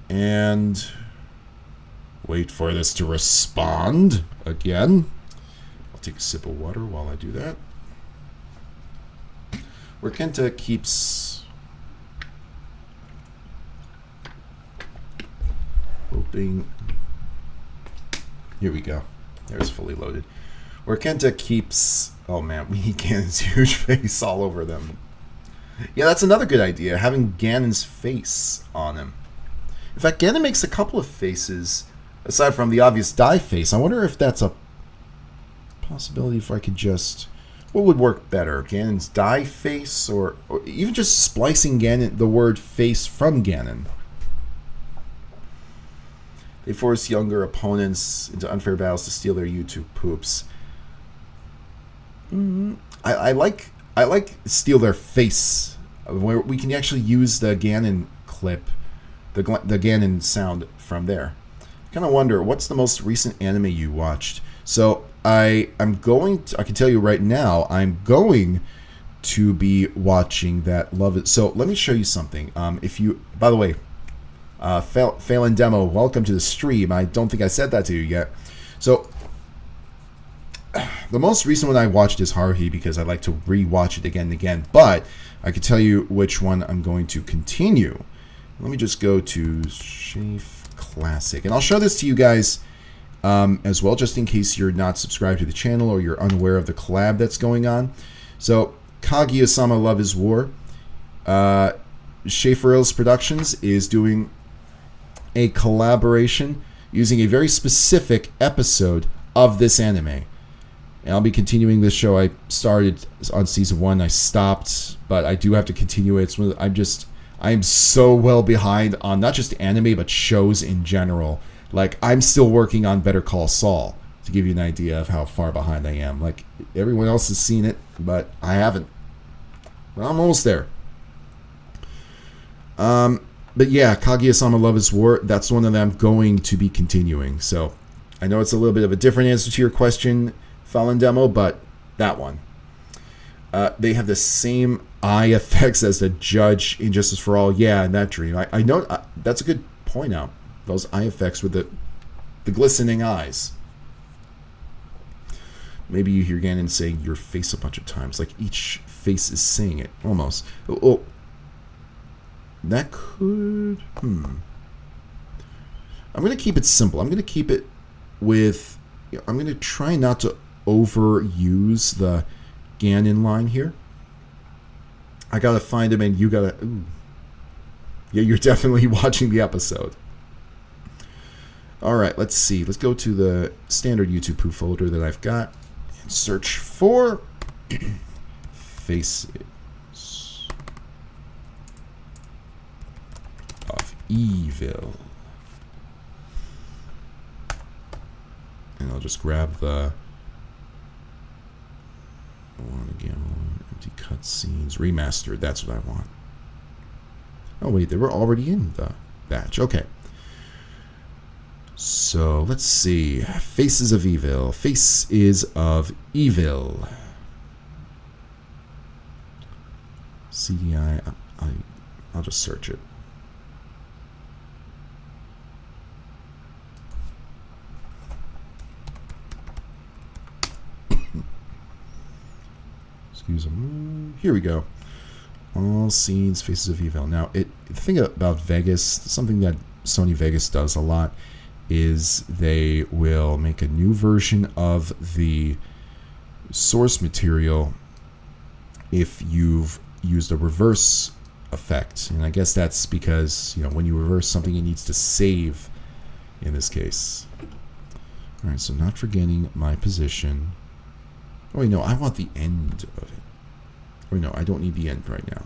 And wait for this to respond again. I'll take a sip of water while I do that. Where Kenta keeps hoping. Here we go. There's fully loaded. Where Kenta keeps. Oh man, we need Ganon's huge face all over them. Yeah, that's another good idea. Having Ganon's face on him. In fact, Ganon makes a couple of faces. Aside from the obvious die face, I wonder if that's a possibility. If I could just, what would work better, Ganon's die face, or even just splicing Ganon, the word face from Ganon. They force younger opponents into unfair battles to steal their YouTube poops. I like steal their face, where we can actually use the Ganon clip, the Ganon sound from there. Kind of wonder, what's the most recent anime you watched? So I can tell you right now, I'm going to be watching that Love It. So let me show you something. By the way, Phelan Demo, welcome to the stream. I don't think I said that to you yet. So the most recent one I watched is Haruhi because I like to re-watch it again and again. But I can tell you which one I'm going to continue. Let me just go to Chafe Classic. And I'll show this to you guys as well, just in case you're not subscribed to the channel or you're unaware of the collab that's going on. So, Kaguya-sama Love is War. Schaefer Productions is doing a collaboration using a very specific episode of this anime. And I'll be continuing this show. I started on season 1. I stopped, but I do have to continue it. I'm so well behind on not just anime, but shows in general. Like, I'm still working on Better Call Saul, to give you an idea of how far behind I am. Like, everyone else has seen it, but I haven't. But I'm almost there. But yeah, Kaguya-sama Love is War, that's one that I'm going to be continuing. So, I know it's a little bit of a different answer to your question, Fallen Demo, but that one. They have the same eye effects as the judge in Justice for All. Yeah, in that dream. I know that's a good point out. Those eye effects with the glistening eyes. Maybe you hear Ganon saying your face a bunch of times. Like each face is saying it. Almost. Oh. That could... I'm going to keep it simple. I'm going to keep it with... I'm going to try not to overuse the Ganon line here. I gotta find him, and you gotta... Ooh. Yeah, you're definitely watching the episode. Alright, let's see. Let's go to the standard YouTube poo folder that I've got and search for Faces of Evil. And I'll just grab the one again, empty cutscenes, remastered. That's what I want. Oh wait, they were already in the batch. Okay. So let's see. Faces of Evil. Faces of Evil. CDI. I'll just search it. Here we go. All scenes, Faces of Evil. Now, the thing about Vegas, something that Sony Vegas does a lot, is they will make a new version of the source material if you've used a reverse effect. And I guess that's because, when you reverse something, it needs to save in this case. Alright, so not forgetting my position. Oh, wait, no, I want the end of it. Or no, I don't need the end right now.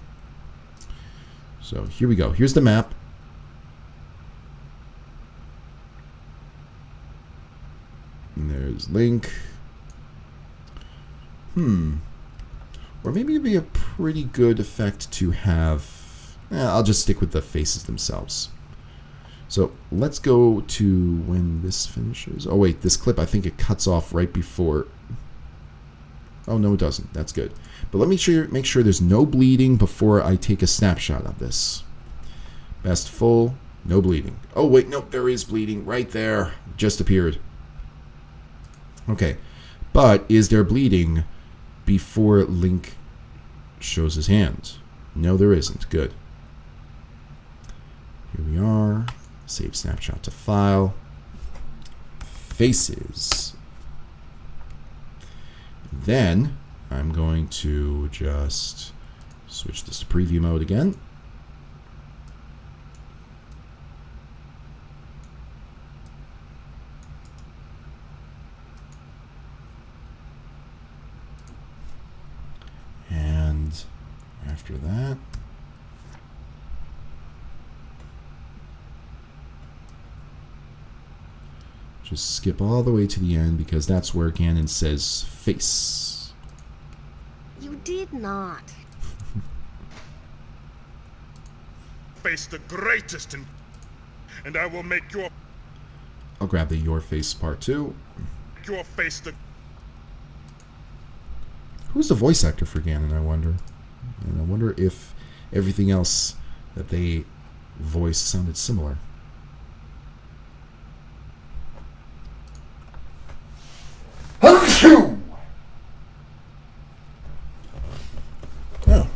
So here we go. Here's the map. And there's Link. Or maybe it'd be a pretty good effect to have... I'll just stick with the faces themselves. So let's go to when this finishes. Oh wait, this clip, I think it cuts off right before... Oh no, it doesn't. That's good. But let me make sure there's no bleeding before I take a snapshot of this. Best full, no bleeding. Oh wait, no, there is bleeding right there. Just appeared. Okay, but is there bleeding before Link shows his hand? No, there isn't. Good. Here we are. Save snapshot to file. Faces. Then I'm going to just switch this to preview mode again. And after that, just skip all the way to the end because that's where Ganon says face. You did not. Face the greatest and I will make your... I'll grab the your face part too. Your face the... Who's the voice actor for Ganon, I wonder? And I wonder if everything else that they voiced sounded similar. Oh,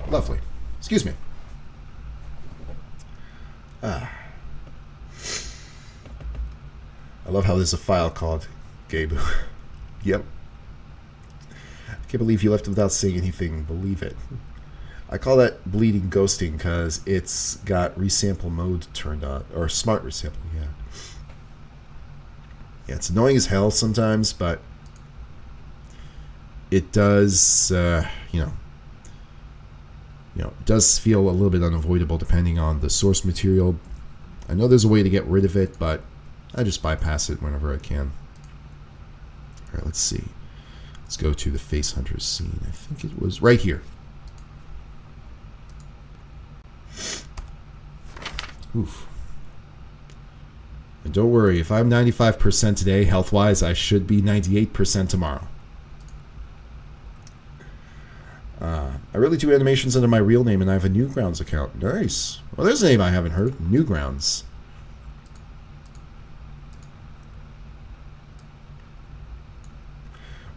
lovely. I love how there's a file called Gabe. Yep. I can't believe you left without saying anything. Believe it. I call that bleeding ghosting because it's got resample mode turned on. Or smart resample, yeah. Yeah, it's annoying as hell sometimes, but it does, it does feel a little bit unavoidable depending on the source material. I know there's a way to get rid of it, but I just bypass it whenever I can. All right, let's see. Let's go to the Face Hunters scene. I think it was right here. Oof. And don't worry, if I'm 95% today, health-wise, I should be 98% tomorrow. I really do animations under my real name, and I have a Newgrounds account. Nice. Well, there's a name I haven't heard. Newgrounds.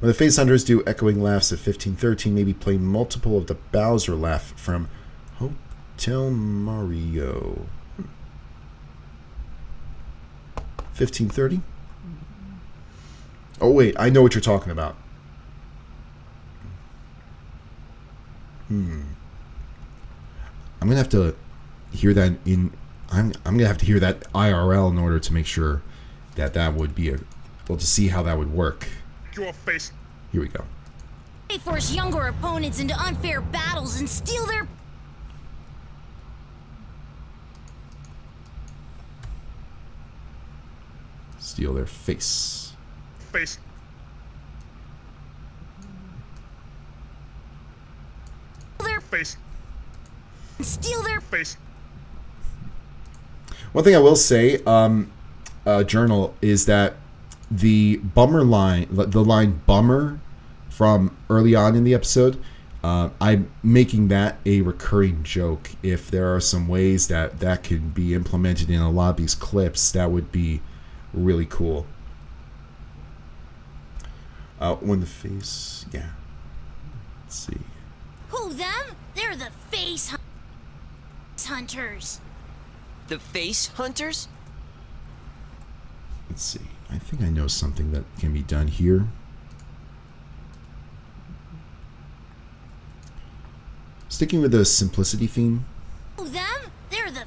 When the Face Hunters do echoing laughs at 1513, maybe play multiple of the Bowser laugh from Hotel Mario. 1530? Oh, wait. I know what you're talking about. I'm gonna have to hear that in. I'm gonna have to hear that IRL in order to make sure that that would be to see how that would work. Your face. Here we go. They force younger opponents into unfair battles and steal their... Steal their face. Face. Face. Steal their... Face. One thing I will say, Journal, is that the bummer line, the line bummer from early on in the episode, I'm making that a recurring joke. If there are some ways that that can be implemented in a lot of these clips, that would be really cool. When the face, yeah. Let's see. Who, them? They're the Face Hunters. The Face Hunters? Let's see. I think I know something that can be done here. Sticking with the simplicity theme. Who, them? They're the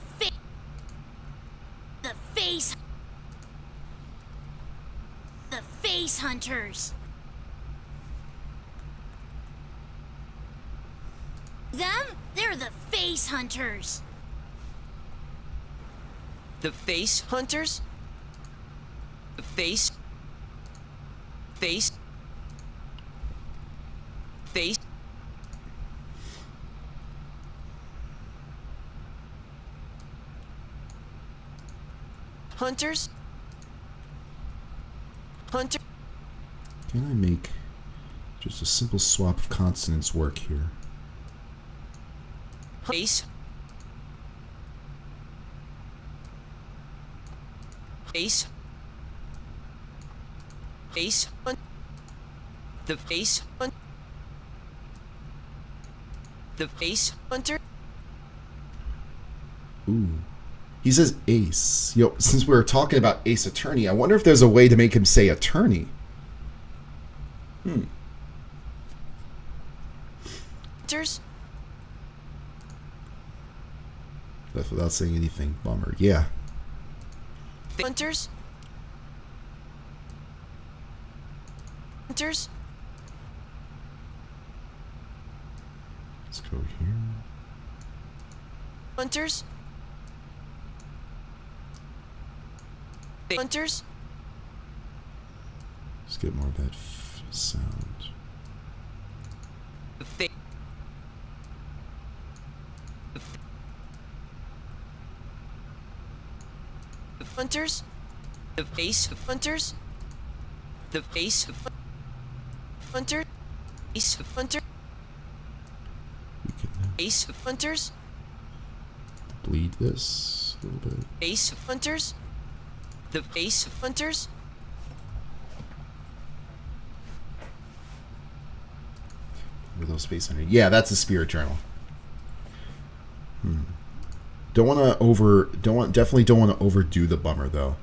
Face Hunters. Them? They're the Face Hunters. The Face Hunters? The Face... Face... Face... Hunters? Hunter... Can I make just a simple swap of consonants work here? Face. Face. Face. The Face Hunter. The Face Hunter. Ooh. He says Ace. Yo, since we were talking about Ace Attorney, I wonder if there's a way to make him say attorney. Hunters. That's without saying anything. Bummer. Yeah. Hunters. Hunters. Let's go here. Hunters. Hunters. Let's get more of that sound. Hunters. The Face Hunters. The Face Hunter. Face Hunter. We can Face Hunters. bleed this a little bit. Face Hunters. The Face Hunters. With those face under. Yeah, that's a spirit journal. Definitely don't want to overdo the bummer though.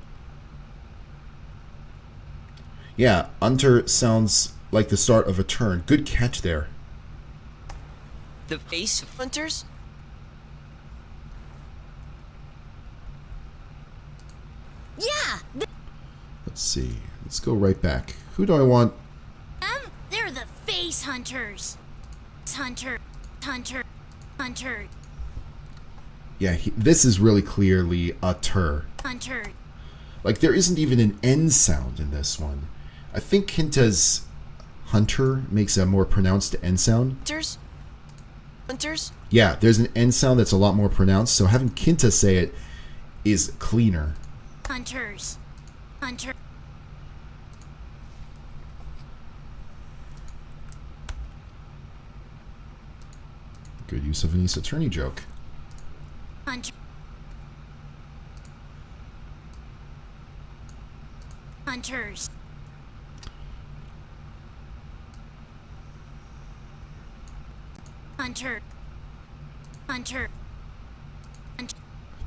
Yeah, unter sounds like the start of a turn. Good catch there. The face hunters? Yeah, Let's see. Let's go right back. Who do I want? they're the face hunters. Hunter. Yeah, this is really clearly a tur. Hunter. Like, there isn't even an N sound in this one. I think Kinta's hunter makes a more pronounced N sound. Hunters? Yeah, there's an N sound that's a lot more pronounced, so having Kinta say it is cleaner. Hunters. Hunter. Good use of an Ace Attorney joke. Hunter. Hunters. Hunter.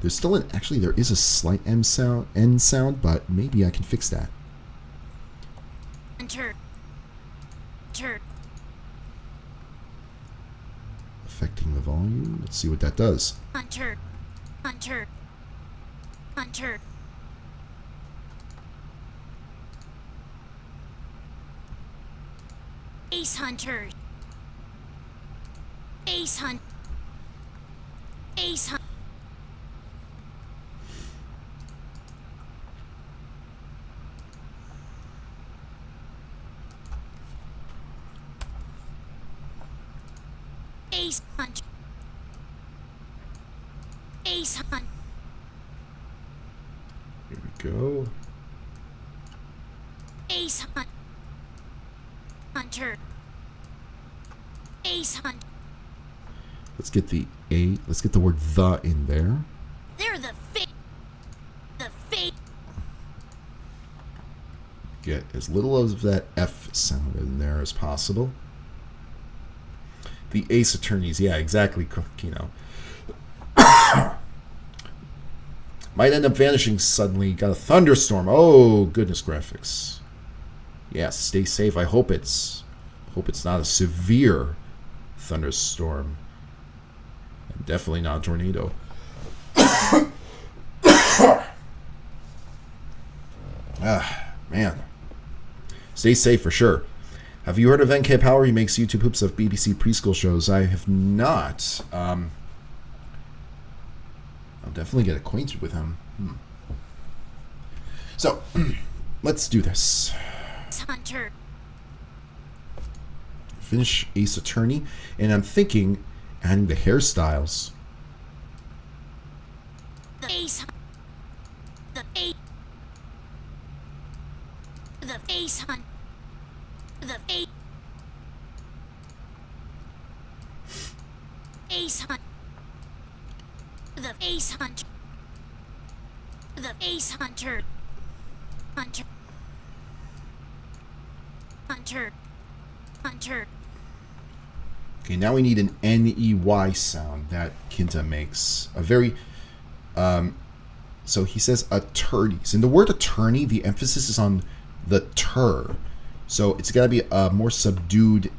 There's still actually there is a slight N sound, but maybe I can fix that. Hunter. Affecting the volume. Let's see what that does. Hunter. Ace Hunter. Ace Hunt. Ace Hunt. Ace Hunt. Ace Hunt. Here we go. Ace Hunt. Hunter. Ace Hunt. Let's get the A. Let's get the word the in there. They're the fake. The fake. Get as little of that F sound in there as possible. The Ace Attorneys, yeah, exactly, Kino. Might end up vanishing suddenly. Got a thunderstorm. Oh, goodness graphics. Yes, stay safe. I hope it's not a severe thunderstorm. And definitely not a tornado. Man. Stay safe for sure. Have you heard of NK Power? He makes YouTube hoops of BBC preschool shows. I have not. I'll definitely get acquainted with him. So, let's do this. Hunter. Finish Ace Attorney, and I'm thinking adding the hairstyles. The Ace Hunt. The Ace. The Ace Hunt. The Ace. Ace Hunt. The Ace Hunter. The Ace Hunter. Hunter. Okay, now we need an N-E-Y sound that Kinta makes. A very, so he says attorneys. In the word attorney, the emphasis is on the tur. So it's got to be a more subdued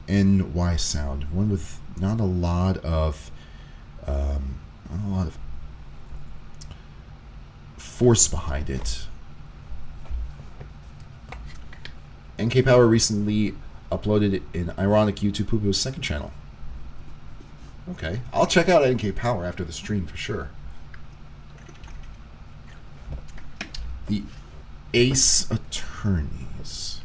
N-Y sound. One with not a lot of force behind it. NK Power recently uploaded an ironic YouTube poo-poo's second channel. Okay, I'll check out NK Power after the stream for sure. The Ace Attorneys.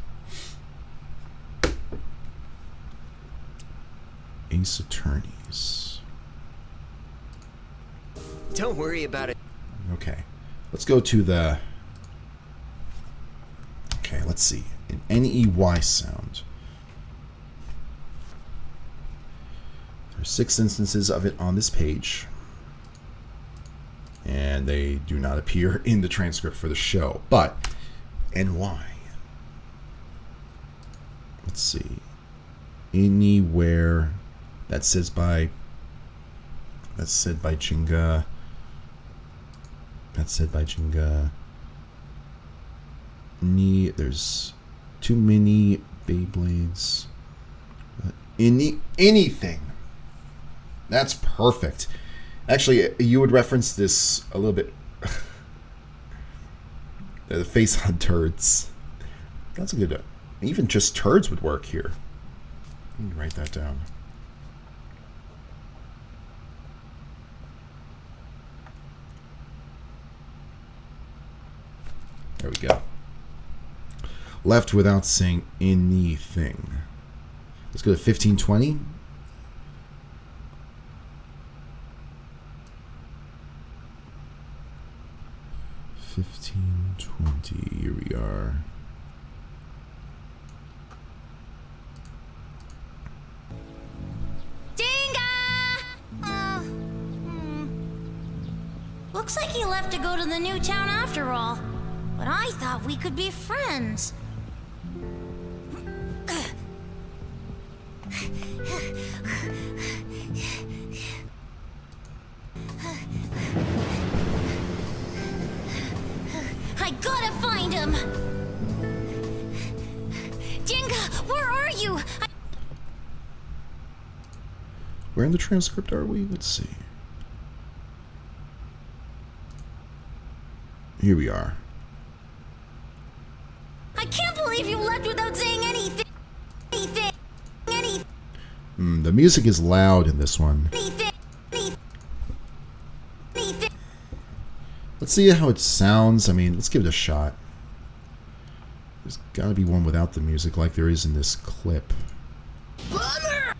Ace Attorneys. Don't worry about it. Okay, let's go to the... Okay, let's see. An N-E-Y sound. There's 6 instances of it on this page. And they do not appear in the transcript for the show. But, N-Y. Let's see. Anywhere that says by That's said by Chinga. That's said by Chinga. There's too many Beyblades. Anything. That's perfect. Actually, you would reference this a little bit. The face on turds. That's a good. Even just turds would work here. Let me write that down. There we go. Left without saying anything. Let's go to 1520. Here we are. Looks like he left to go to the new town after all. But I thought we could be friends. I gotta find him! Jenga, where are you? Where in the transcript are we? Let's see. Here we are. I can't believe you left without saying anything. The music is loud in this one. Let's see how it sounds. I mean, let's give it a shot. There's gotta be one without the music like there is in this clip. Bummer!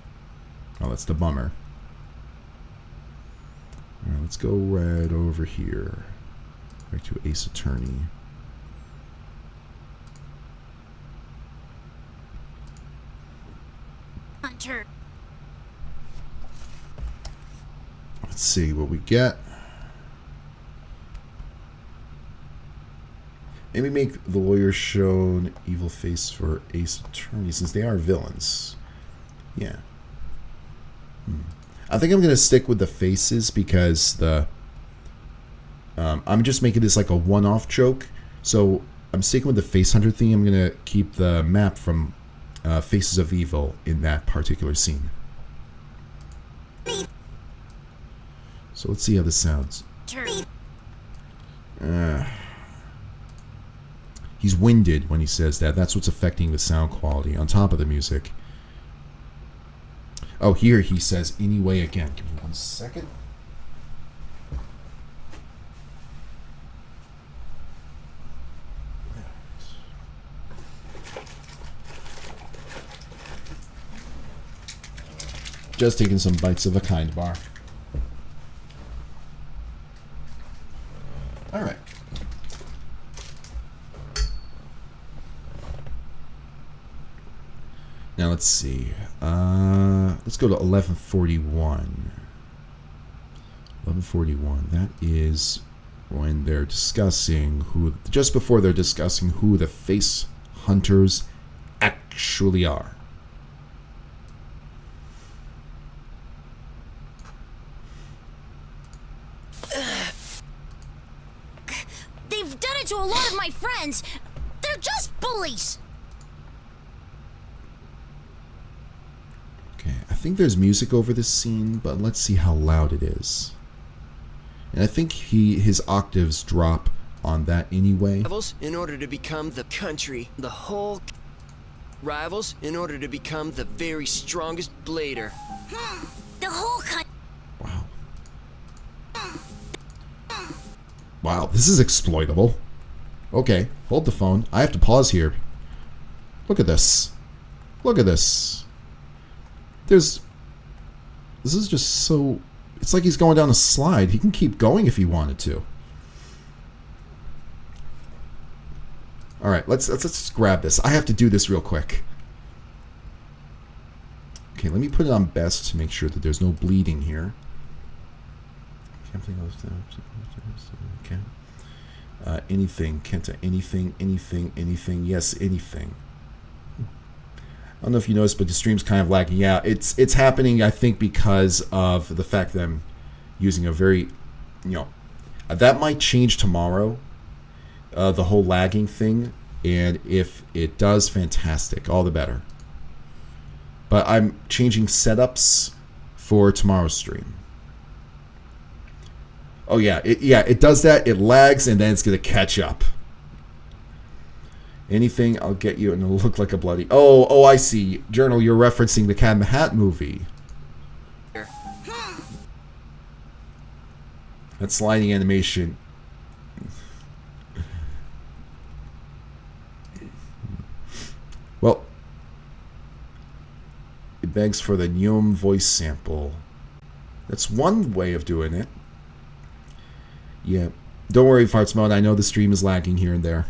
Oh, that's the bummer. Alright, let's go right over here. Back to Ace Attorney. Hunter. Let's see what we get. Maybe make the lawyer shown evil face for Ace Attorney since they are villains. Yeah. I think I'm going to stick with the faces because the... I'm just making this like a one-off joke. So I'm sticking with the Face Hunter theme. I'm going to keep the map from Faces of Evil in that particular scene. So let's see how this sounds. He's winded when he says that. That's what's affecting the sound quality on top of the music. Oh, here he says anyway again. Give me 1 second. Just taking some bites of a kind bar. All right. Now let's see. Let's go to 1141. 1141. That is when they're discussing who, just before they're discussing who the face hunters actually are. They've done it to a lot of my friends. They're just bullies. Okay, I think there's music over this scene, but let's see how loud it is. And I think his octaves drop on that anyway. Rivals in order to become the country, the whole rivals in order to become the very strongest blader. The whole country. Wow. Wow, this is exploitable. Okay, hold the phone. I have to pause here. Look at this. Look at this. This is just so... It's like he's going down a slide. He can keep going if he wanted to. Alright, let's grab this. I have to do this real quick. Okay, let me put it on best to make sure that there's no bleeding here. Okay. Anything, Kenta. Anything. Yes, anything. I don't know if you noticed, but the stream's kind of lagging. Yeah, it's happening, I think, because of the fact that I'm using a very, that might change tomorrow, the whole lagging thing. And if it does, fantastic, all the better. But I'm changing setups for tomorrow's stream. Oh yeah, it does that. It lags and then it's gonna catch up. Anything, I'll get you, and it'll look like a bloody. Oh, I see. Journal, you're referencing the Cat in the Hat movie. That sliding animation. Well, it begs for the Neom voice sample. That's one way of doing it. Yeah, don't worry, Farts Mode. I know the stream is lagging here and there.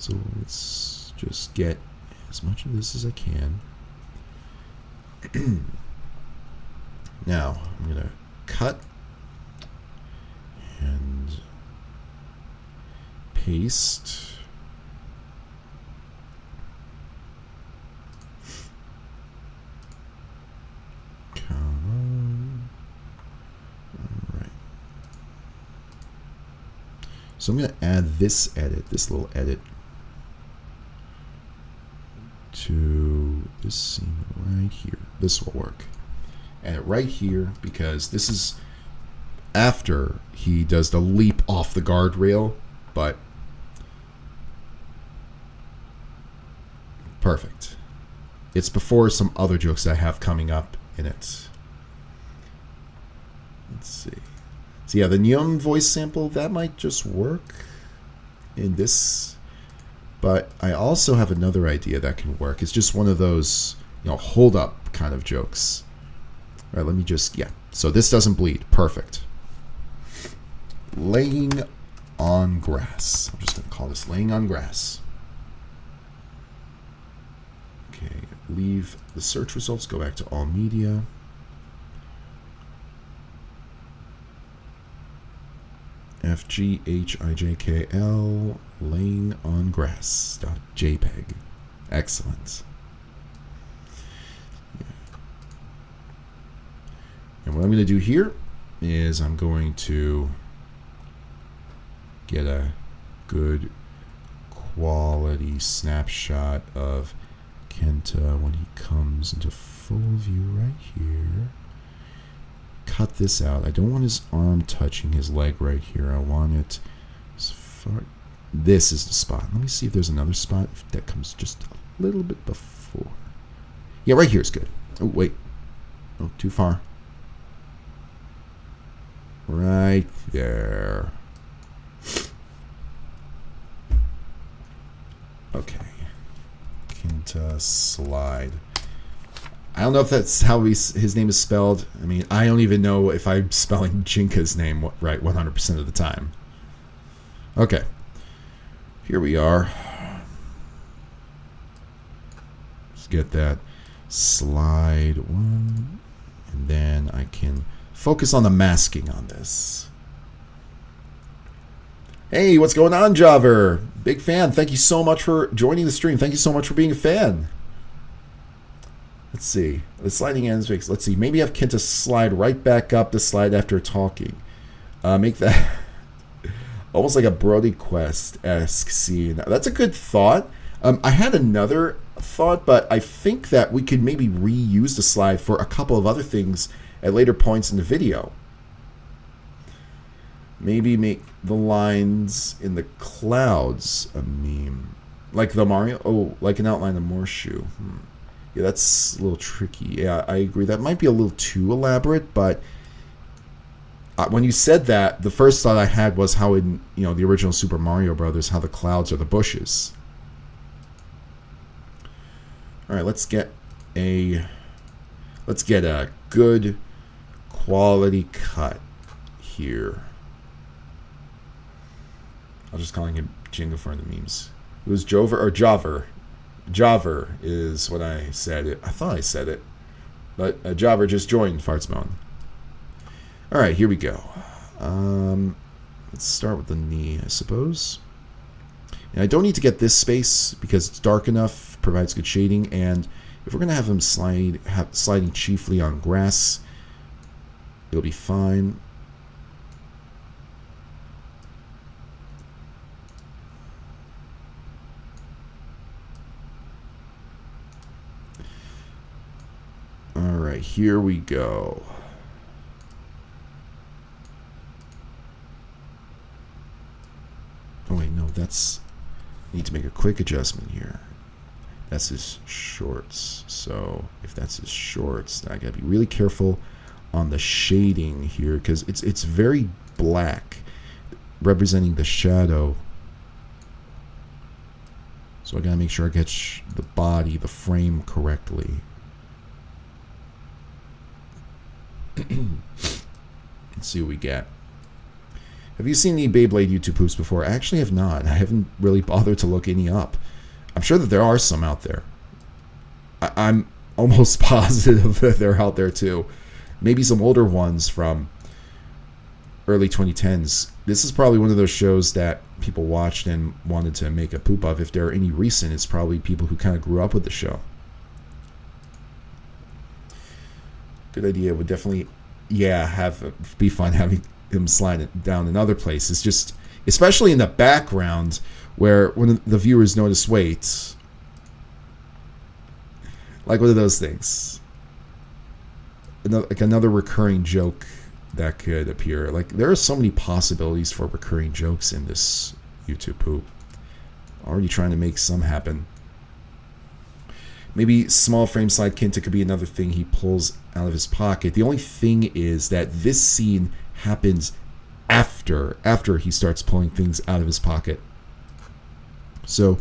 So let's just get as much of this as I can. Now, I'm going to cut and paste. Come on. All right. So I'm going to add this little edit, to this scene right here. This will work. Add it right here because this is after he does the leap off the guardrail, but perfect. It's before some other jokes I have coming up in it. Let's see. So yeah, the Neom voice sample, that might just work in this. But I also have another idea that can work. It's just one of those, hold up kind of jokes. All right, let me just, So this doesn't bleed. Perfect. Laying on grass. I'm just going to call this laying on grass. Okay, leave the search results. Go back to all media. FGHIJKL laying on grass.jpg. Excellent. Yeah. And what I'm going to do here is I'm going to get a good quality snapshot of Kenta when he comes into full view right here. Cut this out. I don't want his arm touching his leg right here. I want it as far. This is the spot. Let me see if there's another spot that comes just a little bit before. Yeah, right here is good. Oh, wait. Oh, too far. Right there. Okay. Kenta slide. I don't know if that's how his name is spelled. I mean, I don't even know if I'm spelling Jinka's name right 100% of the time. Okay. Here we are. Let's get that slide one. And then I can focus on the masking on this. Hey, what's going on, Javer? Big fan. Thank you so much for joining the stream. Thank you so much for being a fan. Let's see. The sliding ends makes. Let's see. Maybe have Kenta slide right back up the slide after talking. Make that almost like a Brody Quest-esque scene. That's a good thought. I had another thought, but I think that we could maybe reuse the slide for a couple of other things at later points in the video. Maybe make the lines in the clouds a meme. Like the Mario. Oh, like an outline of Morshu. Yeah, that's a little tricky. Yeah, I agree. That might be a little too elaborate, but when you said that, the first thought I had was how in the original Super Mario Brothers, how the clouds are the bushes. All right, let's get a good quality cut here. I'll just calling him Jingo for the memes. It was Jover or Javer. Javer is what I said. I thought I said it, but Javer just joined Fartsmon. All right, here we go. Let's start with the knee, I suppose. And I don't need to get this space because it's dark enough, provides good shading, and if we're gonna have him sliding chiefly on grass, It'll be fine. Alright, here we go. Oh wait, no, that's... I need to make a quick adjustment here. That's his shorts. So if that's his shorts, I gotta be really careful on the shading here, because it's very black, representing the shadow. So I gotta make sure I get the body, the frame correctly. Let's see what we get. Have you seen the Beyblade YouTube poops before? I actually have not. I haven't really bothered to look any up. I'm sure that there are some out there. I'm almost positive that they're out there too. Maybe some older ones from early 2010s. This is probably one of those shows that people watched and wanted to make a poop of. If there are any recent, it's probably people who kind of grew up with the show. Good idea. Would definitely, yeah, be fun having him slide it down in other places. Just, especially in the background, where when the viewers notice, wait, like one of those things. Like another recurring joke that could appear. Like, there are so many possibilities for recurring jokes in this YouTube poop. Already trying to make some happen. Maybe small frame slide Kinta could be another thing he pulls out of his pocket. The only thing is that this scene happens after he starts pulling things out of his pocket. So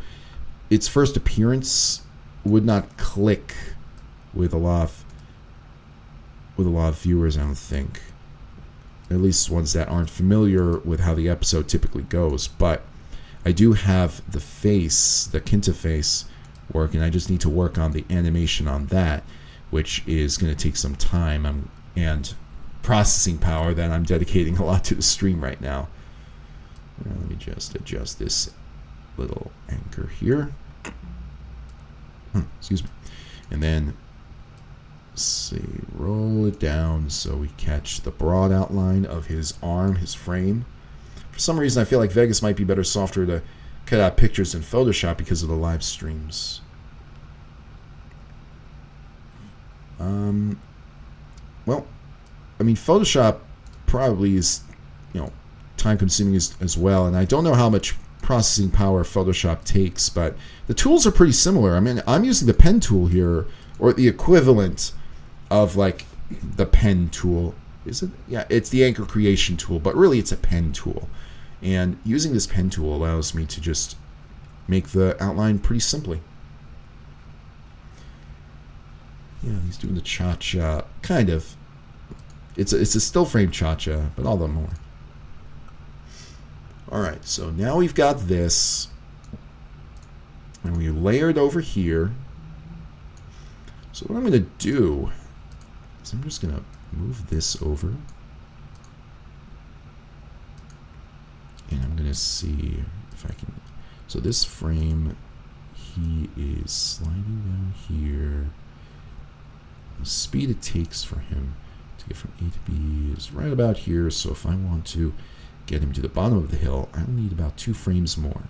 its first appearance would not click with a lot of viewers, I don't think. At least ones that aren't familiar with how the episode typically goes. But I do have the face, the Kinta face, work, and I just need to work on the animation on that, which is going to take some time and processing power that I'm dedicating a lot to the stream right now. Let me just adjust this little anchor here. Excuse me. And then, let's see, roll it down so we catch the broad outline of his arm, his frame. For some reason, I feel like Vegas might be better software to cut out pictures in Photoshop because of the live streams. Well, I mean, Photoshop probably is, time consuming as well, and I don't know how much processing power Photoshop takes, but the tools are pretty similar. I mean, I'm using the pen tool here, or the equivalent of like the pen tool. Is it? Yeah, it's the anchor creation tool, but really it's a pen tool. And using this pen tool allows me to just make the outline pretty simply. Yeah, he's doing the cha-cha, kind of. It's a still frame cha-cha, but all the more. Alright, so now we've got this. And we layer it over here. So what I'm going to do is I'm just going to move this over. And I'm going to see if I can... So this frame, he is sliding down here. The speed it takes for him to get from A to B is right about here. So if I want to get him to the bottom of the hill, I need about 2 frames more.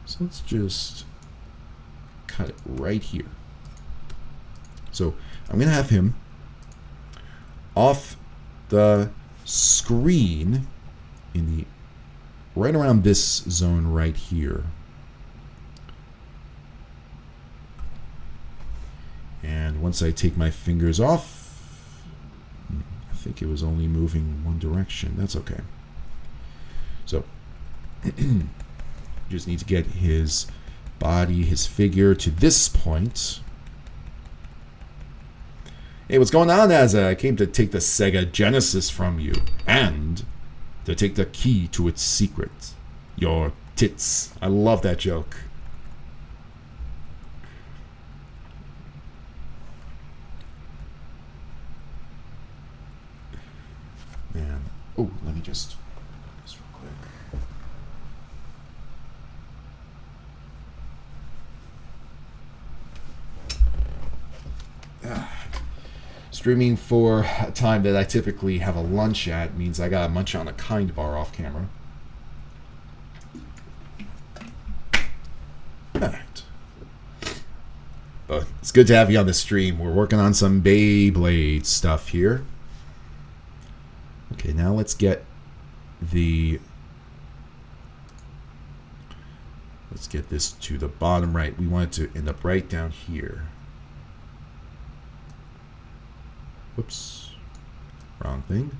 So let's just cut it right here. So I'm going to have him off the screen in the right around this zone right here. And once I take my fingers off, I think it was only moving one direction. That's okay. So just need to get his body, his figure to this point. Hey, what's going on, Azza? I came to take the Sega Genesis from you and to take the key to its secret. Your tits. I love that joke. Man. Oh, let me just real quick. Streaming for a time that I typically have a lunch at means I gotta munch on a kind bar off camera. Alright. But it's good to have you on the stream. We're working on some Beyblade stuff here. Okay, now let's get the... Let's get this to the bottom right. We want it to end up right down here. Whoops. Wrong thing.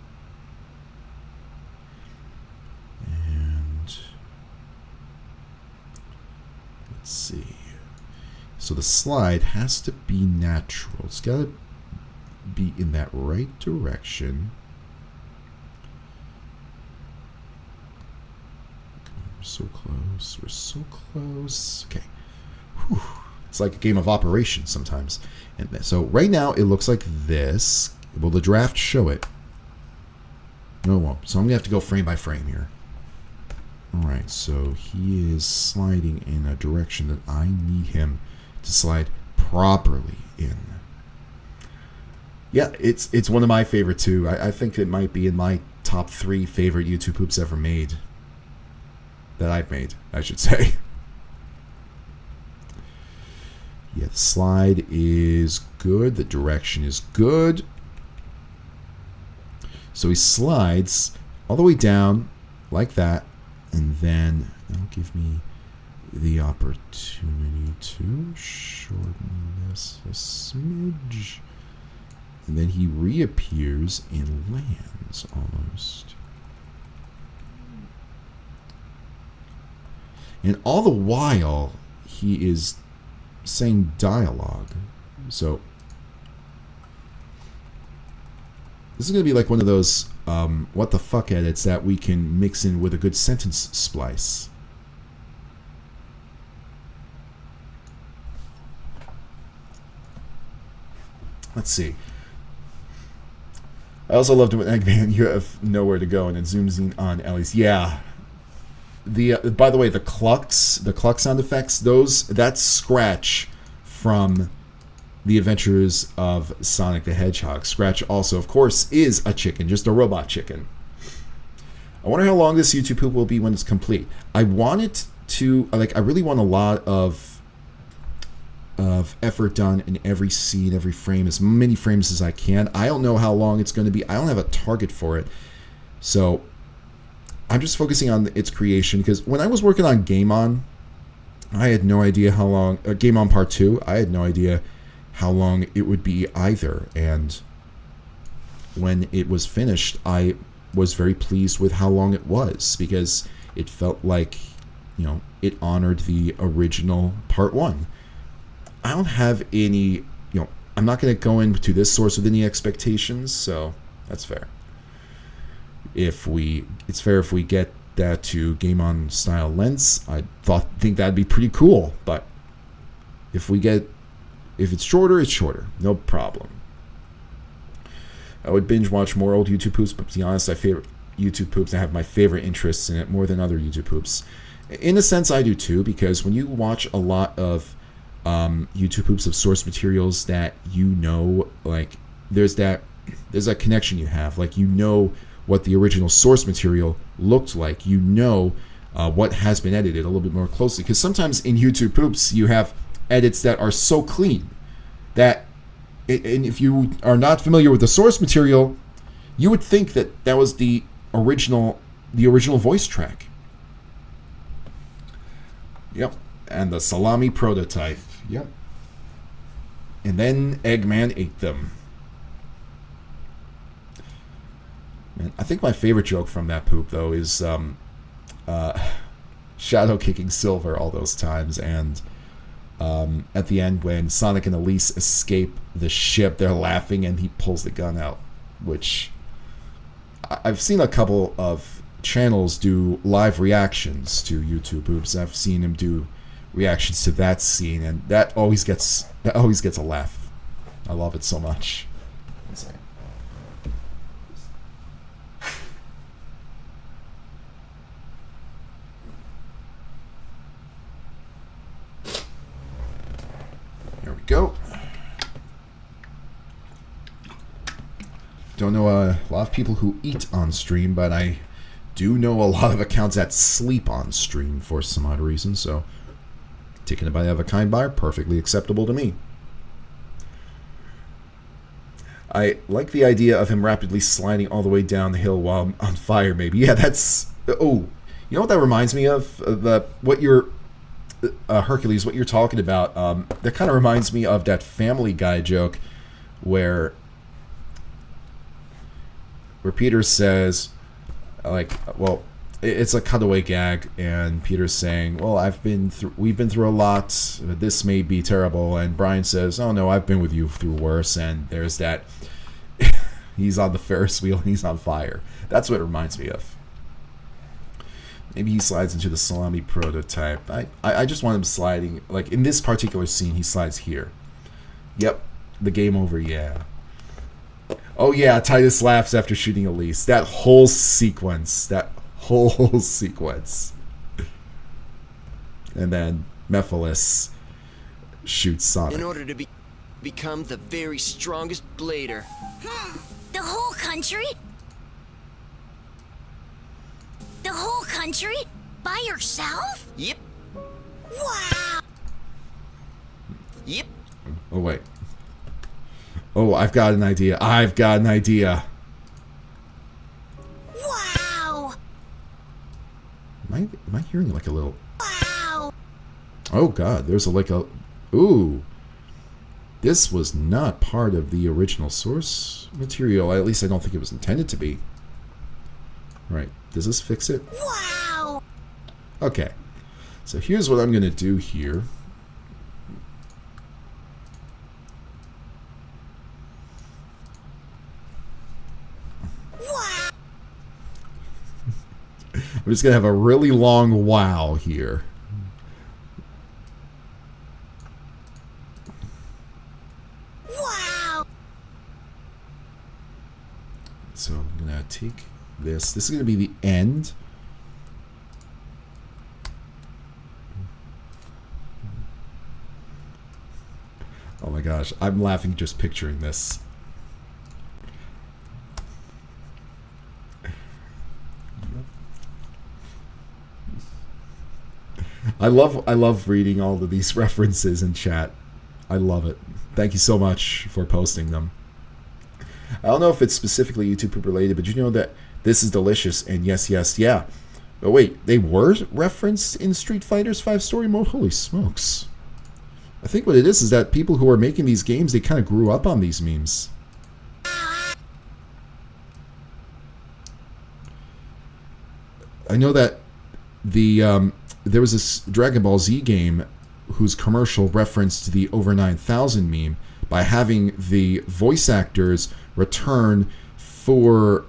And let's see. So the slide has to be natural. It's got to be in that right direction. We're so close. We're so close. Okay. Whew. It's like a game of operations sometimes. And so right now it looks like this. Will the draft show it? No, it won't. So I'm going to have to go frame by frame here. Alright, so he is sliding in a direction that I need him to slide properly in. Yeah, it's one of my favorite too. I think it might be in my top 3 favorite YouTube poops ever made. That I've made, I should say. Yeah, the slide is good. The direction is good. So he slides all the way down like that. And then that'll give me the opportunity to shorten this a smidge. And then he reappears and lands almost. And all the while, he is saying dialogue. So this is going to be like one of those what the fuck edits that we can mix in with a good sentence splice. Let's see. I also loved when Eggman, you have nowhere to go, and it zooms in on Ellie's. Yeah. The by the way, the cluck sound effects, that's Scratch from The Adventures of Sonic the Hedgehog. Scratch also, of course, is a chicken, just a robot chicken. I wonder how long this YouTube poop will be when it's complete. I want it to, like, I really want a lot of effort done in every scene, every frame, as many frames as I can. I don't know how long it's going to be. I don't have a target for it. So I'm just focusing on its creation, because when I was working on Game On, I had no idea how long, Game On Part 2, I had no idea how long it would be either. And when it was finished, I was very pleased with how long it was, because it felt like, you know, it honored the original Part 1. I don't have any, you know, I'm not going to go into this source with any expectations, so that's fair. It's fair if we get that to Game On style lengths. I think that'd be pretty cool, but if it's shorter, it's shorter, no problem. I would binge watch more old YouTube poops, but to be honest, I favorite YouTube poops. I have my favorite interests in it more than other YouTube poops. In a sense, I do too, because when you watch a lot of YouTube poops of source materials that you know, like there's that connection you have, like you know what the original source material looked like, you know what has been edited a little bit more closely, because sometimes in YouTube poops you have edits that are so clean that and if you are not familiar with the source material, you would think that that was the original voice track. Yep. And the salami prototype. Yep. And then Eggman ate them. Man, I think my favorite joke from that poop, though, is Shadow kicking Silver all those times. And at the end, when Sonic and Elise escape the ship, they're laughing and he pulls the gun out. Which I've seen a couple of channels do live reactions to YouTube poops. I've seen him do reactions to that scene, and that always gets a laugh. I love it so much. Here we go. don't know a lot of people who eat on stream, but I do know a lot of accounts that sleep on stream for some odd reason, so taking a bite out of a kind bar, perfectly acceptable to me. I like the idea of him rapidly sliding all the way down the hill while on fire, maybe. Yeah, that's... Oh, you know what that reminds me of? What you're... Hercules, what you're talking about, that kind of reminds me of that Family Guy joke where Peter says, like, well, it's a cutaway gag, and Peter's saying, well, we've been through a lot, this may be terrible, and Brian says, oh no, I've been with you through worse, and there's that, he's on the Ferris wheel and he's on fire. That's what it reminds me of. Maybe he slides into the salami prototype. I just want him sliding, like in this particular scene, he slides here. Yep, the game over, yeah. Oh yeah, Titus laughs after shooting Elise. That whole sequence. And then Mephiles shoots Sonic. In order to become the very strongest blader. The whole country? The whole country? By yourself? Yep. Wow! Yep. Oh, wait. Oh, I've got an idea. Wow! Am I hearing like a little... Wow! Oh god, there's a... Ooh. This was not part of the original source material. At least I don't think it was intended to be. Right. Does this fix it? Wow! Okay. So here's what I'm going to do here. Wow! I'm just going to have a really long wow here. Wow! So I'm going to take this. This is going to be the end. Oh my gosh, I'm laughing just picturing this. I love reading all of these references in chat. I love it. Thank you so much for posting them. I don't know if it's specifically YouTube related, but you know that this is delicious and yes, yes, yeah. But wait, they were referenced in Street Fighter's 5-story mode? Holy smokes. I think what it is that people who are making these games, they kind of grew up on these memes. I know that there was this Dragon Ball Z game whose commercial referenced the over 9,000 meme by having the voice actors return for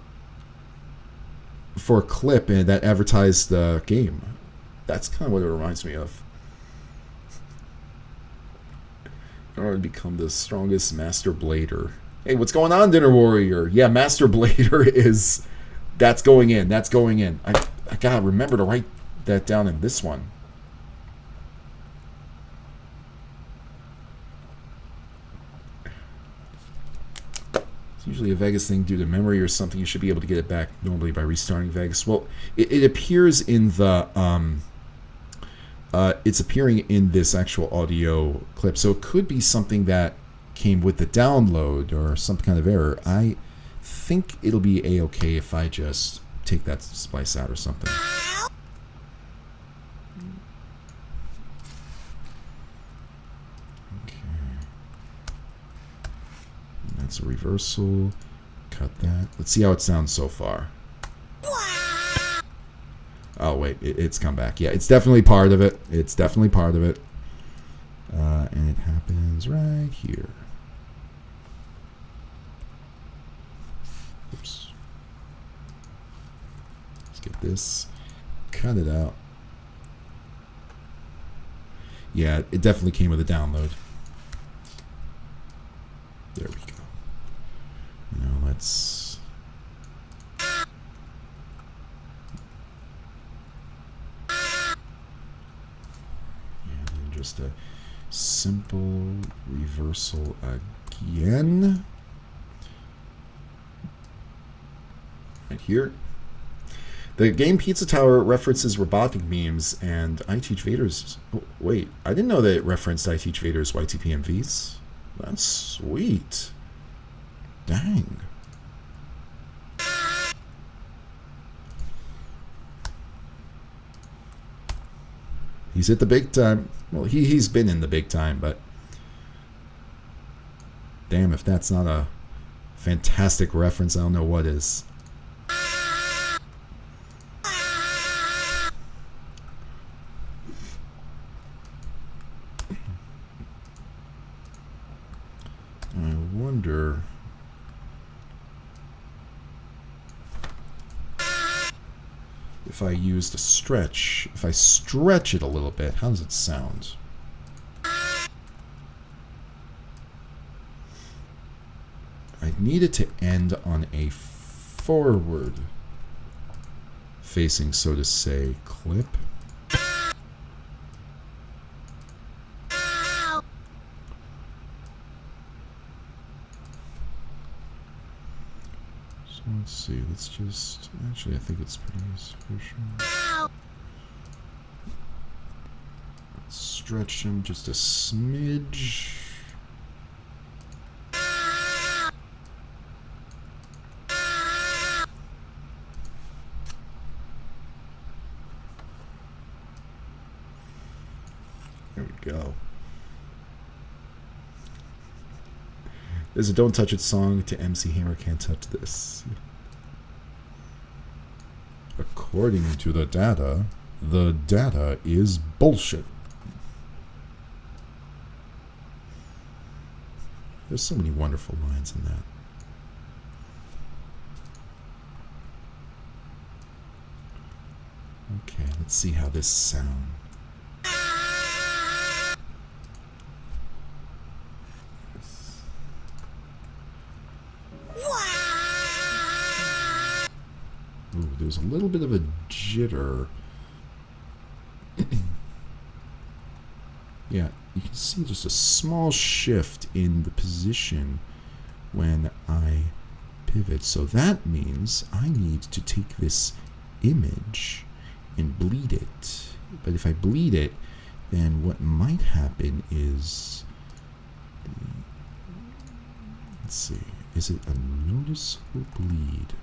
a clip and that advertised the game. That's kind of what it reminds me of. In order to become the strongest Master Blader. Hey, what's going on, Dinner Warrior? Yeah, Master Blader is... That's going in. That's going in. I gotta remember to write that down in this one. It's usually a Vegas thing due to memory or something. You should be able to get it back normally by restarting Vegas. Well, it appears in the... it's appearing in this actual audio clip, so it could be something that came with the download or some kind of error. I think it'll be a-okay if I just take that splice out or something. Okay. That's a reversal. Cut that. Let's see how it sounds so far. Oh, wait, it's come back. Yeah, it's definitely part of it. It's definitely part of it. And it happens right here. Oops. Let's get this. Cut it out. Yeah, it definitely came with a download. There we go. Now let's... Just a simple reversal again. right here. The game Pizza Tower references robotic memes, and I Teach Vader's... Oh, wait, I didn't know that it referenced I Teach Vader's YTP MVs. That's sweet. Dang. He's hit the big time. Well, he's been in the big time, but... Damn, if that's not a fantastic reference, I don't know what is. I wonder... if I used a stretch, if I stretch it a little bit, how does it sound? I need it to end on a forward facing, so to say, clip. So let's see, let's just, actually I think it's pretty sufficient. Let's stretch him just a smidge. There we go. There's a Don't Touch It song to MC Hammer Can't Touch This. According to the data is bullshit. There's so many wonderful lines in that. Okay, let's see how this sounds. Ooh, there's a little bit of a jitter. Yeah, you can see just a small shift in the position when I pivot. So that means I need to take this image and bleed it. But if I bleed it, then what might happen is... Let's see. Is it a noticeable bleed?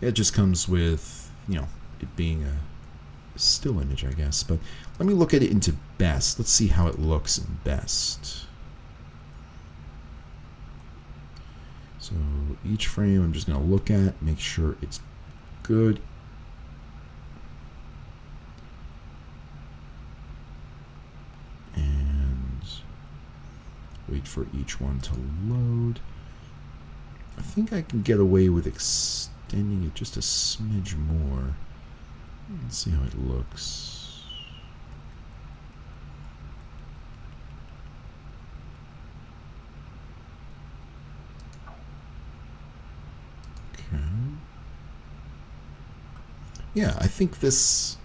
It just comes with, you know, it being a still image, I guess. But let me look at it into best. Let's see how it looks in best. So each frame I'm just going to look at, make sure it's good. And wait for each one to load. I think I can get away with extending it just a smidge more. Let's see how it looks. Okay. Yeah, I think that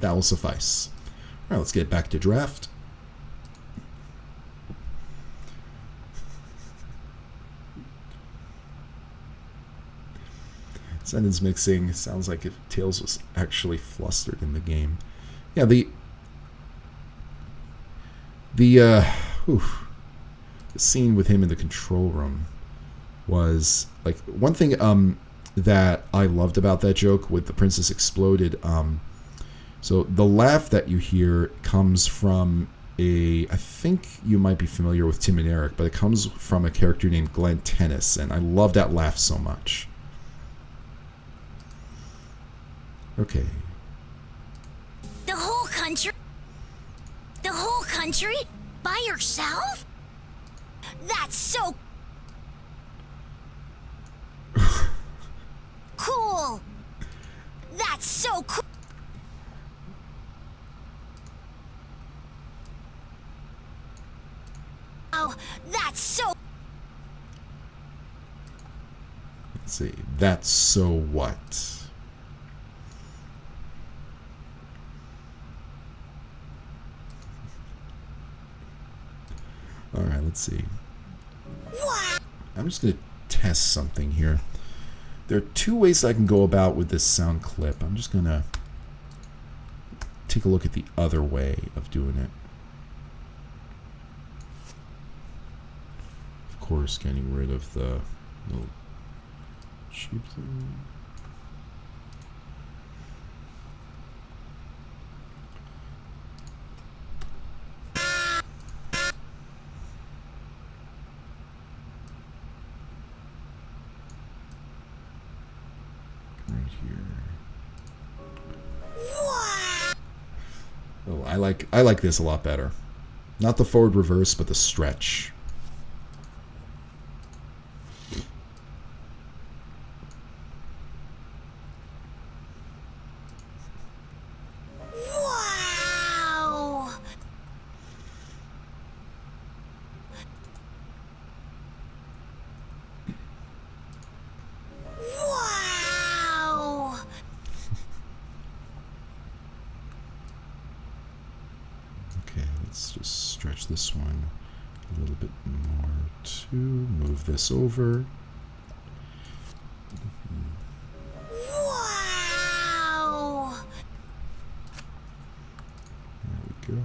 will suffice. All right, let's get back to draft. Sentence mixing sounds like if Tails was actually flustered in the game. Yeah, the scene with him in the control room was like one thing that I loved about that joke with the Princess Exploded. So the laugh that you hear comes from I think you might be familiar with Tim and Eric, but it comes from a character named Glenn Tennis, and I love that laugh so much. Okay. The whole country? The whole country? By yourself? That's so... cool! That's so cool! Oh, that's so... Let's see. That's so what? let's see. I'm just going to test something here. There are two ways I can go about with this sound clip. I'm just going to take a look at the other way of doing it. Of course, getting rid of the little cheap thing. Right here. Oh, I like this a lot better. Not the forward reverse, but the stretch. Wow! Wow! Okay, let's just stretch this one a little bit more too. Move this over. Wow! There we go.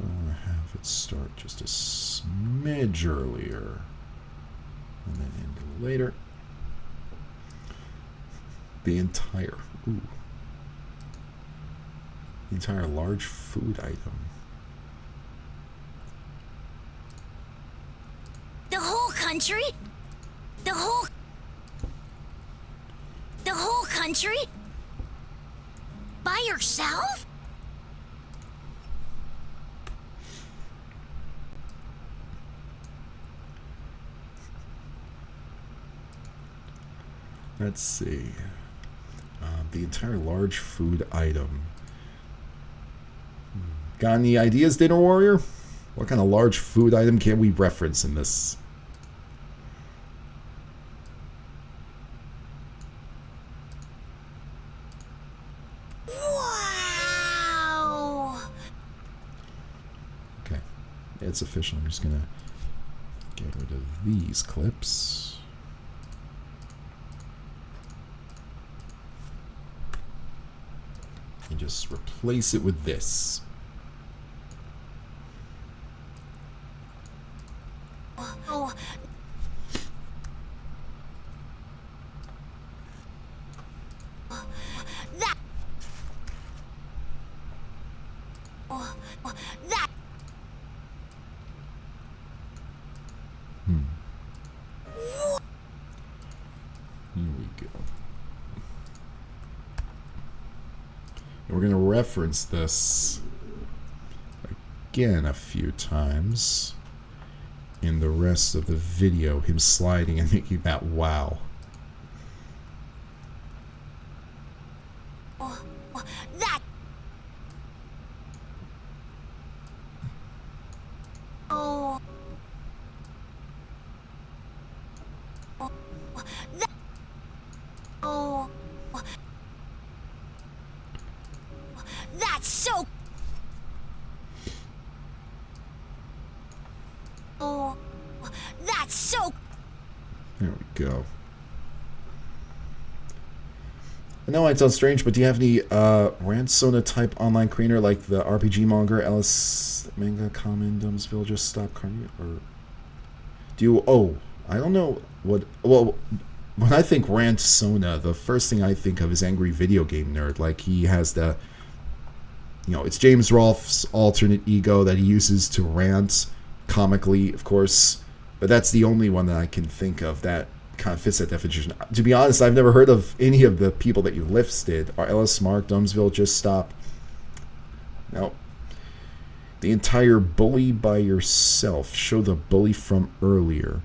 I want to have it start just a smidge earlier and then end later. The entire large food item. The whole country? The whole country? By yourself? Let's see. The entire large food item. Got any ideas, Dinner Warrior? What kind of large food item can we reference in this? Wow! Okay, it's official. I'm just gonna get rid of these clips. And just replace it with this. Oh. That. Oh, that. Here we go. And we're going to reference this again a few times in the rest of the video, him sliding and making that wow. That. Oh. That. Oh. That's so. Oh. That's so. There we go. I know it sounds strange, but do you have any Ransona type online creator like the RPG Monger, Ellis Manga, Common, Dumbsville, Just Stop Carney, or do you? Oh, I don't know what. Well, when I think Ransona, the first thing I think of is Angry Video Game Nerd. Like he has the, you know, it's James Rolfe's alternate ego that he uses to rant comically, of course, but that's the only one that I can think of that kind of fits that definition. To be honest, I've never heard of any of the people that you listed. Are Ellis, Mark, Dumbsville, Just Stop? No. The entire bully by yourself. Show the bully from earlier.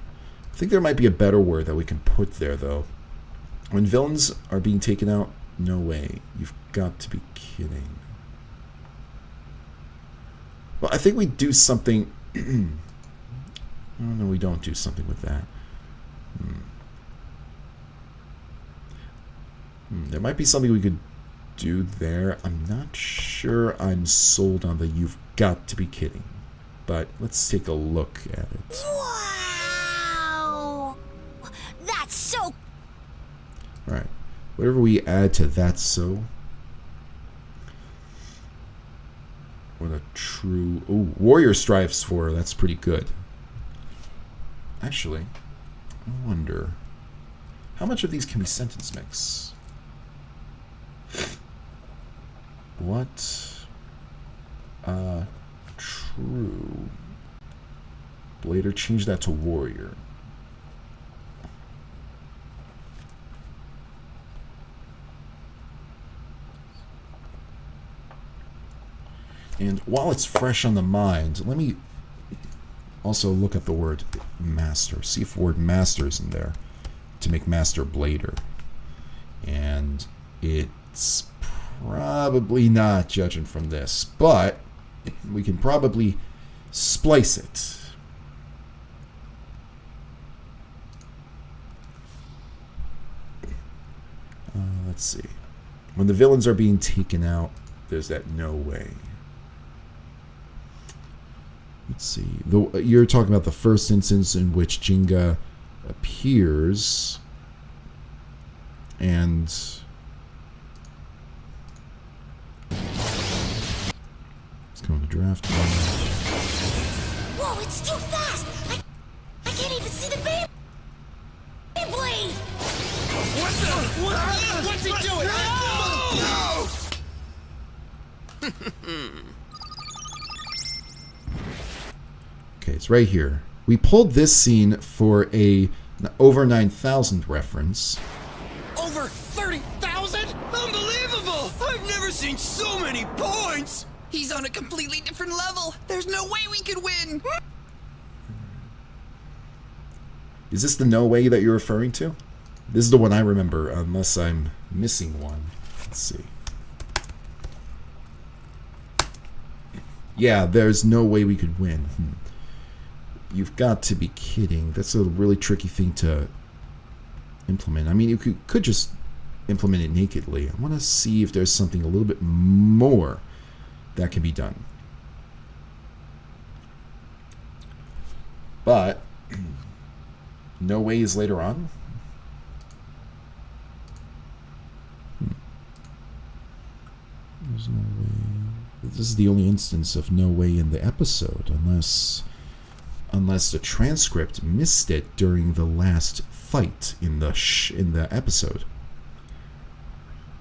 I think there might be a better word that we can put there, though. When villains are being taken out, no way. You've got to be kidding. Well, I think we do something. Oh, no, we don't do something with that. There might be something we could do there. I'm not sure I'm sold on the you've got to be kidding. but let's take a look at it. Wow! That's so... Alright, whatever we add to that so. What a true... Ooh, Warrior Stripes 4, that's pretty good. Actually, I wonder... How much of these can we sentence mix? What? True. Blader, change that to warrior. And while it's fresh on the mind, let me also look up the word master. See if the word master is in there to make master blader. And it's probably not, judging from this, but we can probably splice it. Let's see. When the villains are being taken out, there's that no way. Let's see. You're talking about the first instance in which Jenga appears, and let's go in the draft. Whoa, it's too fast! I can't even see the Beyblade! What's he doing? Okay, it's right here. We pulled this scene for a over 9,000 reference. Over 30,000? Unbelievable! I've never seen so many points! He's on a completely different level. There's no way we could win. Is this the no way that you're referring to? This is the one I remember, unless I'm missing one. Let's see. Yeah, there's no way we could win. You've got to be kidding. That's a really tricky thing to implement. I mean, you could just implement it nakedly. I want to see if there's something a little bit more that can be done. But no way is later on. There's no way. This is the only instance of no way in the episode, unless the transcript missed it during the last fight in the episode.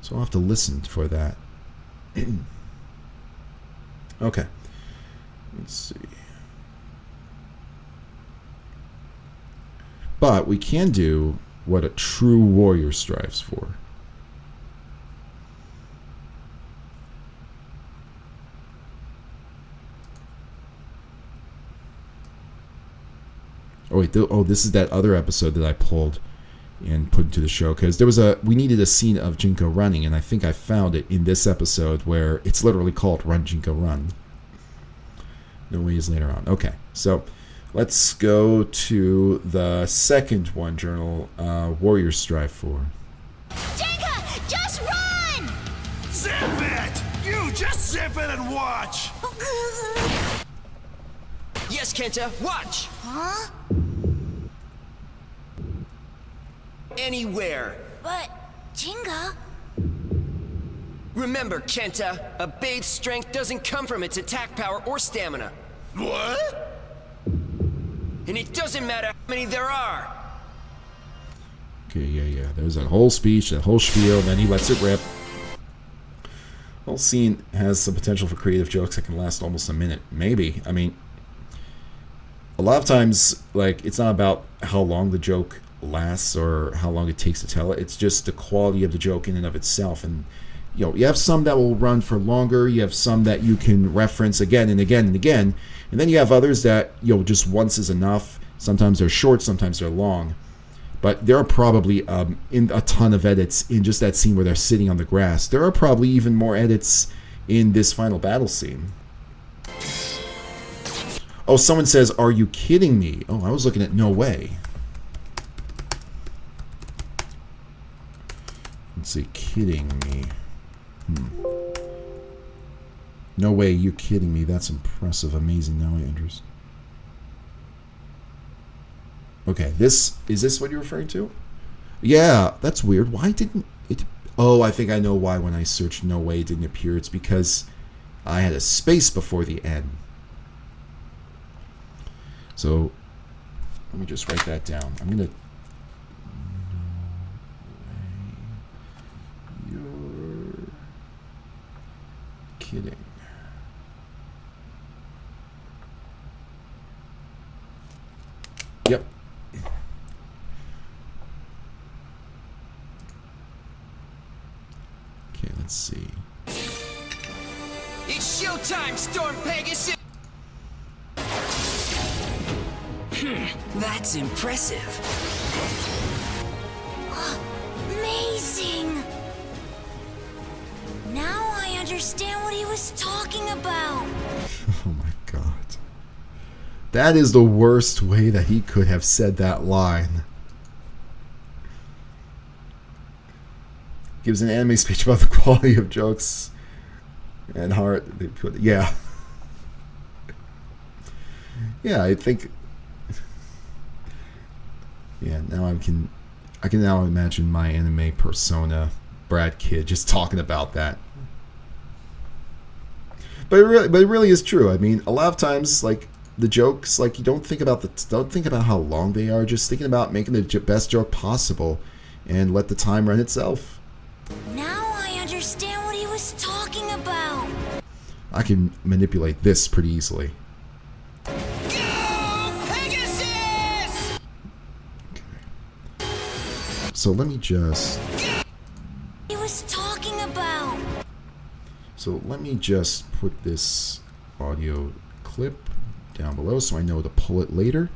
So I'll have to listen for that. Okay. Let's see. But we can do what a true warrior strives for. Oh wait, this is that other episode that I pulled and put into the show, because we needed a scene of Jinko running, and I think I found it in this episode where it's literally called Run Jinko Run. No way is later on. Okay, so let's go to the second one, Journal Warriors Strive For. Jenga, just run! Zip it! You just zip it and watch! Yes, Kenta, watch! Huh? Anywhere. But, Jenga... Remember, Kenta, a babe's strength doesn't come from its attack power or stamina. What? And it doesn't matter how many there are. Okay, yeah. There's that whole speech, that whole spiel, and then he lets it rip. The whole scene has some potential for creative jokes that can last almost a minute. Maybe. I mean, a lot of times, like, it's not about how long the joke lasts or how long it takes to tell it. It's just the quality of the joke in and of itself. And you have some that will run for longer. You have some that you can reference again and again and again. And then you have others that, just once is enough. Sometimes they're short, sometimes they're long. But there are probably in a ton of edits in just that scene where they're sitting on the grass. There are probably even more edits in this final battle scene. Oh, someone says, "Are you kidding me?" Oh, I was looking at No Way. Let's see, kidding me. No way, you're kidding me. That's impressive, amazing. Now, Andrews. Okay, is this what you're referring to? Yeah, that's weird. Why didn't it? Oh, I think I know why when I searched no way it didn't appear. It's because I had a space before the N. So, let me just write that down. I'm going to... No way you're kidding. Yep. Okay, let's see. It's showtime, Storm Pegasus! That's impressive. Amazing! Now I understand what he was talking about. Oh my god. That is the worst way that he could have said that line. Gives an anime speech about the quality of jokes and heart. They put, yeah. Yeah, I think. Yeah, now I can now imagine my anime persona, Brad Kidd, just talking about that. But it really is true. I mean, a lot of times, like the jokes, like you don't think about how long they are. Just thinking about making the best joke possible, and let the time run itself. Now I understand what he was talking about. I can manipulate this pretty easily. Go Pegasus! Okay. So let me just. He was talking about. So let me just put this audio clip down below so I know to pull it later.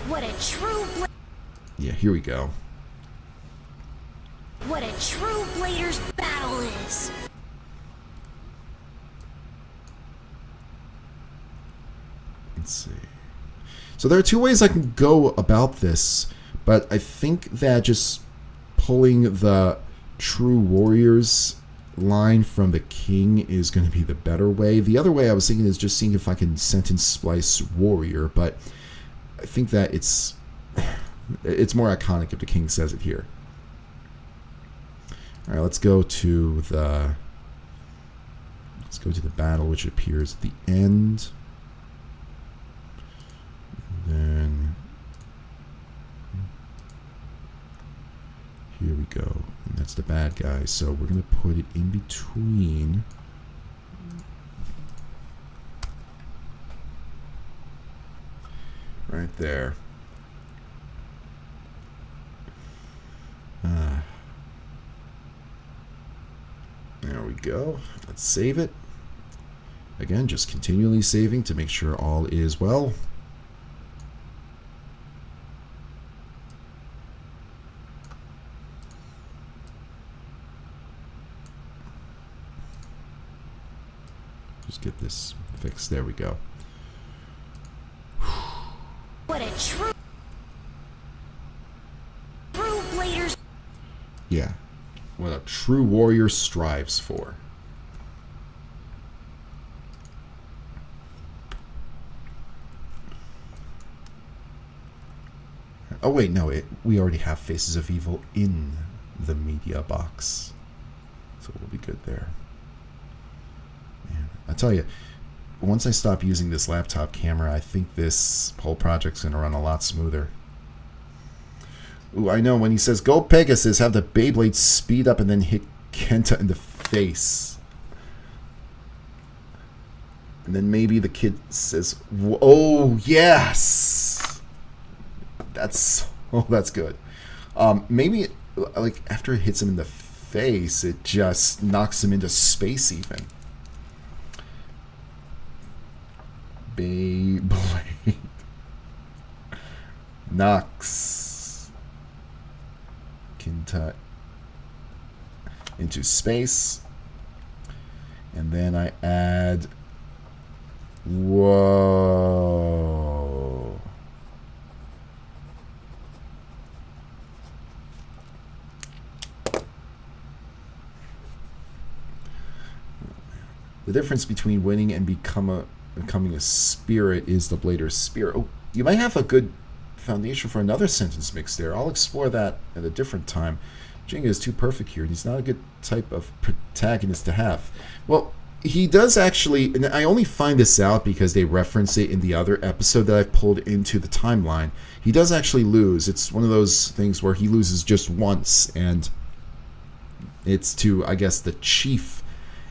What a true Yeah, here we go. What a true Blader's battle is. Let's see. So there are two ways I can go about this, but I think that just pulling the true warriors line from the king is going to be the better way. The other way I was thinking is just seeing if I can sentence splice warrior, but I think that it's more iconic if the king says it here. All right, let's go to the battle, which appears at the end. And then here we go. And that's the bad guy. So we're going to put it in between. Right there. There we go. Let's save it. Again, just continually saving to make sure all is well. Just get this fixed. There we go. What a true Blader's. Yeah. What a true warrior strives for. Oh wait, no, we already have Faces of Evil in the media box. So we'll be good there. Man, I tell you, once I stop using this laptop camera, I think this whole project's going to run a lot smoother. Ooh, I know, when he says, "Go Pegasus," have the Beyblade speed up and then hit Kenta in the face. And then maybe the kid says, "Oh, yes!" That's good. Maybe, like, after it hits him in the face, it just knocks him into space even. Beyblade knocks Kenta into space, and then I add, whoa, The difference between winning and becoming a spirit is the blader's spirit. Oh, you might have a good foundation for another sentence mix there. I'll explore that at a different time. Jenga is too perfect here, and he's not a good type of protagonist to have. Well, he does actually, and I only find this out because they reference it in the other episode that I've pulled into the timeline. He does actually lose. It's one of those things where he loses just once, and it's to, I guess, the chief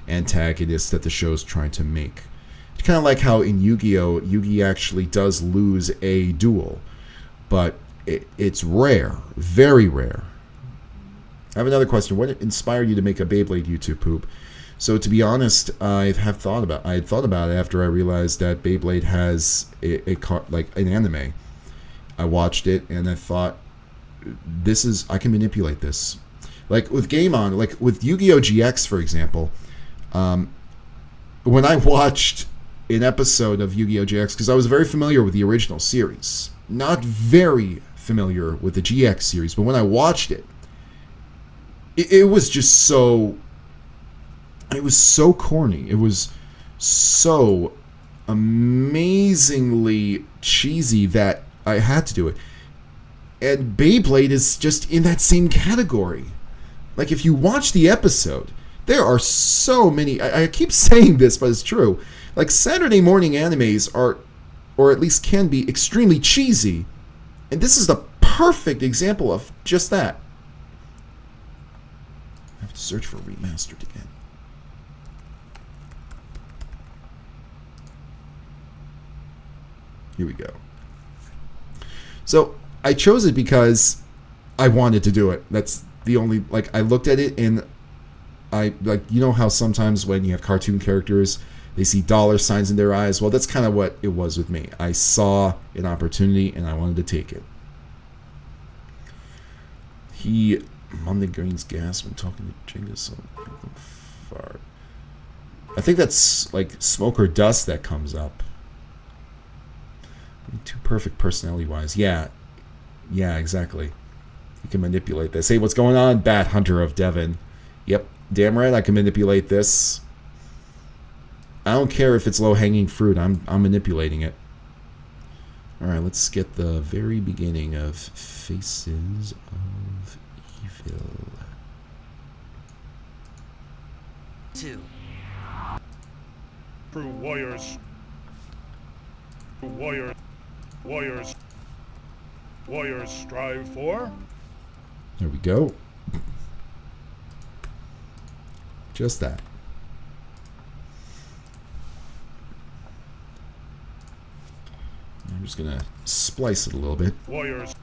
antagonist that the show's trying to make. It's kind of like how in Yu-Gi-Oh! Yugi actually does lose a duel, but it's rare, very rare. I have another question. What inspired you to make a Beyblade YouTube, Poop? So to be honest, I had thought about it after I realized that Beyblade has like an anime. I watched it and I thought, I can manipulate this. Like with Game On, like with Yu-Gi-Oh! GX, for example, when I watched an episode of Yu-Gi-Oh! GX, because I was very familiar with the original series, not very familiar with the GX series, but when I watched it, it was just so... It was so corny. It was so amazingly cheesy that I had to do it. And Beyblade is just in that same category. Like, if you watch the episode, there are so many... I keep saying this, but it's true. Like, Saturday morning animes are, or at least can be, extremely cheesy. And this is the perfect example of just that. I have to search for remastered again. Here we go. So I chose it because I wanted to do it. That's the only, like, I looked at it and I, like, you know how sometimes when you have cartoon characters, they see dollar signs in their eyes? Well, that's kind of what it was with me. I saw an opportunity and I wanted to take it. Monday Green's gas when talking to Jenga, so fart. I think that's like smoke or dust that comes up. Too perfect personality-wise. Yeah, exactly. You can manipulate this. Hey, what's going on, Bat Hunter of Devon? Yep, damn right I can manipulate this. I don't care if it's low-hanging fruit. I'm manipulating it. Alright, let's get the very beginning of Faces of Evil. 2. True warriors. Warriors strive for. There we go. Just that. I'm just gonna splice it a little bit. Warriors.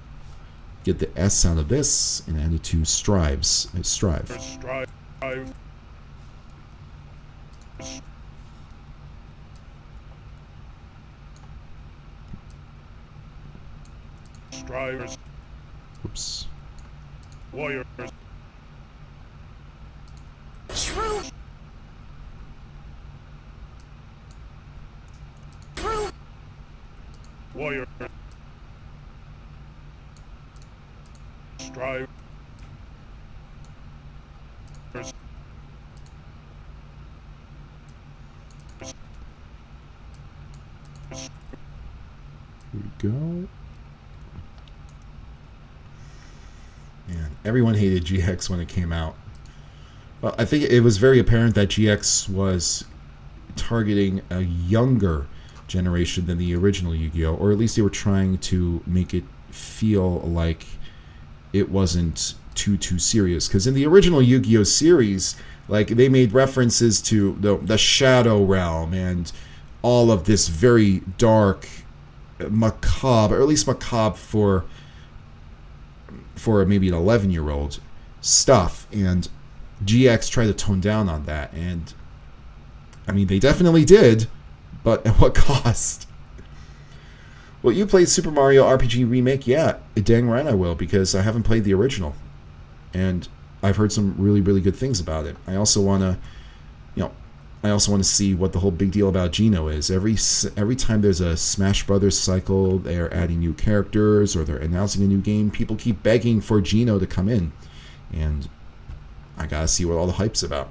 Get the S out of this and add it to strives. Strive. Strive. Strivers. Oops. Warriors. True. Warrior. Strive. Here we go. Man, everyone hated GX when it came out. Well, I think it was very apparent that GX was targeting a younger generation than the original Yu-Gi-Oh! Or at least they were trying to make it feel like it wasn't too serious. Because in the original Yu-Gi-Oh! Series, like, they made references to the Shadow Realm and all of this very dark, macabre, or at least macabre for maybe an 11-year-old stuff, and GX tried to tone down on that, and I mean, they definitely did, but at what cost? Well, you played Super Mario RPG Remake? Yeah, dang right I will, because I haven't played the original, and I've heard some really, really good things about it. I also want to, see what the whole big deal about Geno is. Every time there's a Smash Brothers cycle, they're adding new characters or they're announcing a new game, people keep begging for Geno to come in, and I gotta see what all the hype's about.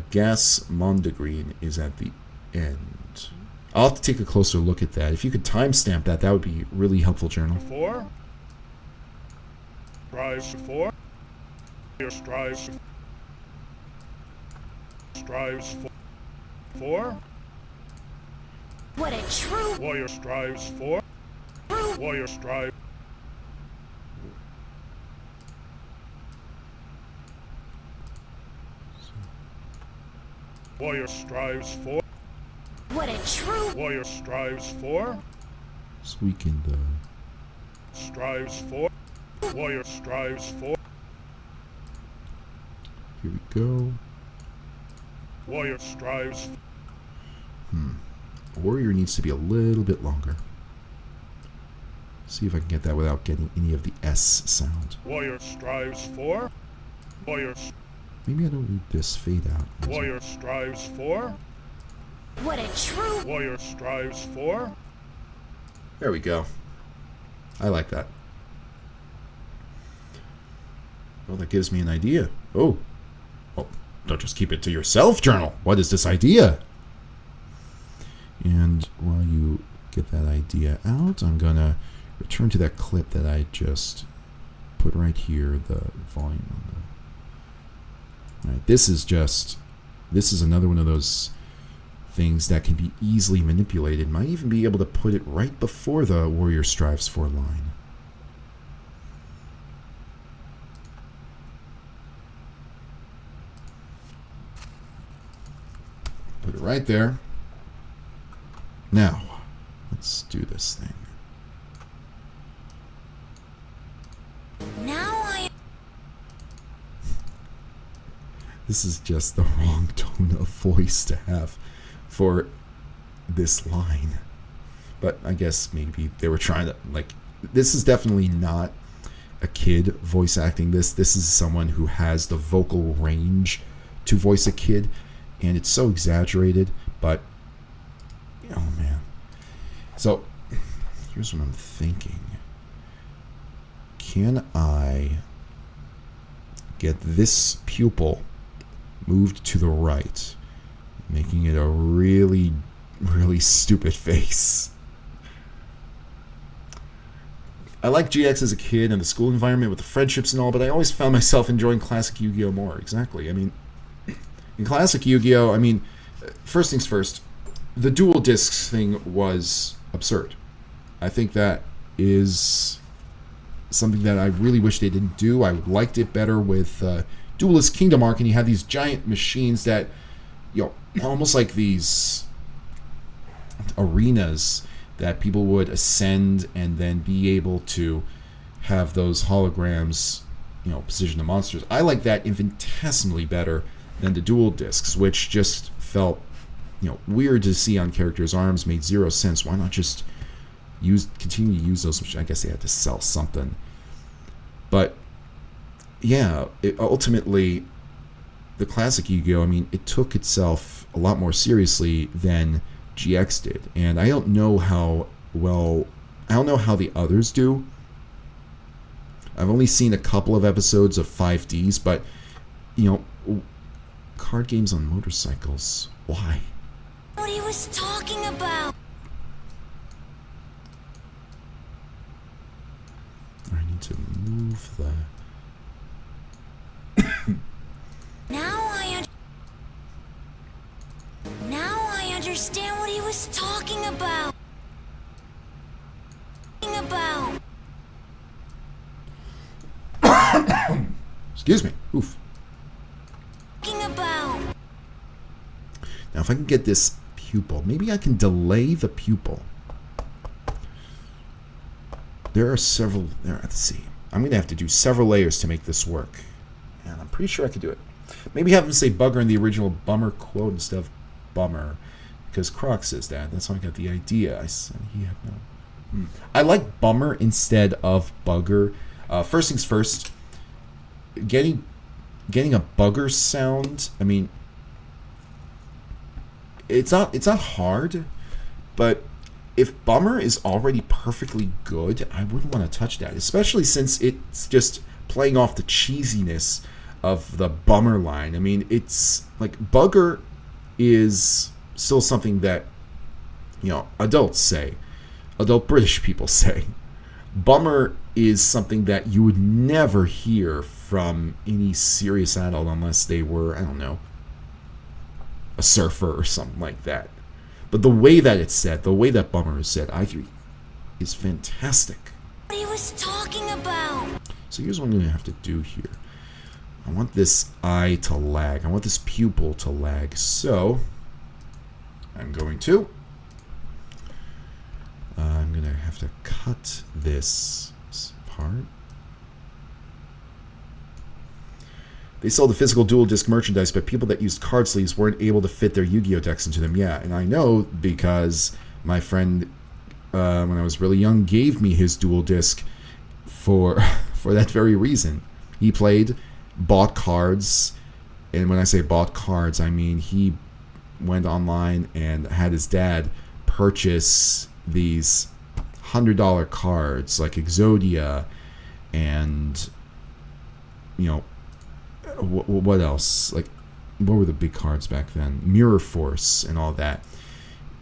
Gas Mondegreen is at the end. I'll have to take a closer look at that. If you could timestamp that, that would be really helpful, Journal. 4. Strives for. Strives. Strives for. What a true Warrior strives for. Warrior strive. Warrior strives for. What a true Warrior strives for. So we can Strives for. Warrior strives for. here we go. Warrior strives. Warrior needs to be a little bit longer. See if I can get that without getting any of the S sound. Warrior strives for. Warrior. Maybe I don't need this fade out. Warrior strives for. What a true Warrior strives for. There we go. I like that. Well, that gives me an idea. Oh. Well, don't just keep it to yourself, Journal. What is this idea? And while you get that idea out, I'm going to return to that clip that I just put right here, the volume on the... Right, this is another one of those things that can be easily manipulated. Might even be able to put it right before the Warrior Strives for line. Put it right there. Now, let's do this thing. now I This is just the wrong tone of voice to have for this line. But I guess maybe they were trying to, like, this is definitely not a kid voice acting this. This is someone who has the vocal range to voice a kid, and it's so exaggerated, but, oh man. So, here's what I'm thinking. Can I get this pupil moved to the right, making it a really, really stupid face? I liked GX as a kid and the school environment with the friendships and all, but I always found myself enjoying classic Yu-Gi-Oh! More. Exactly. I mean, in classic Yu-Gi-Oh!, I mean, first things first, the dual discs thing was absurd. I think that is something that I really wish they didn't do. I liked it better with Duelist Kingdom Arc, and you had these giant machines that, you know, almost like these arenas that people would ascend and then be able to have those holograms, you know, position the monsters. I like that infinitesimally better than the dual discs, which just felt, you know, weird to see on characters' arms. Made zero sense. Why not just continue to use those? Which I guess they had to sell something. But yeah, ultimately, the classic Yu-Gi-Oh! I mean, it took itself a lot more seriously than GX did, and I don't know how the others do. I've only seen a couple of episodes of 5Ds, but, you know, card games on motorcycles, why? what he was talking about. I need to move the... Now I understand what he was talking about. Excuse me. Oof. Now, if I can get this pupil, maybe I can delay the pupil. There are several... let's see. I'm going to have to do several layers to make this work. And I'm pretty sure I could do it. Maybe have him say bugger in the original bummer quote instead of bummer. Because Croc says that. That's how I got the idea. I said he had no... I like bummer instead of bugger. First things first. Getting a bugger sound, I mean... It's not hard, but if bummer is already perfectly good, I wouldn't want to touch that, especially since it's just playing off the cheesiness of the bummer line. I mean, it's like bugger is still something that, you know, adults say, adult British people say. Bummer is something that you would never hear from any serious adult unless they were, I don't know, a surfer or something like that. But the way that it's said, the way that bummer is said, I think is fantastic. What he was talking about. So here's what I'm going to have to do here. I want this eye to lag. I want this pupil to lag. So I'm going to have to cut this part. They sold the physical dual disc merchandise, but people that used card sleeves weren't able to fit their Yu-Gi-Oh decks into them. Yeah, and I know because my friend, when I was really young, gave me his dual disc for that very reason. He played, bought cards, and when I say bought cards, I mean he went online and had his dad purchase these $100 cards like Exodia and, you know, what else? Like, what were the big cards back then? Mirror Force and all that.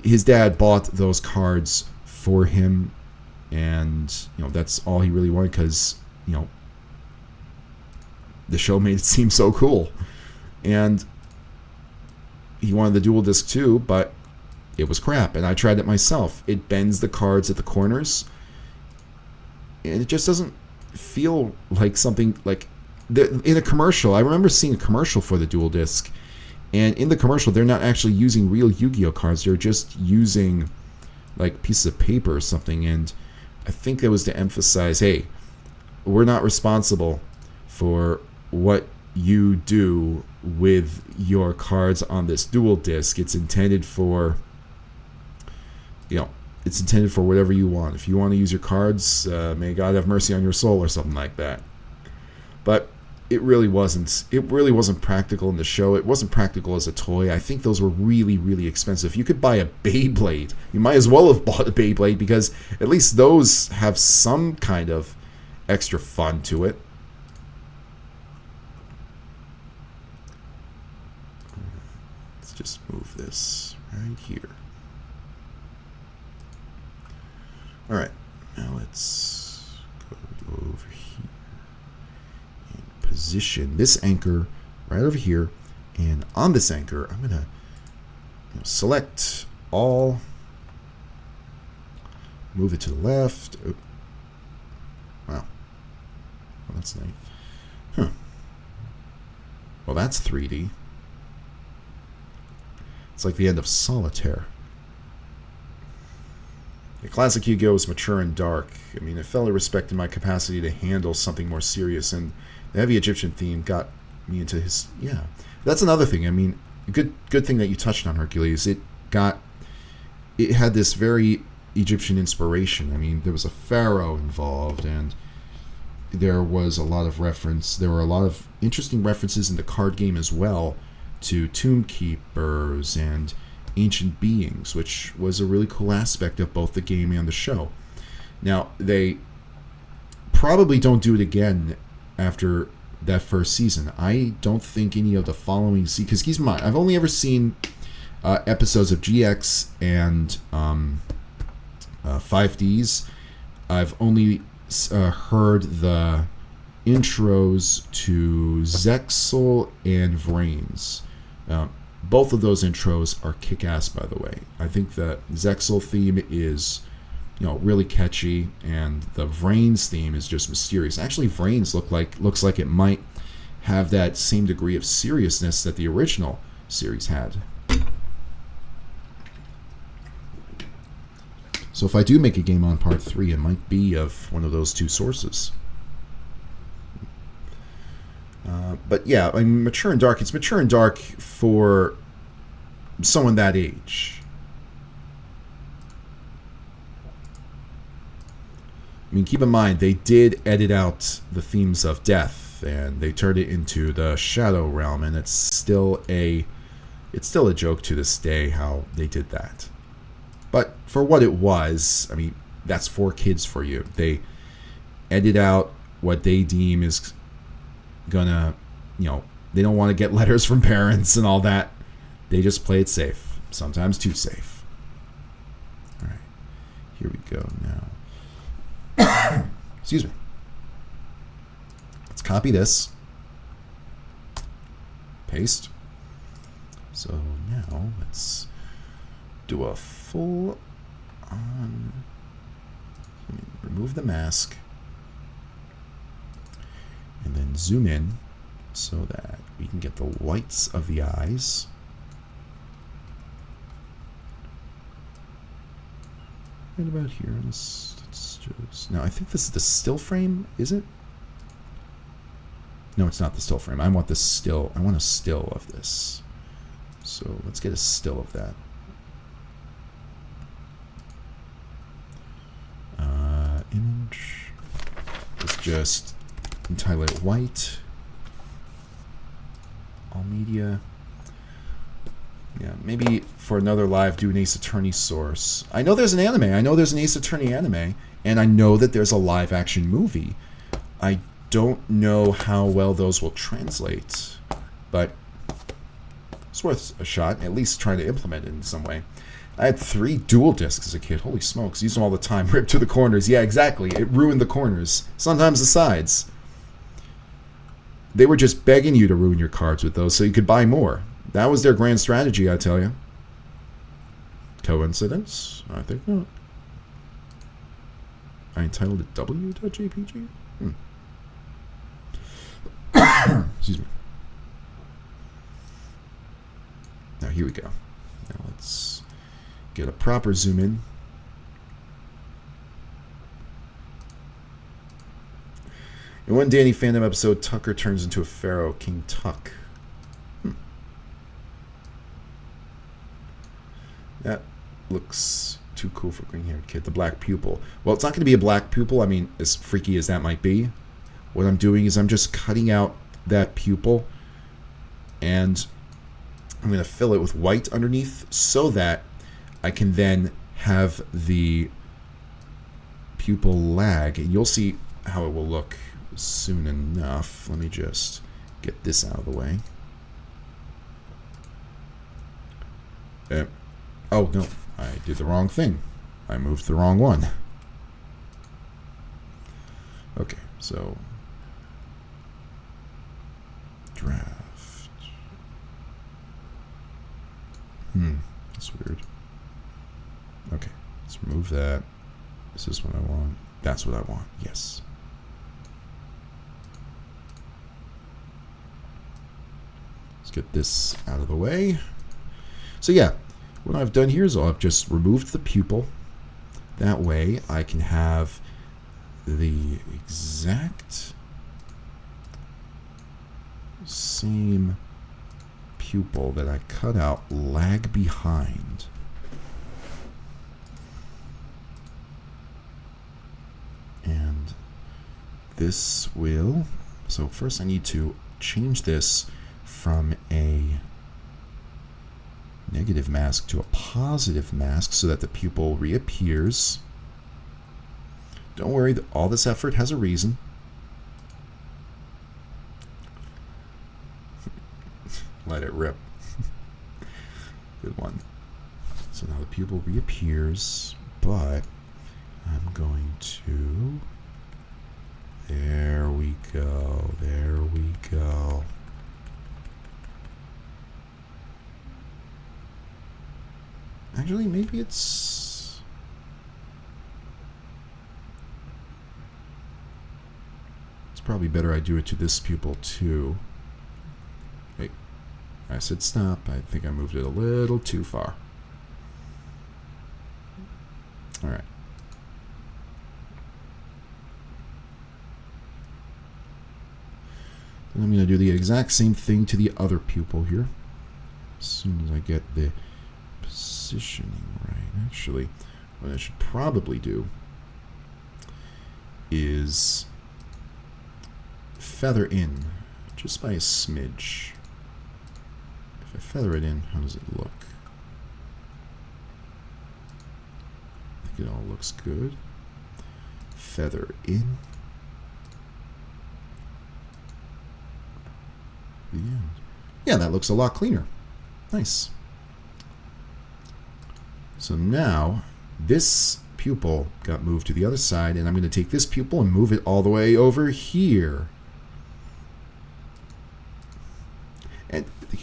His dad bought those cards for him, and, you know, that's all he really wanted because, you know, the show made it seem so cool. And he wanted the dual disc too, but it was crap, and I tried it myself. It bends the cards at the corners, and it just doesn't feel like something like in a commercial. I remember seeing a commercial for the dual disc, and in the commercial they're not actually using real Yu-Gi-Oh cards. They're just using like pieces of paper or something, and I think that was to emphasize, hey, we're not responsible for what you do with your cards on this dual disc. It's intended for, you know, it's intended for whatever you want. If you want to use your cards, may God have mercy on your soul or something like that. But it really wasn't. It really wasn't practical in the show. It wasn't practical as a toy. I think those were really, really expensive. You could buy a Beyblade. You might as well have bought a Beyblade because at least those have some kind of extra fun to it. Let's just move this right here. All right, now let's go over here and position this anchor right over here. And on this anchor, I'm going to select all, move it to the left. Oh. Wow. Well, that's nice. Huh. Well, that's 3D. It's like the end of Solitaire. The classic Yu-Gi-Oh! Was mature and dark. I mean, it felt respected my capacity to handle something more serious, and the heavy Egyptian theme got me into his... Yeah, that's another thing. I mean, good thing that you touched on, Hercules. It had this very Egyptian inspiration. I mean, there was a pharaoh involved, and there was a lot of reference. There were a lot of interesting references in the card game as well to tomb keepers and ancient beings, which was a really cool aspect of both the game and the show. Now, they probably don't do it again after that first season. I don't think any of the following seasons, because keep in mind, I've only ever seen episodes of GX and 5Ds. I've only heard the intros to Zexal and Vrains. Both of those intros are kick-ass, by the way. I think the Zexal theme is, really catchy, and the Vrains theme is just mysterious. Actually, Vrains looks like it might have that same degree of seriousness that the original series had. So if I do make a game on part 3, it might be of one of those two sources. But yeah, I mean, mature and dark. It's mature and dark for someone that age. I mean, keep in mind, they did edit out the themes of death, and they turned it into the Shadow Realm, and it's still a joke to this day how they did that. But for what it was, I mean, that's for kids for you. They edit out what they deem is gonna they don't want to get letters from parents and all that. They just play it safe, sometimes too safe. All right, here we go now. Excuse me. Let's copy this. Paste. So now let's do a full on. Remove the mask. And then zoom in so that we can get the whites of the eyes. Right about here. Let's just... Now, I think this is the still frame, is it? No, it's not the still frame. I want the still. I want a still of this. So let's get a still of that. Image. Let's just entitle it white. All media. Yeah, maybe for another live do an Ace Attorney source. I know there's an anime. I know there's an Ace Attorney anime. And I know that there's a live action movie. I don't know how well those will translate. But it's worth a shot. At least trying to implement it in some way. I had 3 dual discs as a kid. Holy smokes. Used them all the time. Ripped to the corners. Yeah, exactly. It ruined the corners. Sometimes the sides. They were just begging you to ruin your cards with those so you could buy more. That was their grand strategy, I tell you. Coincidence? I think not. I entitled it W.jpg? Excuse me. Now here we go. Now let's get a proper zoom in. In one Danny Fandom episode, Tucker turns into a pharaoh, King Tuck. That looks too cool for a green-haired kid. The black pupil. Well, it's not going to be a black pupil. I mean, as freaky as that might be. What I'm doing is I'm just cutting out that pupil. And I'm going to fill it with white underneath so that I can then have the pupil lag. And you'll see how it will look soon enough. Let me just get this out of the way. Oh, no. I did the wrong thing. I moved the wrong one. Okay, so... Draft. That's weird. Okay, let's remove that. Is this what I want? That's what I want. Yes. Let's get this out of the way. So yeah, what I've done here is I've just removed the pupil. That way I can have the exact same pupil that I cut out lag behind. And this will... So first I need to change this from a negative mask to a positive mask so that the pupil reappears. Don't worry, all this effort has a reason. Let it rip. Good one. So now the pupil reappears, but I'm going to... There we go. There we go. Actually, maybe it's... It's probably better I do it to this pupil too. Wait, I said stop. I think I moved it a little too far. Alright. Then I'm going to do the exact same thing to the other pupil here. As soon as I get the positioning right. Actually, what I should probably do is feather in just by a smidge. If I feather it in, how does it look? I think it all looks good. Feather in. The end. Yeah, that looks a lot cleaner. Nice. So now this pupil got moved to the other side, and I'm going to take this pupil and move it all the way over here. And the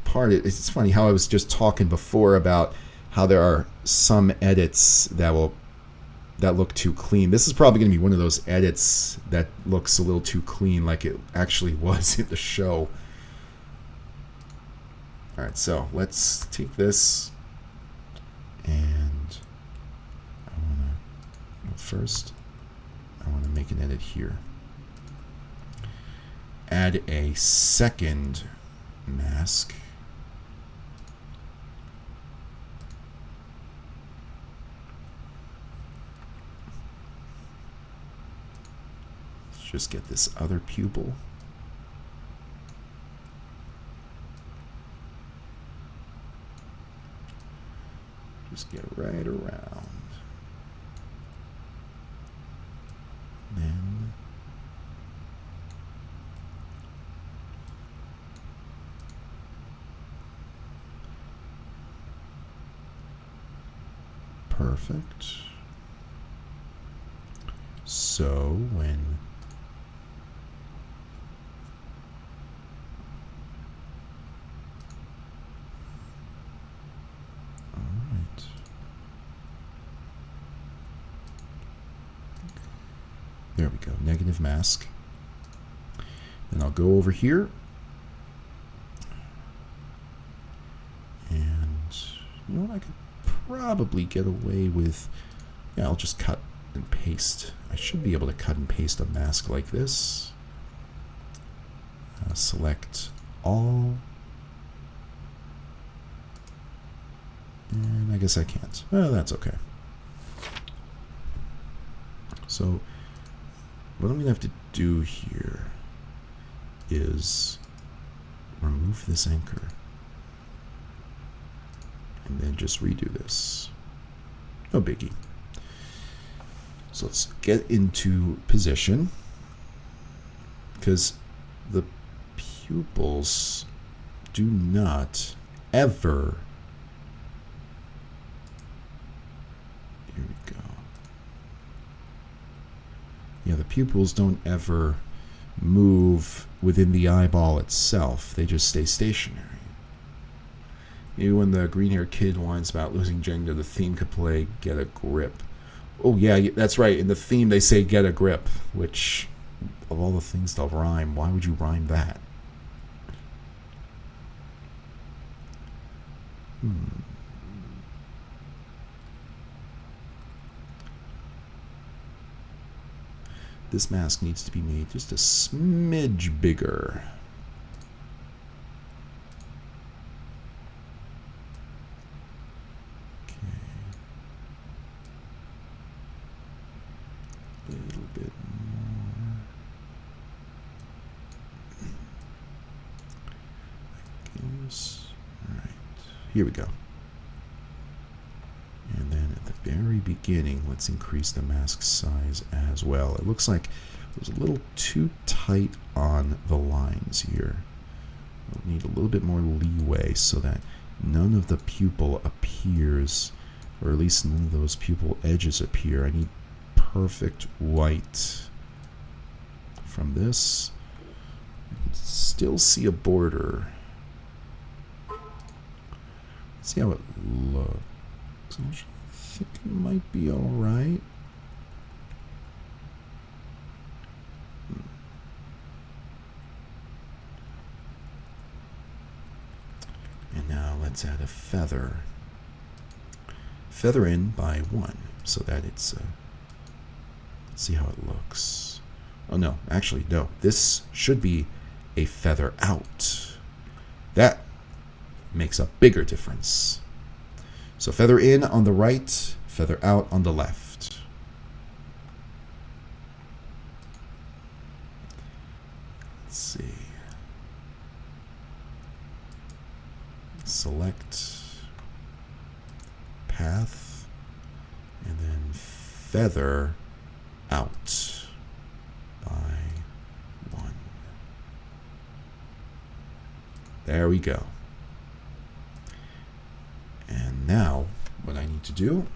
part, it's funny how I was just talking before about how there are some edits that look too clean. This is probably going to be one of those edits that looks a little too clean, like it actually was in the show. All right, so let's take this, and first I want to make an edit here. Add a second mask. Let's just get this other pupil. Just get right around. Then perfect. So when there we go, negative mask. Then I'll go over here, and you know what, I could probably get away with, yeah, I'll just cut and paste. I should be able to cut and paste a mask like this. Select all, and I guess I can't. Well, that's okay. So what I'm going to have to do here is remove this anchor and then just redo this. No biggie. So let's get into position, because the pupils do not ever, here we go. Yeah, the pupils don't ever move within the eyeball itself. They just stay stationary. Maybe when the green-haired kid whines about losing Jenga, the theme could play Get a Grip. Oh, yeah, that's right. In the theme, they say Get a Grip, which, of all the things they'll rhyme, why would you rhyme that? This mask needs to be made just a smidge bigger. Okay. A little bit more. I guess. Alright. Here we go. And then at the very beginning, let's increase the mask size as well. It looks like it was a little too tight on the lines here. We'll need a little bit more leeway so that none of the pupil appears, or at least none of those pupil edges appear. I need perfect white. From this, you can still see a border. Let's see how it looks. I think it might be alright. And now let's add a feather. Feather in by 1 so that it's, let's see how it looks. Oh no, actually no, this should be a feather out. That makes a bigger difference. So feather in on the right, feather out on the left. Let's see. Select path, and then feather out by 1. There we go. And now, what I need to do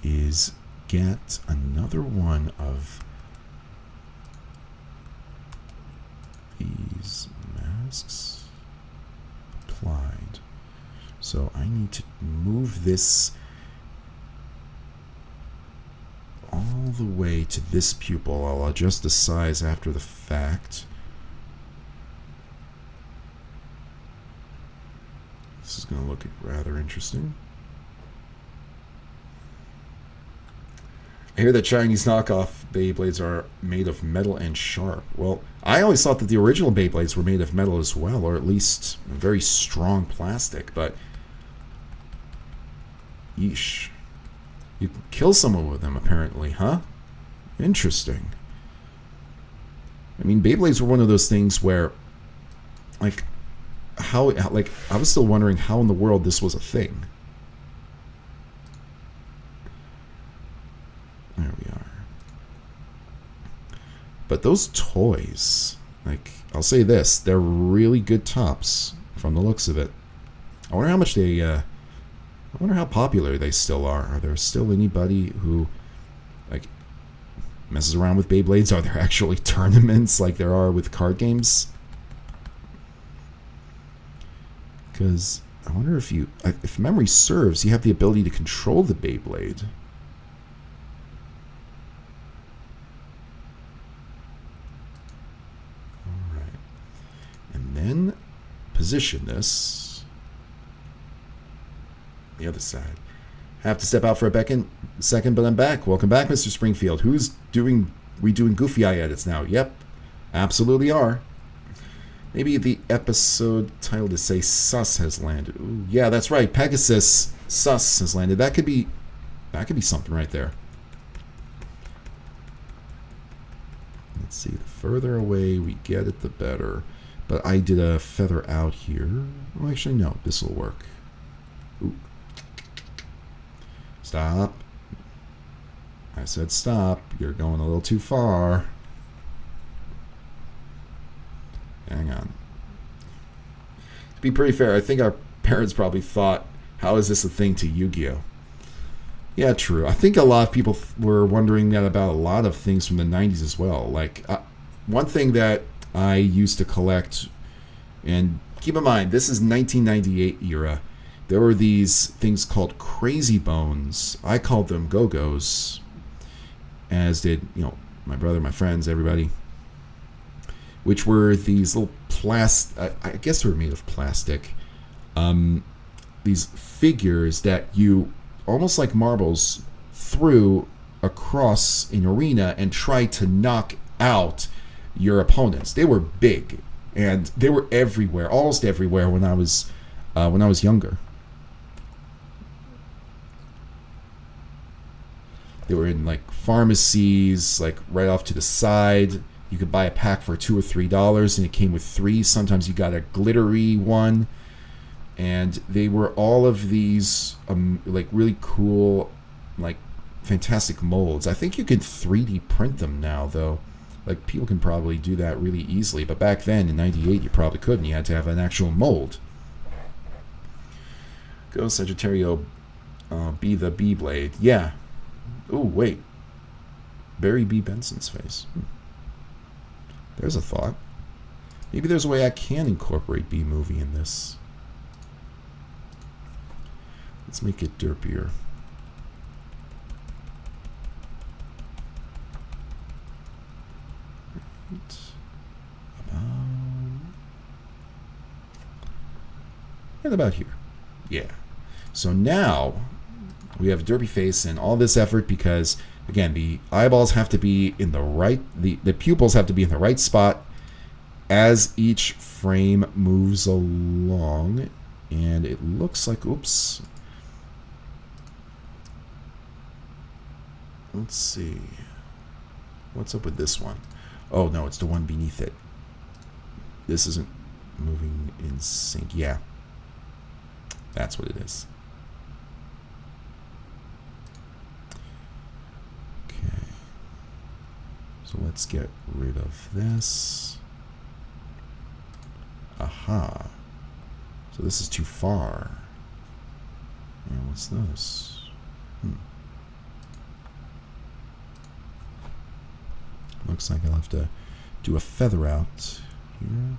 is get another one of these masks applied. So I need to move this all the way to this pupil. I'll adjust the size after the fact. This is going to look rather interesting. I hear that Chinese knockoff Beyblades are made of metal and sharp. Well, I always thought that the original Beyblades were made of metal as well, or at least a very strong plastic, but yeesh. You can kill someone with them, apparently, huh? Interesting. I mean, Beyblades were one of those things where, like, I was still wondering how in the world this was a thing. There we are. But those toys, like, I'll say this, they're really good tops from the looks of it. I wonder how much they, I wonder how popular they still are. Are there still anybody who, like, messes around with Beyblades? Are there actually tournaments like there are with card games? Because I wonder if you, if memory serves, you have the ability to control the Beyblade. Alright. And then position this the other side. Have to step out for a second, but I'm back. Welcome back, Mr. Springfield. Who's doing, we doing Goofy Eye edits now? Yep, absolutely are. Maybe the episode title to say Sus has landed. Ooh, yeah, that's right. Pegasus Sus has landed. That could be something right there. Let's see. The further away we get it, the better. But I did a feather out here. Oh, actually, no. This will work. Ooh. Stop. I said stop. You're going a little too far. Hang on. To be pretty fair, I think our parents probably thought, how is this a thing to Yu-Gi-Oh? Yeah, true. I think a lot of people were wondering that about a lot of things from the 90s as well. Like, one thing that I used to collect, and keep in mind, this is 1998 era. There were these things called Crazy Bones. I called them Go-Go's, as did, you know, my brother, my friends, everybody. Which were these little I guess they were made of plastic. These figures that you, almost like marbles, threw across an arena and tried to knock out your opponents. They were big, and they were everywhere, almost everywhere when I was younger. They were in like pharmacies, like right off to the side. You could buy a pack for $2 or $3, and it came with 3. Sometimes you got a glittery one, and they were all of these like really cool, like fantastic molds. I think you could 3D print them now, though. Like, people can probably do that really easily, but back then in '98 you probably couldn't. You had to have an actual mold. Go Sagittario, be the Beyblade. Yeah. Oh wait, Barry B. Benson's face. There's a thought. Maybe there's a way I can incorporate B-movie in this. Let's make it derpier. Right. And about here. Yeah. So now we have a derpy face and all this effort because, again, the eyeballs have to be in the right, the pupils have to be in the right spot as each frame moves along. And it looks like, oops. Let's see. What's up with this one? Oh, no, it's the one beneath it. This isn't moving in sync. Yeah. That's what it is. So let's get rid of this. Aha. So this is too far. Yeah, what's this? Looks like I'll have to do a feather out here.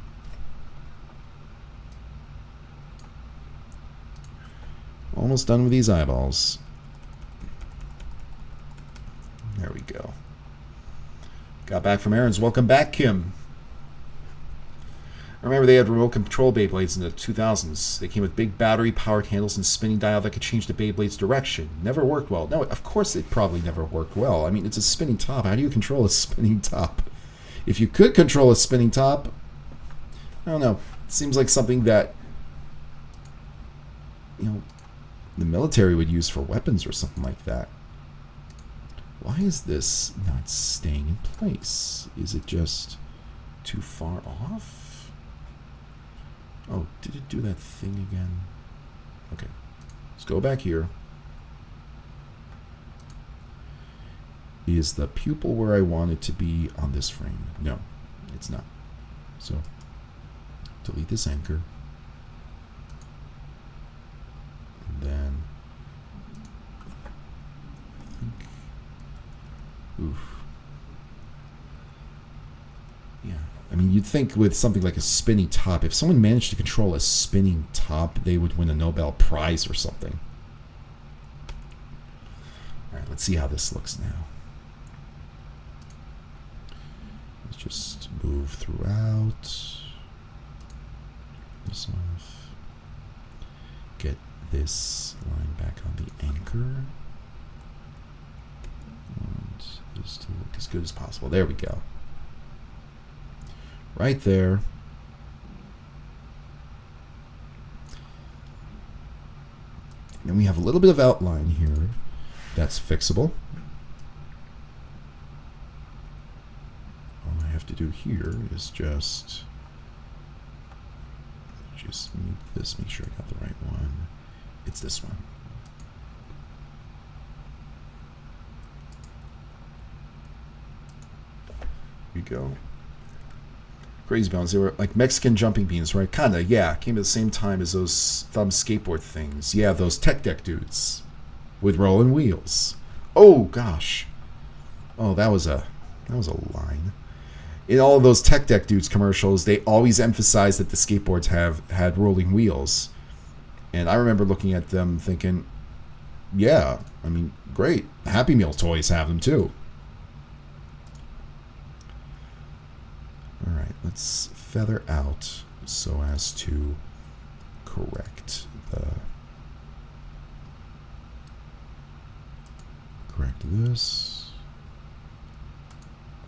Almost done with these eyeballs. There we go. Got back from errands. Welcome back, Kim. I remember they had remote control Beyblades in the 2000s. They came with big battery-powered handles and spinning dial that could change the Beyblade's direction. Never worked well. No, of course it probably never worked well. I mean, it's a spinning top. How do you control a spinning top? If you could control a spinning top, I don't know. It seems like something that, you know, the military would use for weapons or something like that. Why is this not staying in place? Is it just too far off? Oh, did it do that thing again? Okay, let's go back here. Is the pupil where I want it to be on this frame? No, it's not. So, delete this anchor. And then, oof. Yeah, I mean, you'd think with something like a spinning top, if someone managed to control a spinning top, they would win a Nobel Prize or something. All right, let's see how this looks now. Let's just move throughout. This off. Get this line back on the anchor. And this to look as good as possible. There we go. Right there. And we have a little bit of outline here that's fixable. All I have to do here is just move this, make sure I got the right one. It's this one. Here we go. Crazy Bones, they were like Mexican jumping beans, right? Kinda, yeah. Came at the same time as those thumb skateboard things. Yeah, those tech deck dudes with rolling wheels. Oh gosh. Oh, that was a line. In all of those tech deck dudes commercials, they always emphasize that the skateboards had rolling wheels. And I remember looking at them thinking, yeah, I mean, great. Happy Meal toys have them too. Alright, let's feather out so as to correct this.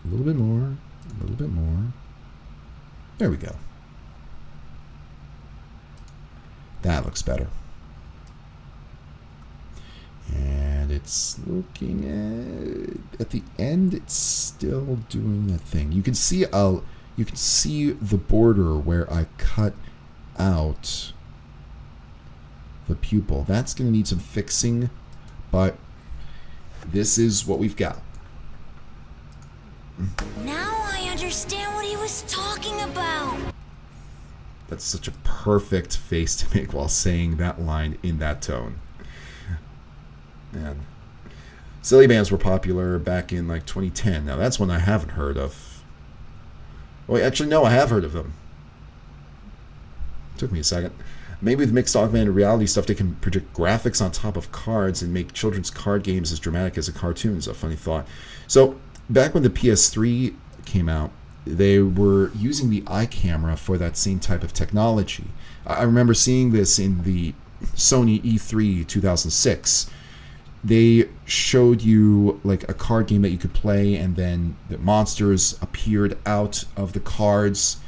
A little bit more. A little bit more. There we go. That looks better. And it's looking at the end, it's still doing that thing. You can see the border where I cut out the pupil. That's going to need some fixing, but this is what we've got. Now I understand what he was talking about. That's such a perfect face to make while saying that line in that tone. Man. Silly bands were popular back in like 2010. Now that's one I haven't heard of. Wait, actually no, I have heard of them. Took me a second. Maybe with mixed augmented reality stuff, they can project graphics on top of cards and make children's card games as dramatic as a cartoon. Is a funny thought. So back when the PS3 came out, they were using the eye camera for that same type of technology. I remember seeing this in the Sony E3 2006. They showed you like a card game that you could play, and then the monsters appeared out of the cards.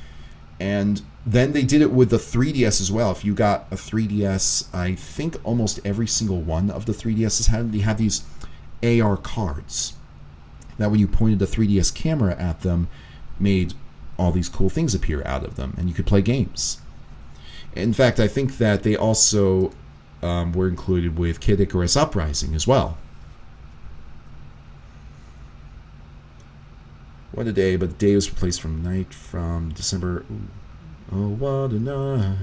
And then they did it with the 3DS as well. If you got a 3DS, I think almost every single one of the 3DSs had these AR cards that when you pointed the 3DS camera at them, made all these cool things appear out of them, and you could play games. In fact, I think that they also were included with Kid Icarus Uprising as well. What a day, but the day was replaced from night from December. Ooh. Oh, what a night.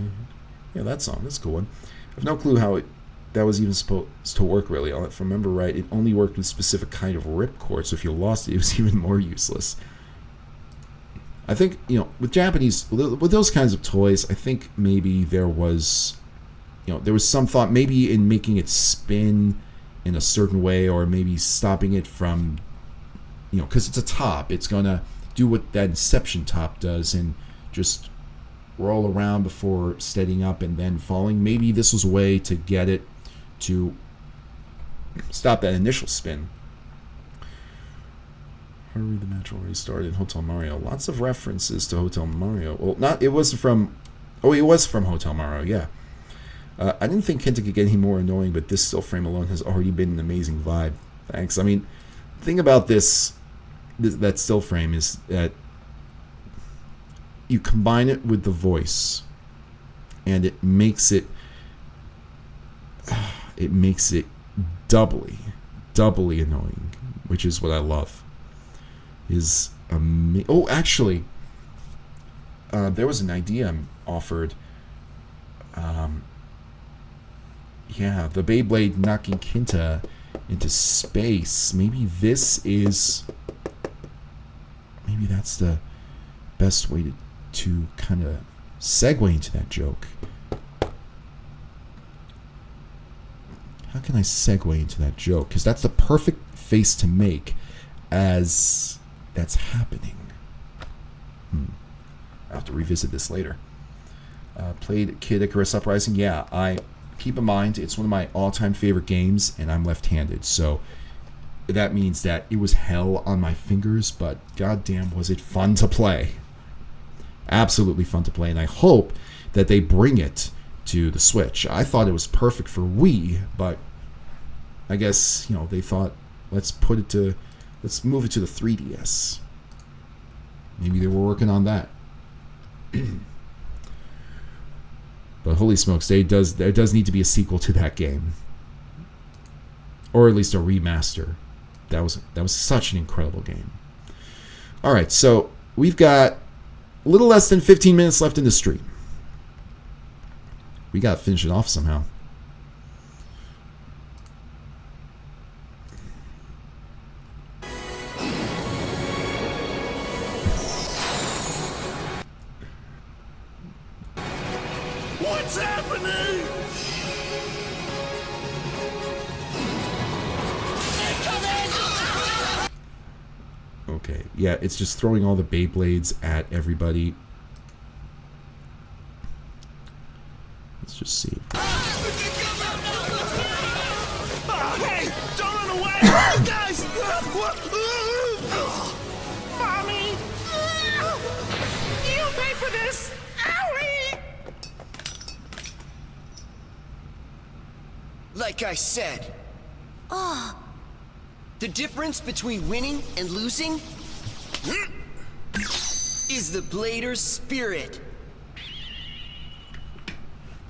Yeah, that song. That's a cool one. I have no clue how that was even supposed to work, really. If I remember right, it only worked with specific kind of ripcord, so if you lost it, it was even more useless. I think, you know, with Japanese, with those kinds of toys, I think maybe there was, you know, there was some thought maybe in making it spin in a certain way, or maybe stopping it from, you know, because it's a top, it's going to do what that Inception top does and just roll around before steadying up and then falling. Maybe this was a way to get it to stop that initial spin. Hurry, the match already started in Hotel Mario. Lots of references to Hotel Mario. Well, not, it was from, oh, it was from Hotel Mario, yeah. I didn't think Kenta could get any more annoying, but this still frame alone has already been an amazing vibe. Thanks. I mean, the thing about that still frame is that you combine it with the voice, and it makes it doubly annoying, which is what I love. Oh, actually, there was an idea offered. Yeah, the Beyblade knocking Kenta into space. Maybe that's the best way to kind of segue into that joke. How can I segue into that joke? Because that's the perfect face to make as that's happening. I'll have to revisit this later. Played Kid Icarus Uprising. Yeah, I keep in mind it's one of my all-time favorite games, and I'm left-handed, so that means that it was hell on my fingers, but goddamn was it fun to play. Absolutely fun to play, and I hope that they bring it to the Switch. I thought it was perfect for Wii, but I guess, you know, they thought, let's move it to the 3DS. Maybe they were working on that. But holy smokes, there does need to be a sequel to that game, or at least a remaster. That was such an incredible game. All right, so we've got a little less than 15 minutes left in the stream. We got to finish it off somehow. What's happening? Okay, yeah, it's just throwing all the Beyblades at everybody. Let's just see. Hey, don't run away! Guys! Mommy! You pay for this! Owie! Like I said, the difference between winning and losing is the Blader's spirit.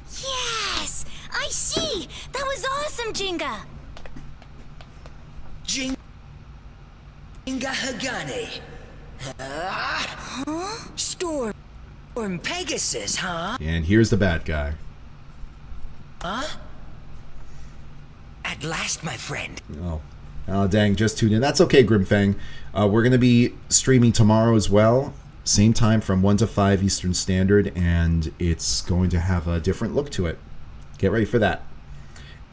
Yes! I see! That was awesome, Jinga! Jinga Hagane. Storm Pegasus, huh? And here's the bad guy. At last, my friend. Oh, dang, just tuned in. That's okay, Grimfang. We're going to be streaming tomorrow as well. Same time from 1 to 5 Eastern Standard, and it's going to have a different look to it. Get ready for that.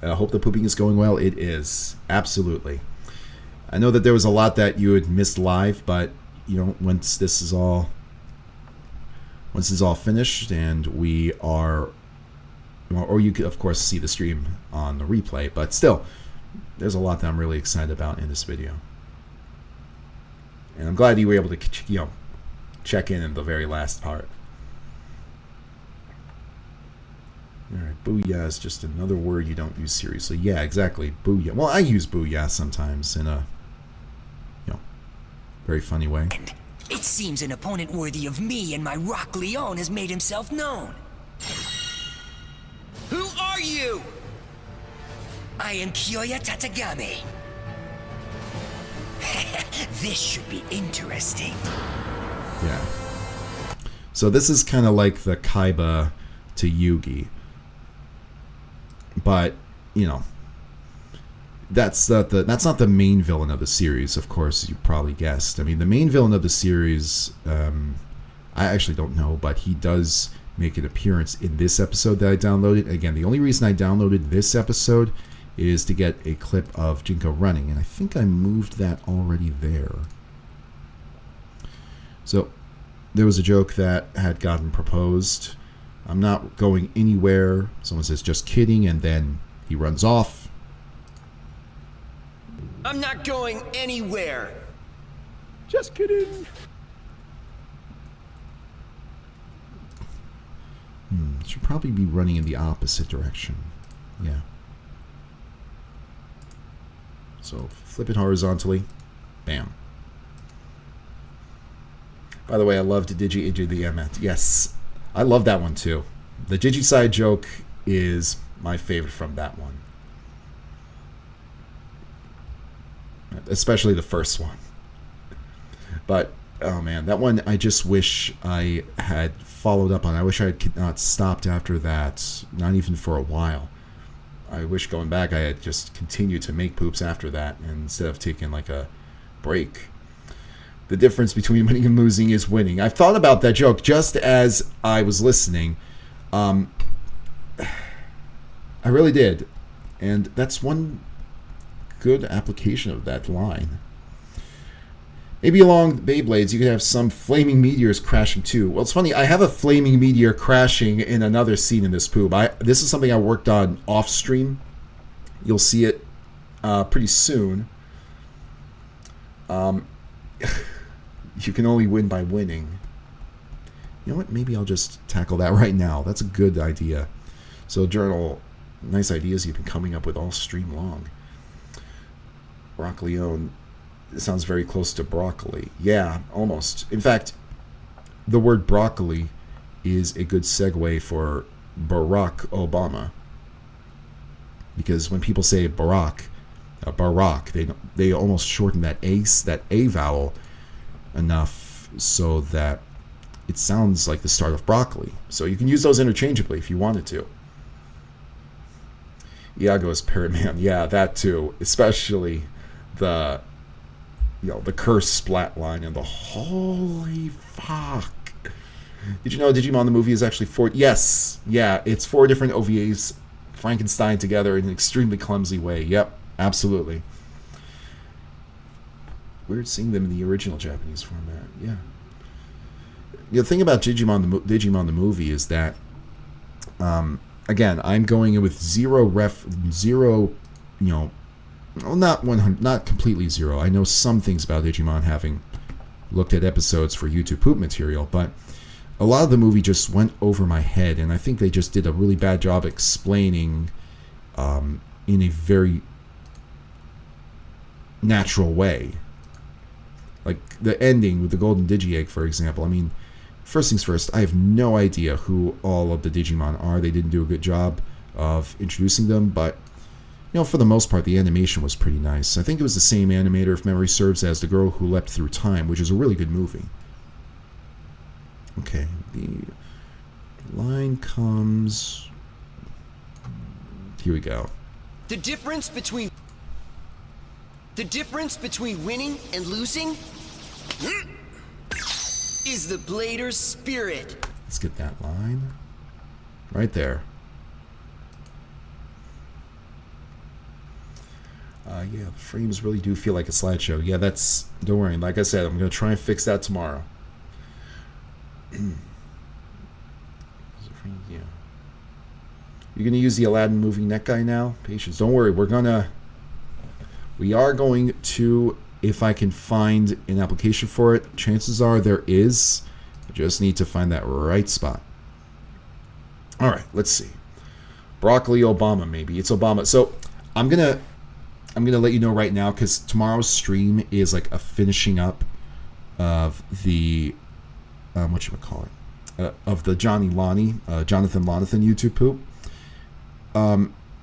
I hope the pooping is going well. It is. Absolutely. I know that there was a lot that you had missed live, but, you know, once this is all finished and we are... Or you could, of course, see the stream on the replay, but still, there's a lot that I'm really excited about in this video. And I'm glad you were able to, you know, check in the very last part. Alright, booyah is just another word you don't use seriously. Yeah, exactly, booyah. Well, I use booyah sometimes in a, you know, very funny way. It seems an opponent worthy of me and my Rock Leone has made himself known. Who are you? I am Kyoya Tatagami. This should be interesting. Yeah. So this is kind of like the Kaiba to Yugi. But, you know, that's not the main villain of the series, of course, you probably guessed. I mean, the main villain of the series, I actually don't know, but he does make an appearance in this episode that I downloaded. Again, the only reason I downloaded this episode is to get a clip of Jinko running, and I think I moved that already there. So, there was a joke that had gotten proposed. I'm not going anywhere. Someone says, just kidding, and then he runs off. I'm not going anywhere. Just kidding. Should probably be running in the opposite direction. Yeah. So, flip it horizontally. Bam. By the way, I loved Digi Igi the Emet. Yes, I love that one too. The Digicide joke is my favorite from that one. Especially the first one. But, oh man, that one I just wish I had followed up on. I wish I had not stopped after that, not even for a while. I wish going back I had just continued to make poops after that instead of taking like a break. The difference between winning and losing is winning. I've thought about that joke just as I was listening. I really did. And that's one good application of that line. Maybe along Beyblades, you could have some flaming meteors crashing too. Well, it's funny. I have a flaming meteor crashing in another scene in this poop. This is something I worked on off stream. You'll see it pretty soon. You can only win by winning. You know what? Maybe I'll just tackle that right now. That's a good idea. So, Journal, nice ideas you've been coming up with all stream long. Broccolione. It sounds very close to broccoli. Yeah, almost. In fact, the word broccoli is a good segue for Barack Obama. Because when people say Barack, they almost shorten that A vowel enough so that it sounds like the start of broccoli. So you can use those interchangeably if you wanted to. Iago's Parrot Man. Yeah, that too. Especially the curse splat line and the holy fuck. Did you know Digimon the movie is actually 4? Yes. Yeah, it's 4 different OVAs Frankenstein together in an extremely clumsy way. Yep, absolutely. Weird seeing them in the original Japanese format. Yeah. The thing about Digimon the movie is that again, I'm going in with zero, well, not 100, not completely zero. I know some things about Digimon, having looked at episodes for YouTube poop material, but a lot of the movie just went over my head, and I think they just did a really bad job explaining in a very natural way. Like the ending with the Golden Digi-Egg, for example. I mean, first things first, I have no idea who all of the Digimon are. They didn't do a good job of introducing them, but for the most part, the animation was pretty nice. I think it was the same animator, if memory serves, as The Girl Who Leapt Through Time, which is a really good movie. Okay, the line comes... Here we go. The difference between winning and losing is the Blader's spirit. Let's get that line. Right there. Yeah, the frames really do feel like a slideshow. Yeah, don't worry. Like I said, I'm going to try and fix that tomorrow. Yeah. You're going to use the Aladdin moving neck guy now? Patience. Don't worry. We are going to, if I can find an application for it, chances are there is. I just need to find that right spot. All right, let's see. Broccoli Obama, maybe. It's Obama. So I'm going to let you know right now, because tomorrow's stream is like a finishing up of the of the Jonathan Lonathan YouTube poop.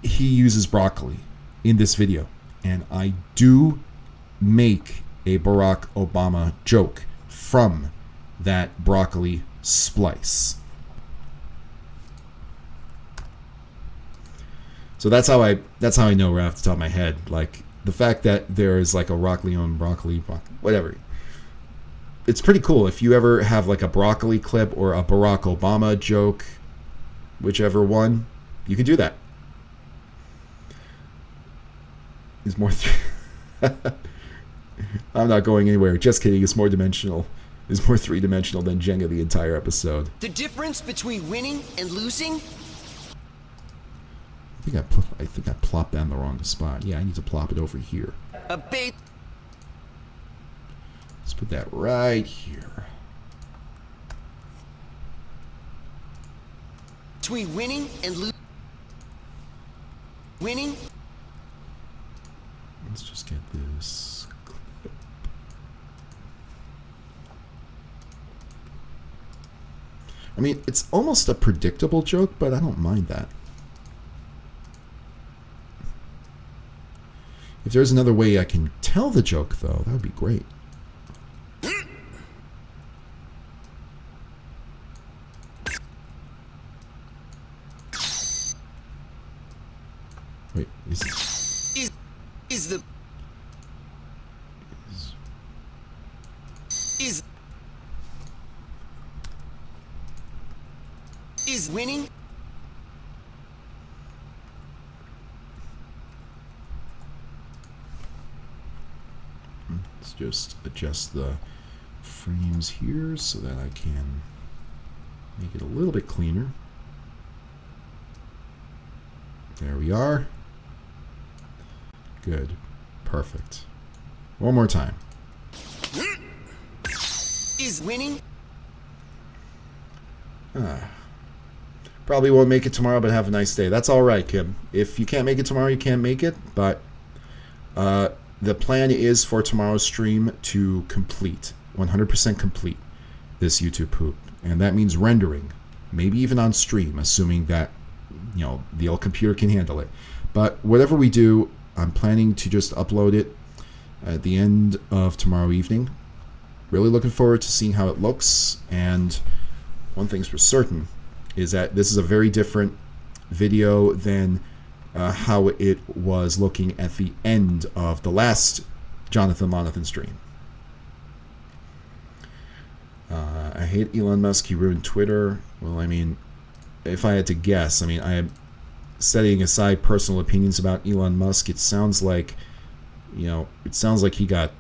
He uses broccoli in this video, and I do make a Barack Obama joke from that broccoli splice. So that's how I know right off the top of my head. Like the fact that there is like a Rock Leone broccoli, whatever. It's pretty cool. If you ever have like a broccoli clip or a Barack Obama joke, whichever one, you can do that. He's more. I'm not going anywhere. Just kidding. It's more dimensional. It's more three-dimensional than Jenga the entire episode. The difference between winning and losing? I think I plopped that in the wrong spot. Yeah, I need to plop it over here. A bait. Let's put that right here. Between winning and losing. Winning. Let's just get this clip. I mean, it's almost a predictable joke, but I don't mind that. If there's another way I can tell the joke, though, that would be great. Wait, is winning? Let's just adjust the frames here so that I can make it a little bit cleaner. There we are. Good. Perfect. One more time. Is winning? Probably won't make it tomorrow, but have a nice day. That's all right, Kim. If you can't make it tomorrow, you can't make it. But the plan is for tomorrow's stream to complete, 100% complete, this YouTube poop. And that means rendering, maybe even on stream, assuming that, you know, the old computer can handle it. But whatever we do, I'm planning to just upload it at the end of tomorrow evening. Really looking forward to seeing how it looks. And one thing's for certain is that this is a very different video than how it was looking at the end of the last Jonathan Lonathan stream. I hate Elon Musk. He ruined Twitter. Well, I mean, if I had to guess, I mean, I am setting aside personal opinions about Elon Musk. It sounds like, you know, it sounds like he got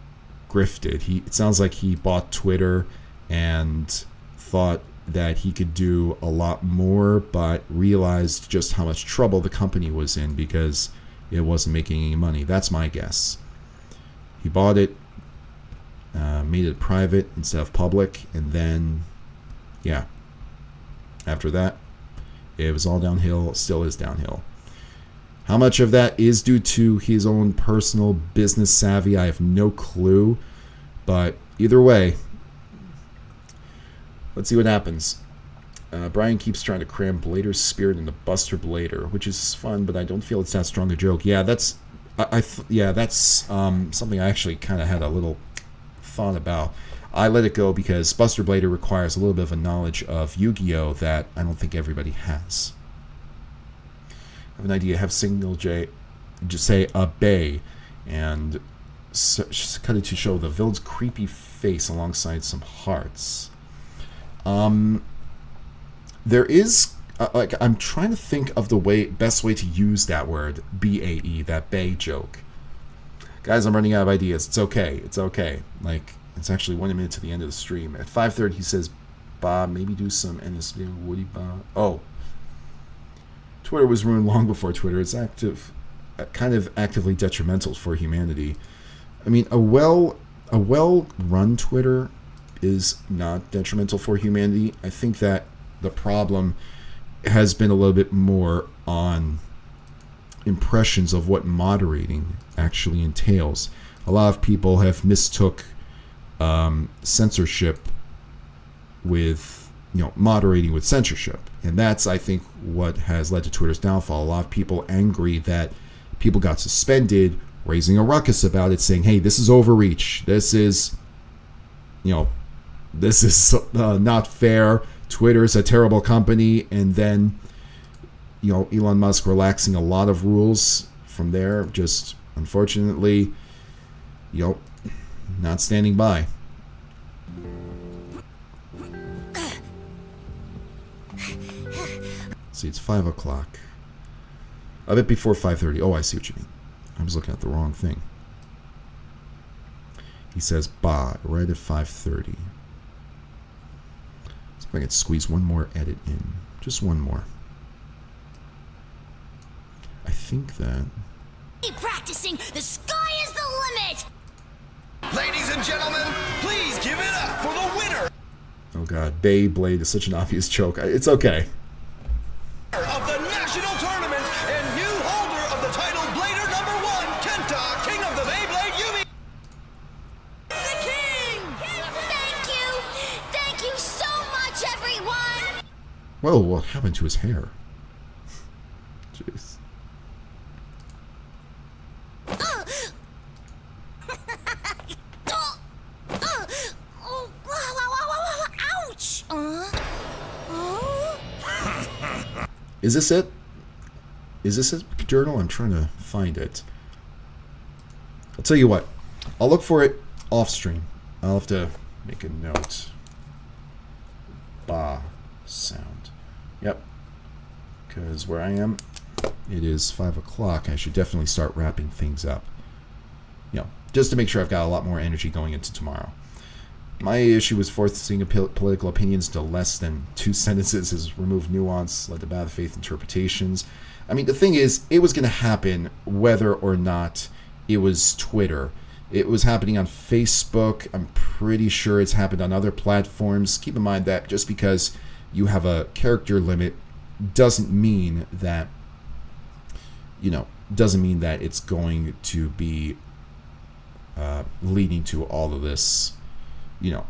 grifted. It sounds like he bought Twitter and thought that he could do a lot more, but realized just how much trouble the company was in because it wasn't making any money. That's my guess. He bought it, made it private instead of public, and then, yeah, after that, it was all downhill, still is downhill. How much of that is due to his own personal business savvy, I have no clue, but either way, let's see what happens. Brian keeps trying to cram Blader's spirit into Buster Blader, which is fun, but I don't feel it's that strong a joke. Yeah, that's something I actually kind of had a little thought about. I let it go because Buster Blader requires a little bit of a knowledge of Yu-Gi-Oh! That I don't think everybody has. I have an idea. Have Signal J just say a bay and cut it to show the villain's creepy face alongside some hearts. There is like I'm trying to think of the best way to use that word BAE, that bay joke. Guys, I'm running out of ideas. It's okay. It's okay. Like it's actually 1 minute to the end of the stream. At 5:30 he says, Bob, maybe do some NSB Woody Bob. Oh. Twitter was ruined long before Twitter. It's kind of actively detrimental for humanity. I mean, a well-run Twitter is not detrimental for humanity. I think that the problem has been a little bit more on impressions of what moderating actually entails. A lot of people have mistook censorship with, moderating with censorship. And that's, I think, what has led to Twitter's downfall. A lot of people angry that people got suspended, raising a ruckus about it, saying, hey, this is overreach. This is, this is not fair. Twitter is a terrible company, and then, you know, Elon Musk relaxing a lot of rules from there. Just, unfortunately, you know, not standing by. See, it's 5 o'clock. A bit before 5:30. Oh, I see what you mean. I was looking at the wrong thing. He says, "Bah," right at 5:30. See if I can squeeze one more edit in. Just one more. I think that... Keep practicing. The sky is the limit. Ladies and gentlemen, please give it up for the winner Oh god, Beyblade is such an obvious joke. It's okay. of the national tournament and new holder of the title Blader #1, Kenta, King of the Beyblade Yumi. The king. Thank you. Thank you so much, everyone. Well, what happened to his hair? Jeez. Ouch! Is this it? Is this it, journal? I'm trying to find it. I'll tell you what. I'll look for it off stream. I'll have to make a note. Bah sound. Yep. Because where I am, it is 5 o'clock. I should definitely start wrapping things up. You know, just to make sure I've got a lot more energy going into tomorrow. My issue with forcing political opinions to less than 2 sentences has removed nuance, led to bad faith interpretations. I mean, the thing is, it was going to happen whether or not it was Twitter. It was happening on Facebook. I'm pretty sure it's happened on other platforms. Keep in mind that just because you have a character limit doesn't mean that, you know, doesn't mean that it's going to be leading to all of this, you know,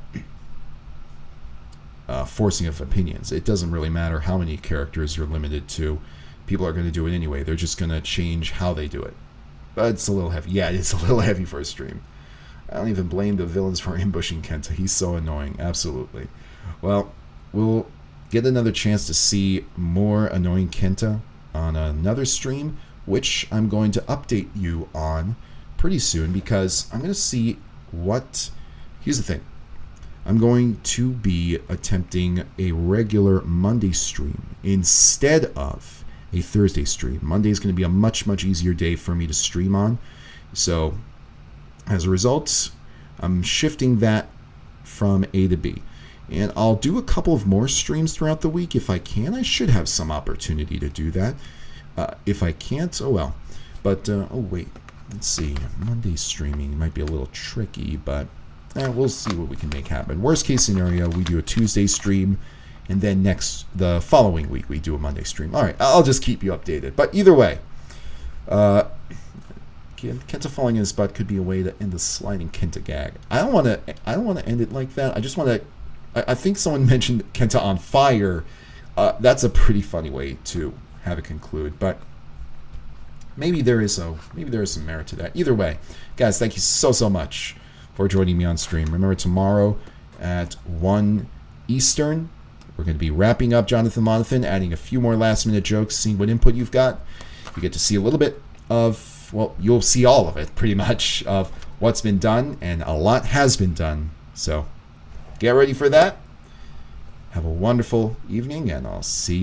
forcing of opinions. It doesn't really matter how many characters you're limited to. People are going to do it anyway. They're just going to change how they do it. But it's a little heavy. Yeah, it's a little heavy for a stream. I don't even blame the villains for ambushing Kenta. He's so annoying. Absolutely. Well, we'll get another chance to see more annoying Kenta on another stream, which I'm going to update you on pretty soon, because I'm going to see what... Here's the thing. I'm going to be attempting a regular Monday stream instead of a Thursday stream. Monday is going to be a much, much easier day for me to stream on. So, as a result, I'm shifting that from A to B. And I'll do a couple of more streams throughout the week if I can. I should have some opportunity to do that. If I can't, oh well. But, oh wait, let's see. Monday streaming might be a little tricky, but we'll see what we can make happen. Worst case scenario, we do a Tuesday stream, and then the following week, we do a Monday stream. All right, I'll just keep you updated. But either way, Kenta falling in his butt could be a way to end the sliding Kenta gag. I don't want to end it like that. I just want to. I think someone mentioned Kenta on fire. That's a pretty funny way to have it conclude. But maybe there is some merit to that. Either way, guys, thank you so much for joining me on stream. Remember, tomorrow at 1 Eastern, we're going to be wrapping up Jonathan Monathan, adding a few more last-minute jokes, seeing what input you've got. You get to see a little bit of, well, you'll see all of it, pretty much, of what's been done, and a lot has been done. So, get ready for that. Have a wonderful evening, and I'll see you